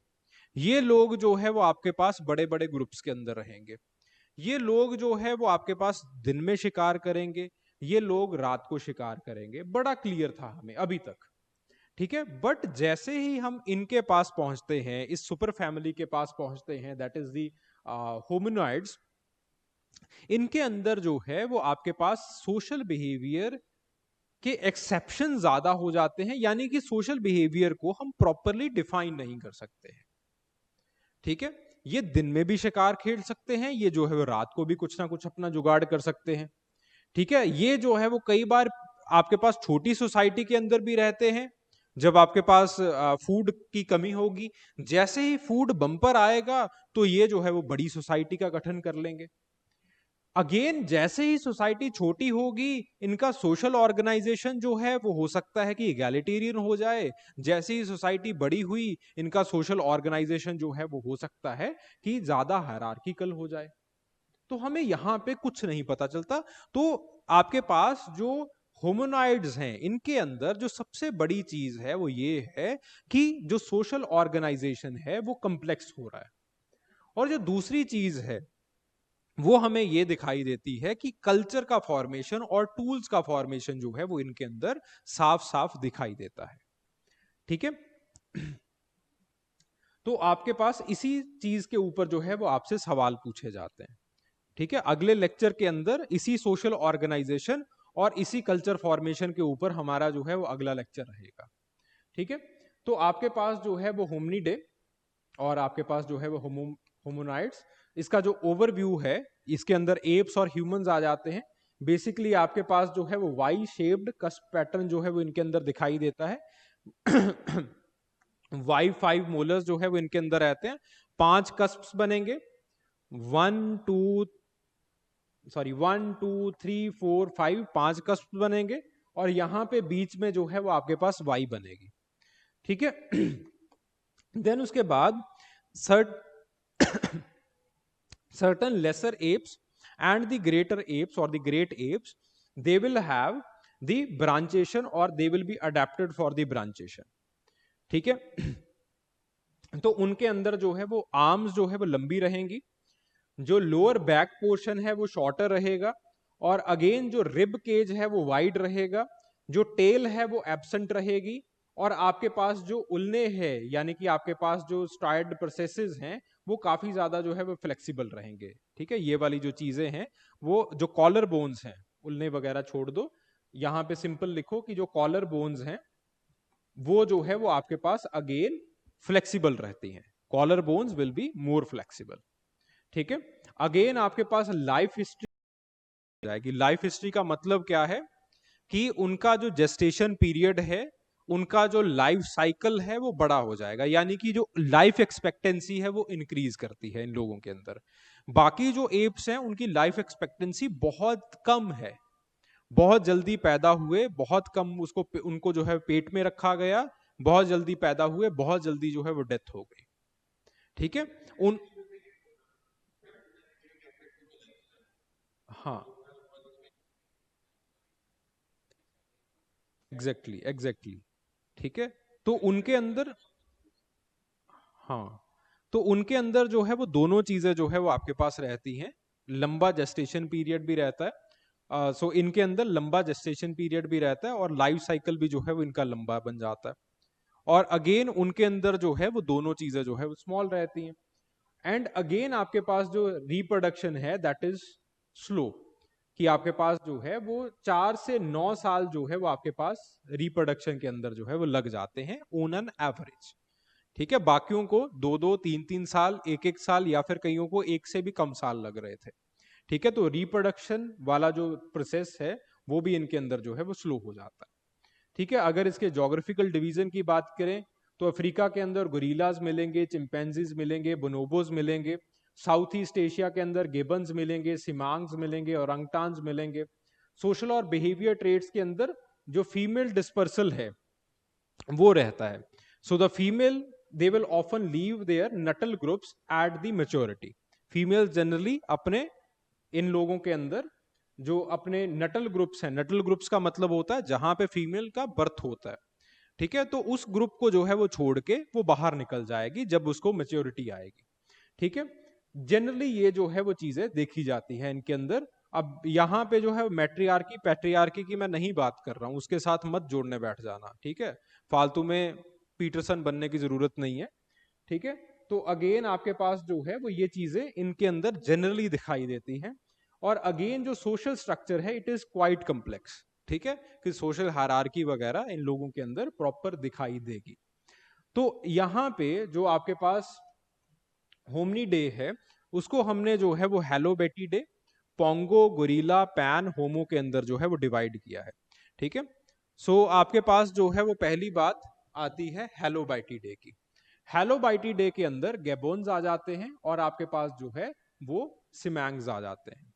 ये लोग जो है वो आपके पास बड़े बड़े ग्रुप्स के अंदर रहेंगे, ये लोग जो है वो आपके पास दिन में शिकार करेंगे, ये लोग रात को शिकार करेंगे। बड़ा क्लियर था हमें अभी तक। ठीक है। बट जैसे ही हम इनके पास पहुंचते हैं, इस सुपर फैमिली के पास पहुंचते हैं दैट इज दी होमिनॉइड्स, इनके अंदर जो है वो आपके पास सोशल बिहेवियर के एक्सेप्शन ज्यादा हो जाते हैं, यानी कि सोशल बिहेवियर को हम प्रॉपरली डिफाइन नहीं कर सकते हैं। ठीक है। ये दिन में भी शिकार खेल सकते हैं, ये जो है वो रात को भी कुछ ना कुछ अपना जुगाड़ कर सकते हैं। ठीक है। ये जो है वो कई बार आपके पास छोटी सोसाइटी के अंदर भी रहते हैं, जब आपके पास फूड की कमी होगी, जैसे ही फूड बम्पर आएगा तो ये जो है वो बड़ी सोसाइटी का गठन कर लेंगे। अगेन जैसे ही सोसाइटी छोटी होगी, इनका सोशल ऑर्गेनाइजेशन जो है वो हो सकता है कि इगैलिटेरियन हो जाए। जैसे ही सोसाइटी बड़ी हुई, इनका सोशल ऑर्गेनाइजेशन जो है वो हो सकता है कि ज्यादा हायरार्किकल हो जाए। तो हमें यहां पे कुछ नहीं पता चलता। तो आपके पास जो होमोनॉइड्स हैं इनके अंदर जो सबसे बड़ी चीज है वो ये है कि जो सोशल ऑर्गेनाइजेशन है वो कॉम्प्लेक्स हो रहा है। और जो दूसरी चीज है वो हमें ये दिखाई देती है कि कल्चर का फॉर्मेशन और टूल्स का फॉर्मेशन जो है वो इनके अंदर साफ साफ दिखाई देता है। ठीक है, तो आपके पास इसी चीज के ऊपर जो है वो आपसे सवाल पूछे जाते हैं। ठीक है, अगले लेक्चर के अंदर इसी सोशल ऑर्गेनाइजेशन और इसी कल्चर फॉर्मेशन के ऊपर हमारा जो है वो अगला लेक्चर रहेगा। ठीक है, तो आपके पास जो है वो होमनिडे और आपके पास जो है वो होमोनाइड्स, इसका जो ओवरव्यू है, इसके अंदर एप्स और ह्यूमंस आ जाते हैं। बेसिकली आपके पास जो है वो वाई शेप्ड कस्प पैटर्न जो है वो इनके अंदर दिखाई देता है। वाई 5 मोलर्स जो है वो इनके अंदर रहते हैं, 5 कस्प्स बनेंगे, 1 2 3 4 5, 5 कस्प बनेंगे और यहां पे बीच में जो है वो आपके पास वाई बनेगी। ठीक है, देन उसके बाद certain lesser apes and the greater apes or the great apes, they will have the branchation or they will be adapted for the branchation. ठीक है, तो उनके अंदर जो है वो आर्म्स जो है वो लंबी रहेंगी, जो लोअर बैक पोर्शन है वो शॉर्टर रहेगा, और अगेन जो रिब केज है वो वाइड रहेगा, जो टेल है वो एब्सेंट रहेगी, और आपके पास जो उल्ने हैं यानी कि आपके पास जो स्ट्राइड प्रोसेसेस हैं वो काफी ज्यादा जो है वो फ्लेक्सिबल रहेंगे। ठीक है, ये वाली जो चीजें हैं, वो जो कॉलर बोन्स हैं, उल्ने वगैरह छोड़ दो, यहां पे सिंपल लिखो कि जो कॉलर बोन्स हैं वो जो है वो आपके पास अगेन फ्लेक्सिबल रहती हैं। Collar bones will be more flexible. ठीक है, अगेन आपके पास लाइफ हिस्ट्री जाएगी। लाइफ हिस्ट्री का मतलब क्या है कि उनका जो जेस्टेशन पीरियड है, उनका जो लाइफ साइकिल है वो बड़ा हो जाएगा, यानी कि जो लाइफ एक्सपेक्टेंसी है वो इंक्रीज करती है इन लोगों के अंदर। बाकी जो एप्स हैं उनकी लाइफ एक्सपेक्टेंसी बहुत कम है, बहुत जल्दी पैदा हुए, बहुत कम उसको उनको जो है पेट में रखा गया, बहुत जल्दी पैदा हुए, बहुत जल्दी जो है वो डेथ हो गई। ठीक है, उन हाँ, एग्जैक्टली एग्जैक्टली। ठीक है, तो उनके अंदर, हाँ, तो उनके अंदर जो है वो दोनों चीजें जो है वो आपके पास रहती हैं। लंबा जेस्टेशन पीरियड भी रहता है, सो इनके अंदर लंबा जेस्टेशन पीरियड भी रहता है और लाइफ साइकिल भी जो है वो इनका लंबा बन जाता है। और अगेन उनके अंदर जो है वो दोनों चीजें जो है वो स्मॉल रहती हैं। एंड अगेन आपके पास जो रिप्रोडक्शन है दैट इज स्लो, कि आपके पास जो है वो 4 से 9 साल जो है वो आपके पास रिप्रोडक्शन के अंदर जो है वो लग जाते हैं ऑन एन एवरेज। ठीक है, बाकियों को 2 2 3 3 साल, 1 1 साल या फिर कईयों को 1 से भी कम साल लग रहे थे। ठीक है, तो रिप्रोडक्शन वाला जो प्रोसेस है वो भी इनके अंदर जो है वो स्लो हो जाता है। ठीक है, अगर इसके जोग्राफिकल डिवीजन की बात करें तो अफ्रीका के अंदर गोरिल्लाज मिलेंगे, चिंपैंजीज मिलेंगे, बोनोबोज मिलेंगे। साउथ ईस्ट एशिया के अंदर गिबन्स मिलेंगे, सिमांग्स मिलेंगे, औरंगटान्स मिलेंगे। सोशल और बिहेवियर ट्रेड्स के अंदर जो फीमेल डिस्पर्सल है वो रहता है। So the female they will often leave their natal groups at the maturity. Female generally अपने इन लोगों के अंदर जो अपने नटल ग्रुप्स हैं, नटल ग्रुप्स का मतलब होता है जहां पे फीमेल का बर्थ होता है। ठीक है, तो उस ग्रुप को जो है वो छोड़ के वो बाहर निकल जाएगी जब उसको मेच्योरिटी आएगी। ठीक है, जनरली ये जो है वो चीजें देखी जाती हैं इनके अंदर। अब यहाँ पे जो है मैट्रियार्की पैट्रियार्की की मैं नहीं बात कर रहा हूँ, उसके साथ मत जोड़ने बैठ जाना। ठीक है, फालतू में पीटरसन बनने की जरूरत नहीं है। ठीक है, तो अगेन आपके पास जो है वो ये चीजें इनके अंदर जनरली दिखाई देती हैं। और अगेन जो सोशल स्ट्रक्चर है इट इज क्वाइट कम्प्लेक्स। ठीक है, कि सोशल हायरार्की वगैरह इन लोगों के अंदर प्रॉपर दिखाई देगी। तो यहाँ पे जो आपके पास होमनी डे है उसको हमने जो है वो हेलोबेटी डे, पोंगो, गोरिल्ला, पैन, होमो के अंदर जो है वो डिवाइड किया है। ठीक है, सो आपके पास जो है वो पहली बात आती है हेलोबाइटी डे की। हेलोबाइटी डे के अंदर गैबोन्स आ जाते हैं और आपके पास जो है वो सिमैंग्स आ जाते हैं।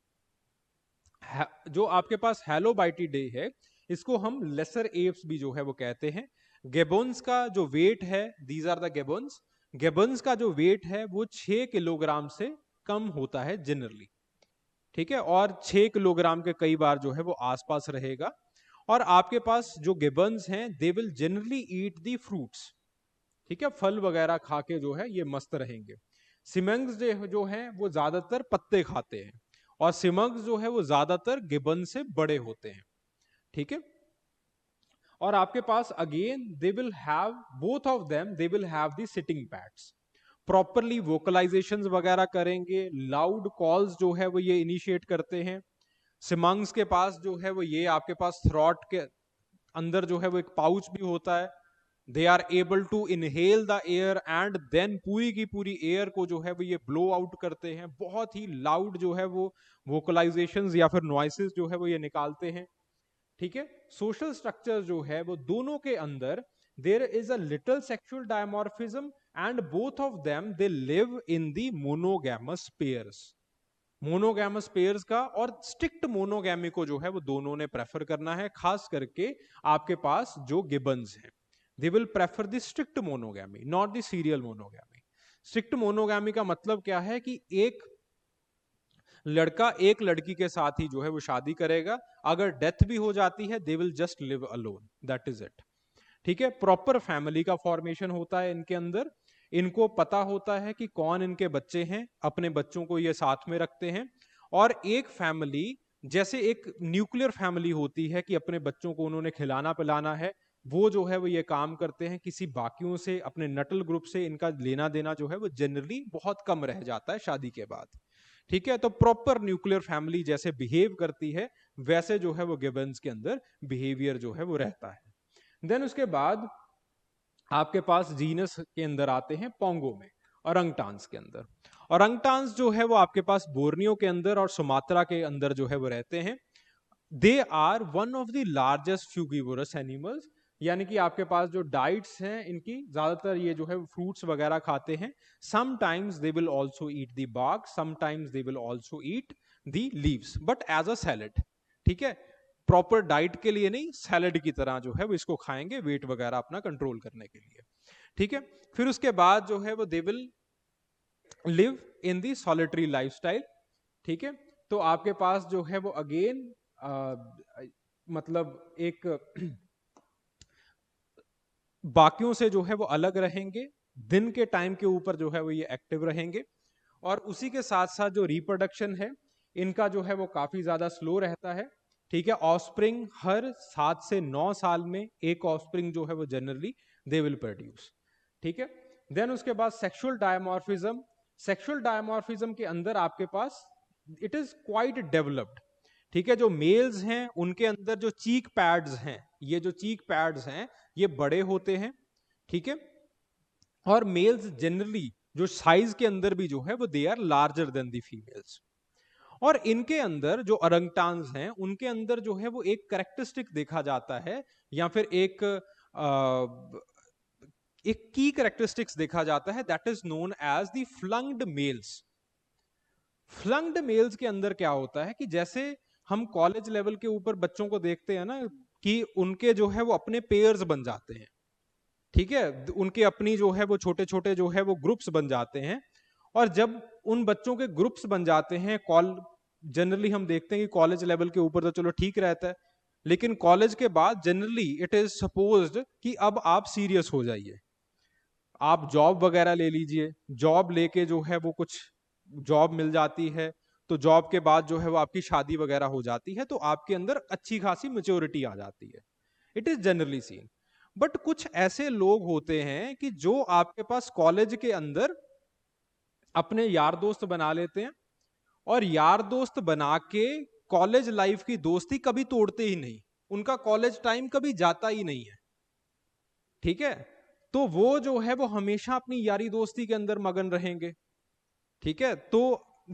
जो आपके पास हेलोबाइटी डे है इसको हम लेसर एप्स भी जो है वो कहते हैं। गेबोन्स का जो वेट है, दीज आर द गेबोन्स, गेबोन्स का जो वेट है वो 6 किलोग्राम से कम होता है जनरली। ठीक है, और 6 किलोग्राम के कई बार जो है वो आसपास रहेगा। और आपके पास जो गिबन्स हैं they will generally eat the fruits. ठीक है, फल वगैरह खा के जो है ये मस्त रहेंगे। सिमंग्स जो हैं वो ज्यादातर पत्ते खाते हैं। और सिमग्स जो है वो ज्यादातर गिबन से बड़े होते हैं, ठीक है। और आपके पास again they will have, both of them they will have the sitting pads, properly vocalisations वगैरह करेंगे, लाउड कॉल्स जो है वो ये इनिशिएट करते हैं। सिमंग्स के पास जो है वो ये आपके पास थ्रॉट के अंदर जो है वो एक पाउच भी होता है, they are able to inhale the air and then पूरी की पूरी एयर को जो है वो ये ब्लो आउट करते हैं, बहुत ही लाउड जो है वो वोकलाइजेशंस या फिर नॉइसेस जो है वो ये निकालते हैं, ठीक है। सोशल स्ट्रक्चर जो है वो दोनों के अंदर there is a little sexual dimorphism and both of them they live in the monogamous pairs, monogamous pairs का और स्ट्रिक्ट मोनोगैमी को जो है वो दोनों ने प्रेफर करना है, खास करके आपके पास जो गिबन्स हैं they will prefer the strict monogamy not the serial monogamy. Strict monogamy का मतलब क्या है कि एक लड़का एक लड़की के साथ ही जो है वो शादी करेगा, अगर डेथ भी हो जाती है they will just live alone, that is it, ठीक है। प्रॉपर फैमिली का फॉर्मेशन होता है इनके अंदर, इनको पता होता है कि कौन इनके बच्चे हैं, अपने बच्चों को ये साथ में रखते हैं। और एक फैमिली जैसे एक न्यूक्लियर फैमिली होती है कि अपने बच्चों को उन्होंने खिलाना पिलाना है, वो जो है वो ये काम करते हैं, किसी बाकियों से अपने नटल ग्रुप से इनका लेना देना जो है वो जनरली बहुत कम रह जाता है शादी के बाद, ठीक है। तो प्रॉपर न्यूक्लियर फैमिली जैसे बिहेव करती है वैसे जो है वो गिबन्स के अंदर बिहेवियर जो है वो रहता है। देन उसके बाद आपके पास जीनस के अंदर आते हैं पोंगो में, औरंगटान्स के अंदर। औरंगटान्स जो है वो आपके पास बोर्नियो के अंदर और सुमात्रा के अंदर जो है वो रहते हैं। They are one of the largest frugivorous animals, यानी कि आपके पास जो डाइट्स हैं इनकी ज्यादातर ये जो है फ्रूट्स वगैरह खाते हैं। Sometimes they will also eat the bark, sometimes they will also eat the leaves, but as a salad, ठीक है। प्रॉपर डाइट के लिए नहीं, सैलेड की तरह जो है वो इसको खाएंगे वेट वगैरह अपना कंट्रोल करने के लिए, ठीक है। फिर उसके बाद जो है वो they will live in the solitary lifestyle, ठीक है। तो आपके पास जो है वो अगेन मतलब एक बाकियों से जो है वो अलग रहेंगे, दिन के टाइम के ऊपर जो है वो ये एक्टिव रहेंगे, और उसी के साथ साथ जो रिप्रोडक्शन है इनका जो है वो काफी ज्यादा स्लो रहता है, ठीक है। ऑफस्प्रिंग हर 7 से 9 साल में एक ऑफस्प्रिंग जो है वो जनरली दे विल प्रोड्यूस, ठीक है। देन उसके बाद सेक्सुअल डायमॉर्फिज्म, सेक्सुअल डायमॉर्फिज्म के अंदर आपके पास इट इज क्वाइट डेवलप्ड, ठीक है। जो मेल्स हैं उनके अंदर जो चीक पैड्स हैं, ये जो चीक पैड्स हैं ये बड़े होते हैं, ठीक है। और मेल्स जनरली जो साइज के अंदर भी जो है वो they are larger than the females. और इनके अंदर जो ओरंगटान्स हैं उनके अंदर जो है वो एक कैरेक्टरिस्टिक देखा जाता है, या फिर एक की कैरेक्टरिस्टिक्स देखा जाता है, that is known as the flanged males. Flanged males के अंदर क्या होता है कि जैसे हम कॉलेज लेवल के ऊपर बच्चों को देखते हैं ना कि उनके जो है वो अपने पेयर्स बन जाते हैं, ठीक है। उनके अपनी जो है वो छोटे छोटे जो है वो ग्रुप्स बन जाते हैं, और जब उन बच्चों के ग्रुप्स बन जाते हैं, कॉल जनरली हम देखते हैं कि कॉलेज लेवल के ऊपर तो चलो ठीक रहता है, लेकिन कॉलेज के बाद जनरली इट इज सपोज्ड कि अब आप सीरियस हो जाइए, आप जॉब वगैरह ले लीजिए, जॉब लेके जो है वो कुछ जॉब मिल जाती है, तो जॉब के बाद जो है वो आपकी शादी वगैरह हो जाती है, तो आपके अंदर अच्छी खासी मेच्योरिटी आ जाती है, it is generally seen. But कुछ ऐसे लोग होते हैं कि जो आपके पास कॉलेज के अंदर अपने यार दोस्त बना लेते हैं, और यार दोस्त बना के कॉलेज लाइफ की दोस्ती कभी तोड़ते ही नहीं, उनका कॉलेज टाइम कभी जाता ही नहीं है, ठीक है। तो वो जो है वो हमेशा अपनी यारी दोस्ती के अंदर मगन रहेंगे, ठीक है। तो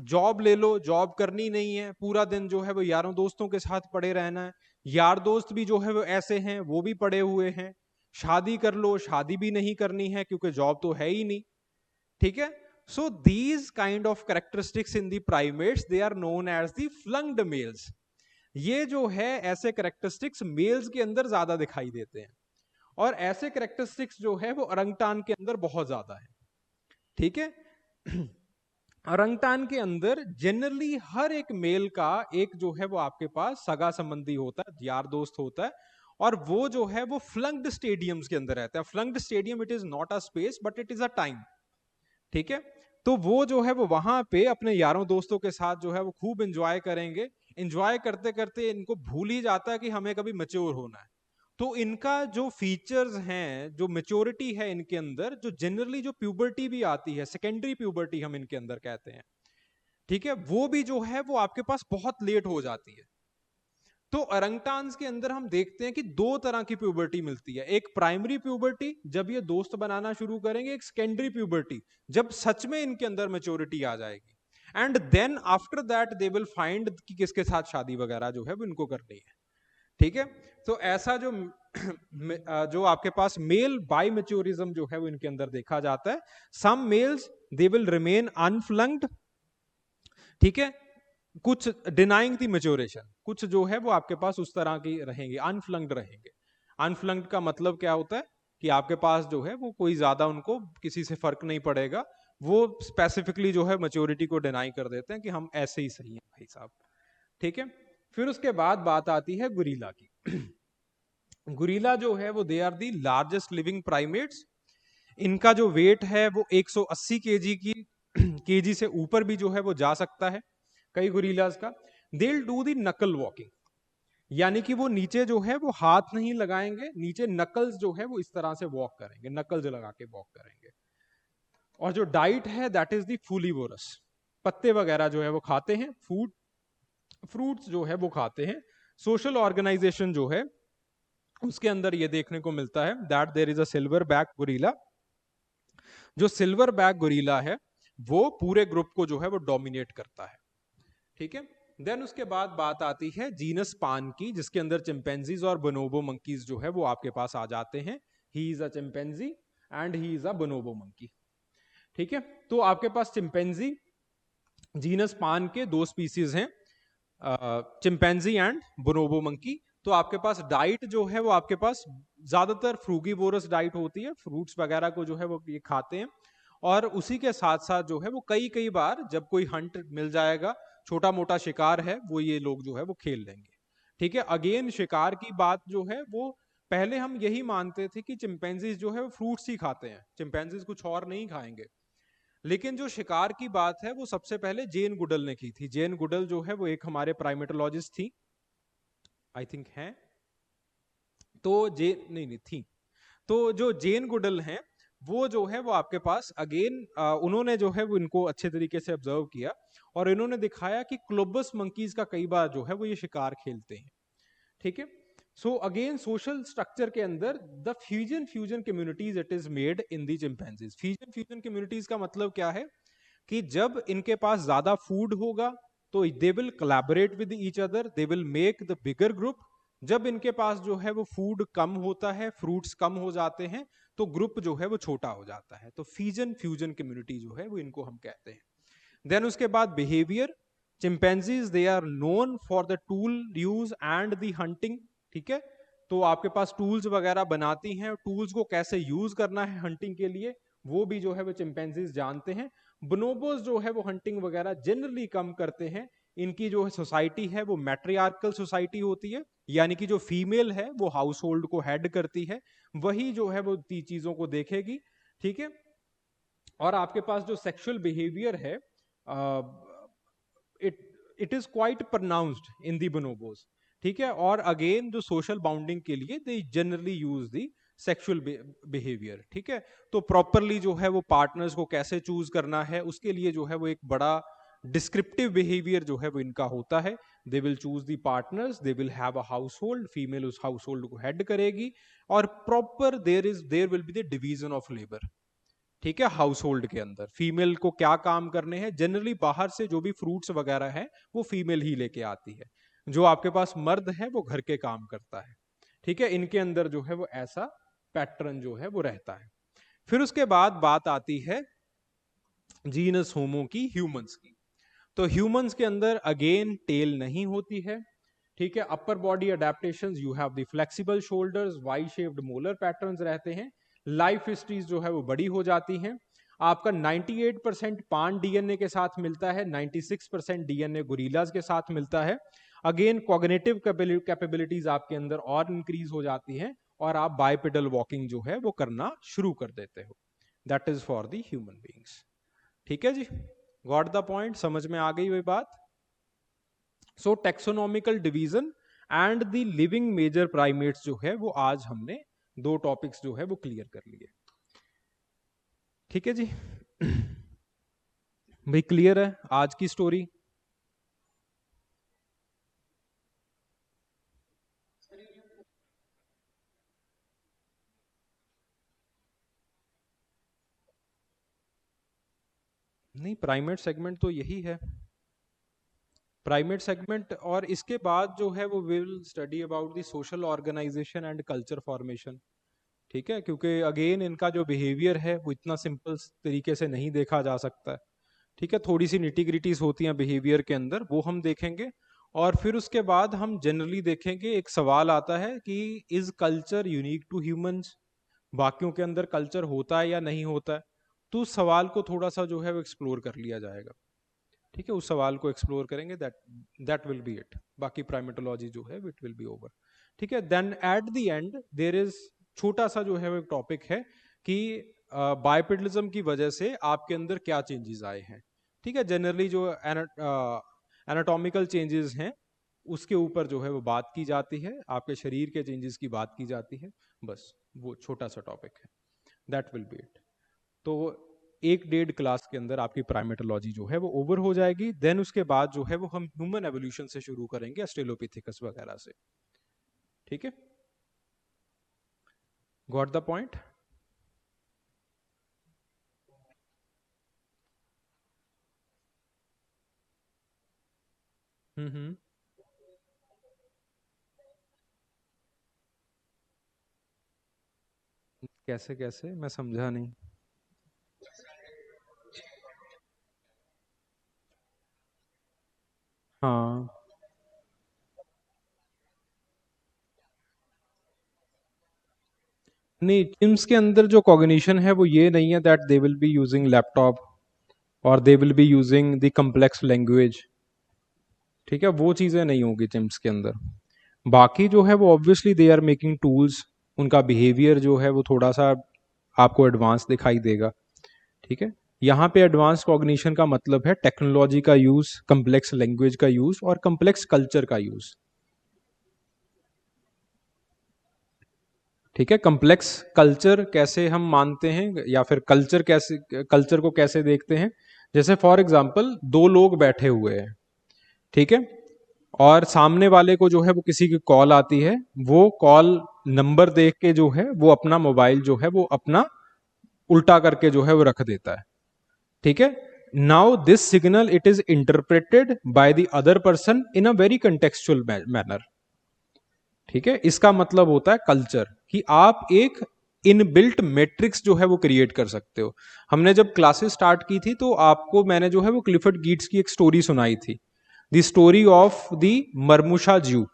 जॉब ले लो, जॉब करनी नहीं है, पूरा दिन जो है वो यारों दोस्तों के साथ पड़े रहना है, यार दोस्त भी जो है वो ऐसे हैं, वो भी पड़े हुए हैं। शादी कर लो, शादी भी नहीं करनी है क्योंकि जॉब तो है ही नहीं, ठीक है। So these kind of characteristics in the primates they are known as the flanged males. ये जो है ऐसे कैरेक्टरिस्टिक्स मेल्स के अंदर ज्यादा दिखाई देते हैं, और ऐसे कैरेक्टरिस्टिक्स जो है वो ओरंगटान के अंदर बहुत ज्यादा है, ठीक है। ओरंगटान के अंदर जनरली हर एक मेल का एक जो है वो आपके पास सगा संबंधी होता है, यार दोस्त होता है, और वो जो है वो फ्लंग्ड स्टेडियम्स के अंदर रहता है। Flanged stadium it is not a space but it is a time, ठीक है। तो वो जो है वो वहां पे अपने यारों दोस्तों के साथ जो है वो खूब एंजॉय करेंगे। एंजॉय करते करते इनको भूल ही जाता है कि हमें कभी मैच्योर होना है। तो इनका जो फीचर्स हैं, जो मेच्योरिटी है इनके अंदर, जो जनरली जो प्यूबर्टी भी आती है, सेकेंडरी प्यूबर्टी हम इनके अंदर कहते हैं, ठीक है, वो भी जो है वो आपके पास बहुत लेट हो जाती है। तो ओरंगटान्स के अंदर हम देखते हैं कि दो तरह की प्यूबर्टी मिलती है, एक प्राइमरी प्यूबर्टी जब ये दोस्त बनाना शुरू करेंगे, एक सेकेंडरी प्यूबर्टी जब सच में इनके अंदर मेच्योरिटी आ जाएगी। And then after that they will find कि किसके साथ शादी वगैरह जो है वो इनको करनी है, ठीक है। तो ऐसा जो जो आपके पास मेल बाई मेच्योरिज्म जो है वो इनके अंदर देखा जाता है। सम मेल्स दे विल रिमेन अनफ्लंग्ड, ठीक है, कुछ डिनाइंग द मेच्योरेशन, कुछ जो है वो आपके पास उस तरह की रहेंगे, अनफ्लंग्ड रहेंगे। अनफ्लंग्ड का मतलब क्या होता है कि आपके पास जो है वो कोई ज्यादा उनको किसी से फर्क नहीं पड़ेगा, वो स्पेसिफिकली जो है मेच्योरिटी को डिनाई कर देते हैं कि हम ऐसे ही सही हैं भाई साहब, ठीक है। फिर उसके बाद बात आती है गुरीला की। गुरीला जो है वो they are the largest living primates. इनका जो वेट है वो 180 केजी की केजी से ऊपर भी जो है वो जा सकता है कई गुरीलाज का। दे विल डू दी नकल वॉकिंग, यानी कि वो नीचे जो है वो हाथ नहीं लगाएंगे, नीचे नकल्स जो है वो इस तरह से वॉक करेंगे, नकल्स लगा के वॉक करेंगे। और जो डाइट है दैट इज दी फूलीवोरस, पत्ते वगैरह जो है वो खाते हैं, फूड फ्रूट्स जो है वो खाते हैं। सोशल ऑर्गेनाइजेशन जो है उसके अंदर ये देखने को मिलता है that there is a silverback gorilla. जो सिल्वर बैक गोरिल्ला है वो पूरे ग्रुप को जो है वो डोमिनेट करता है, ठीक है। देन उसके बाद बात आती है जीनस पान की, जिसके अंदर चिंपैंजीज और बोनोबो मंकीज जो है वो आपके पास आ जाते हैं। He is a chimpanzee and he is a बोनोबो monkey, ठीक है। तो आपके पास चिंपैंजी जीनस पान के दो स्पीसीज हैं, चिंपैंजी एंड बोनोबो मंकी। तो आपके पास डाइट जो है वो आपके पास ज्यादातर फ्रूगीवोरस डाइट होती है, फ्रूट्स वगैरह को जो है वो ये खाते हैं। और उसी के साथ साथ जो है वो कई कई बार जब कोई हंट मिल जाएगा, छोटा मोटा शिकार है, वो ये लोग जो है वो खेल लेंगे, ठीक है। अगेन शिकार की बात जो है वो पहले हम यही मानते थे कि चिंपैंजीज जो है वो फ्रूट्स ही खाते हैं, चिंपैंजीज कुछ और नहीं खाएंगे। लेकिन जो शिकार की बात है वो सबसे पहले जेन गुडल ने की थी। जेन गुडल जो है वो एक हमारे प्राइमेटोलॉजिस्ट थी, आई थिंक है, तो नहीं नहीं थी। तो जो जेन गुडल हैं वो जो है वो आपके पास अगेन उन्होंने जो है वो इनको अच्छे तरीके से ऑब्जर्व किया और इन्होंने दिखाया कि क्लोबस मंकीज का कई बार जो है वो ये शिकार खेलते हैं, ठीक है। सो अगेन सोशल स्ट्रक्चर के अंदर the fusion fusion communities it is made in the chimpanzees. Fusion fusion communities का मतलब क्या है कि जब इनके पास ज्यादा फूड होगा तो they will collaborate with each other, they will make the bigger group. जब इनके पास जो है वो फूड कम होता है, फ्रूट्स कम हो जाते हैं, तो ग्रुप जो है वो छोटा हो जाता है। तो फ्यूजन फ्यूजन कम्युनिटी जो है वो इनको हम कहते हैं। देन उसके बाद behaviour, chimpanzees they are known for the tool use and the hunting, ठीक है। तो आपके पास टूल्स वगैरह बनाती हैं, टूल्स को कैसे यूज करना है हंटिंग के लिए वो भी जो है वो चिंपैंजीज जानते हैं। बोनोबोस जो है वो हंटिंग वगैरह जनरली कम करते हैं। इनकी जो सोसाइटी है वो मैट्रियार्कल सोसाइटी होती है, यानी कि जो फीमेल है वो हाउस होल्ड को हेड करती है, वही जो है वो चीजों को देखेगी, ठीक है। और आपके पास जो सेक्सुअल बिहेवियर है it it is quite pronounced in the bonobos, ठीक है। और अगेन जो सोशल बाउंडिंग के लिए they generally use the sexual behaviour, ठीक है। तो प्रॉपरली जो है वो पार्टनर्स को कैसे चूज करना है उसके लिए जो है वो एक बड़ा डिस्क्रिप्टिव बिहेवियर जो है वो इनका होता है। They will choose the partners, they will have a household, female उस हाउस होल्ड को हेड करेगी, और proper there will be the division of labour, ठीक है। हाउस होल्ड के अंदर फीमेल को क्या काम करने हैं, जनरली बाहर से जो भी फ्रूट्स वगैरह है वो फीमेल ही लेके आती है, जो आपके पास मर्द है वो घर के काम करता है, ठीक है। इनके अंदर जो है वो ऐसा पैटर्न जो है वो रहता है। फिर उसके बाद बात आती है जीनस होमो की, ह्यूमंस की। तो ह्यूमंस के अंदर अगेन टेल नहीं होती है, ठीक है। Upper body adaptation, you have the flexible shoulders, Y shaped molar patterns रहते हैं। लाइफ हिस्ट्रीज जो है वो बड़ी हो जाती हैं। आपका 98% पान डीएनए के साथ मिलता है, 96% डीएनए गोरिल्लाज के साथ मिलता है। अगेन कॉग्निटिव कैपेबिलिटीज आपके अंदर और इंक्रीज हो जाती हैं और आप बाइपेडल वॉकिंग जो है वो करना शुरू कर देते हो। That is for the human beings, ठीक है जी, गॉट द पॉइंट, समझ में आ गई वही बात। So taxonomical division and the living major primates जो है वो आज हमने दो टॉपिक्स जो है वो क्लियर कर लिए। ठीक है जी भाई, क्लियर है आज की स्टोरी? नहीं, प्राइमेट सेगमेंट तो यही है, प्राइमेट सेगमेंट। और इसके बाद जो है वो will study about the social organisation and culture formation. ठीक है, क्योंकि अगेन इनका जो बिहेवियर है वो इतना सिंपल तरीके से नहीं देखा जा सकता है। ठीक है, थोड़ी सी निटिग्रिटीज होती हैं बिहेवियर के अंदर, वो हम देखेंगे। और फिर उसके बाद हम जनरली देखेंगे, एक सवाल आता है कि is culture unique to humans, बाकियों के अंदर कल्चर होता है या नहीं होता है। तो उस सवाल को थोड़ा सा जो है वो एक्सप्लोर कर लिया जाएगा। ठीक है, उस सवाल को एक्सप्लोर करेंगे, दैट विल बी इट। बाकी प्राइमेटोलॉजी जो है इट विल बी ओवर। ठीक है, then at the end there is छोटा सा जो है वो एक टॉपिक है कि बाइपेडलिज्म की वजह से आपके अंदर क्या चेंजेस आए हैं। ठीक है, जनरली जो एनाटॉमिकल चेंजेस हैं उसके ऊपर जो है वो बात की जाती है, आपके शरीर के चेंजेस की बात की जाती है, बस वो छोटा सा टॉपिक है, दैट विल बी इट। तो 1-1.5 क्लास के अंदर आपकी प्राइमेटोलॉजी जो है वो ओवर हो जाएगी। देन उसके बाद जो है वो हम ह्यूमन एवोल्यूशन से शुरू करेंगे, ऑस्ट्रेलोपिथेकस वगैरह से। ठीक है, गॉट द पॉइंट? हम्म। कैसे कैसे, मैं समझा नहीं। हाँ, नहीं, चिम्स के अंदर जो कॉग्निशन है वो ये नहीं है that they will be using laptop और they will be using the complex language. ठीक है, वो चीज़ें नहीं होगी चिम्स के अंदर। बाकी जो है वो obviously they are making tools, उनका बिहेवियर जो है वो थोड़ा सा आपको एडवांस दिखाई देगा। ठीक है, यहाँ पे एडवांस कॉग्निशन का मतलब है टेक्नोलॉजी का यूज, कम्प्लेक्स लैंग्वेज का यूज और कम्प्लेक्स कल्चर का यूज। ठीक है, कम्प्लेक्स कल्चर कैसे हम मानते हैं या फिर कल्चर कैसे, कल्चर को कैसे देखते हैं। जैसे फॉर एग्जाम्पल दो लोग बैठे हुए हैं, ठीक है, और सामने वाले को जो है वो किसी की कॉल आती है, वो कॉल नंबर देख के जो है वो अपना मोबाइल जो है वो अपना उल्टा करके जो है वो रख देता है। ठीक है, now this signal it is interpreted by the other person in a very contextual manner. ठीक है, इसका मतलब होता है कल्चर, कि आप एक इनबिल्ट मैट्रिक्स जो है वो क्रिएट कर सकते हो। हमने जब क्लासेस स्टार्ट की थी तो आपको मैंने जो है वो क्लिफर्ड गीट्स की एक स्टोरी सुनाई थी, द स्टोरी ऑफ द मरमुशा जू।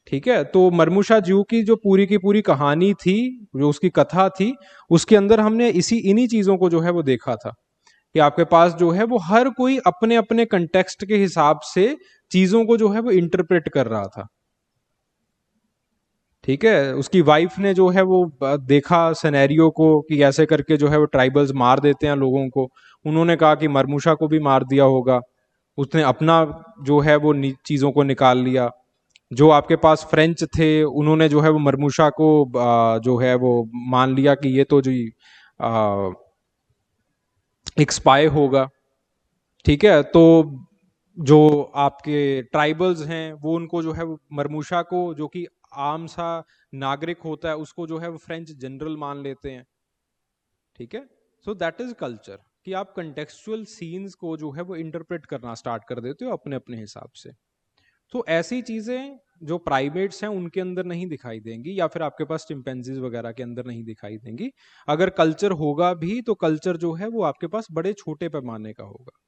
ठीक है, तो मरमुशा जू की पूरी कहानी थी, जो उसकी कथा थी, उसके अंदर हमने इन्हीं चीजों को जो है वो देखा था कि आपके पास जो है वो हर कोई अपने अपने कंटेक्स्ट के हिसाब से चीजों को जो है वो इंटरप्रेट कर रहा था। ठीक है, उसकी वाइफ ने जो है वो देखा सिनेरियो को कि ऐसे करके जो है वो ट्राइबल्स मार देते हैं लोगों को। उन्होंने कहा कि मरमुशा को भी मार दिया होगा। उसने अपना जो है वो चीजों को निकाल लिया। जो आपके पास फ्रेंच थे उन्होंने जो है वो मरमुशा को जो है वो मान लिया कि ये तो जी आ, एक स्पाई होगा। ठीक है, तो जो आपके ट्राइबल्स हैं वो उनको जो है वो मरमुशा को, जो कि आम सा नागरिक होता है, उसको जो है वो फ्रेंच जनरल मान लेते हैं। ठीक है, सो दैट इज कल्चर, कि आप कंटेक्चुअल सीन्स को जो है वो इंटरप्रेट करना स्टार्ट कर देते हो अपने अपने हिसाब से। तो ऐसी चीजें जो प्राइमेट्स हैं उनके अंदर नहीं दिखाई देंगी, या फिर आपके पास चिंपैंजीज वगैरह के अंदर नहीं दिखाई देंगी। अगर कल्चर होगा भी तो कल्चर जो है वो आपके पास बड़े छोटे पैमाने का होगा।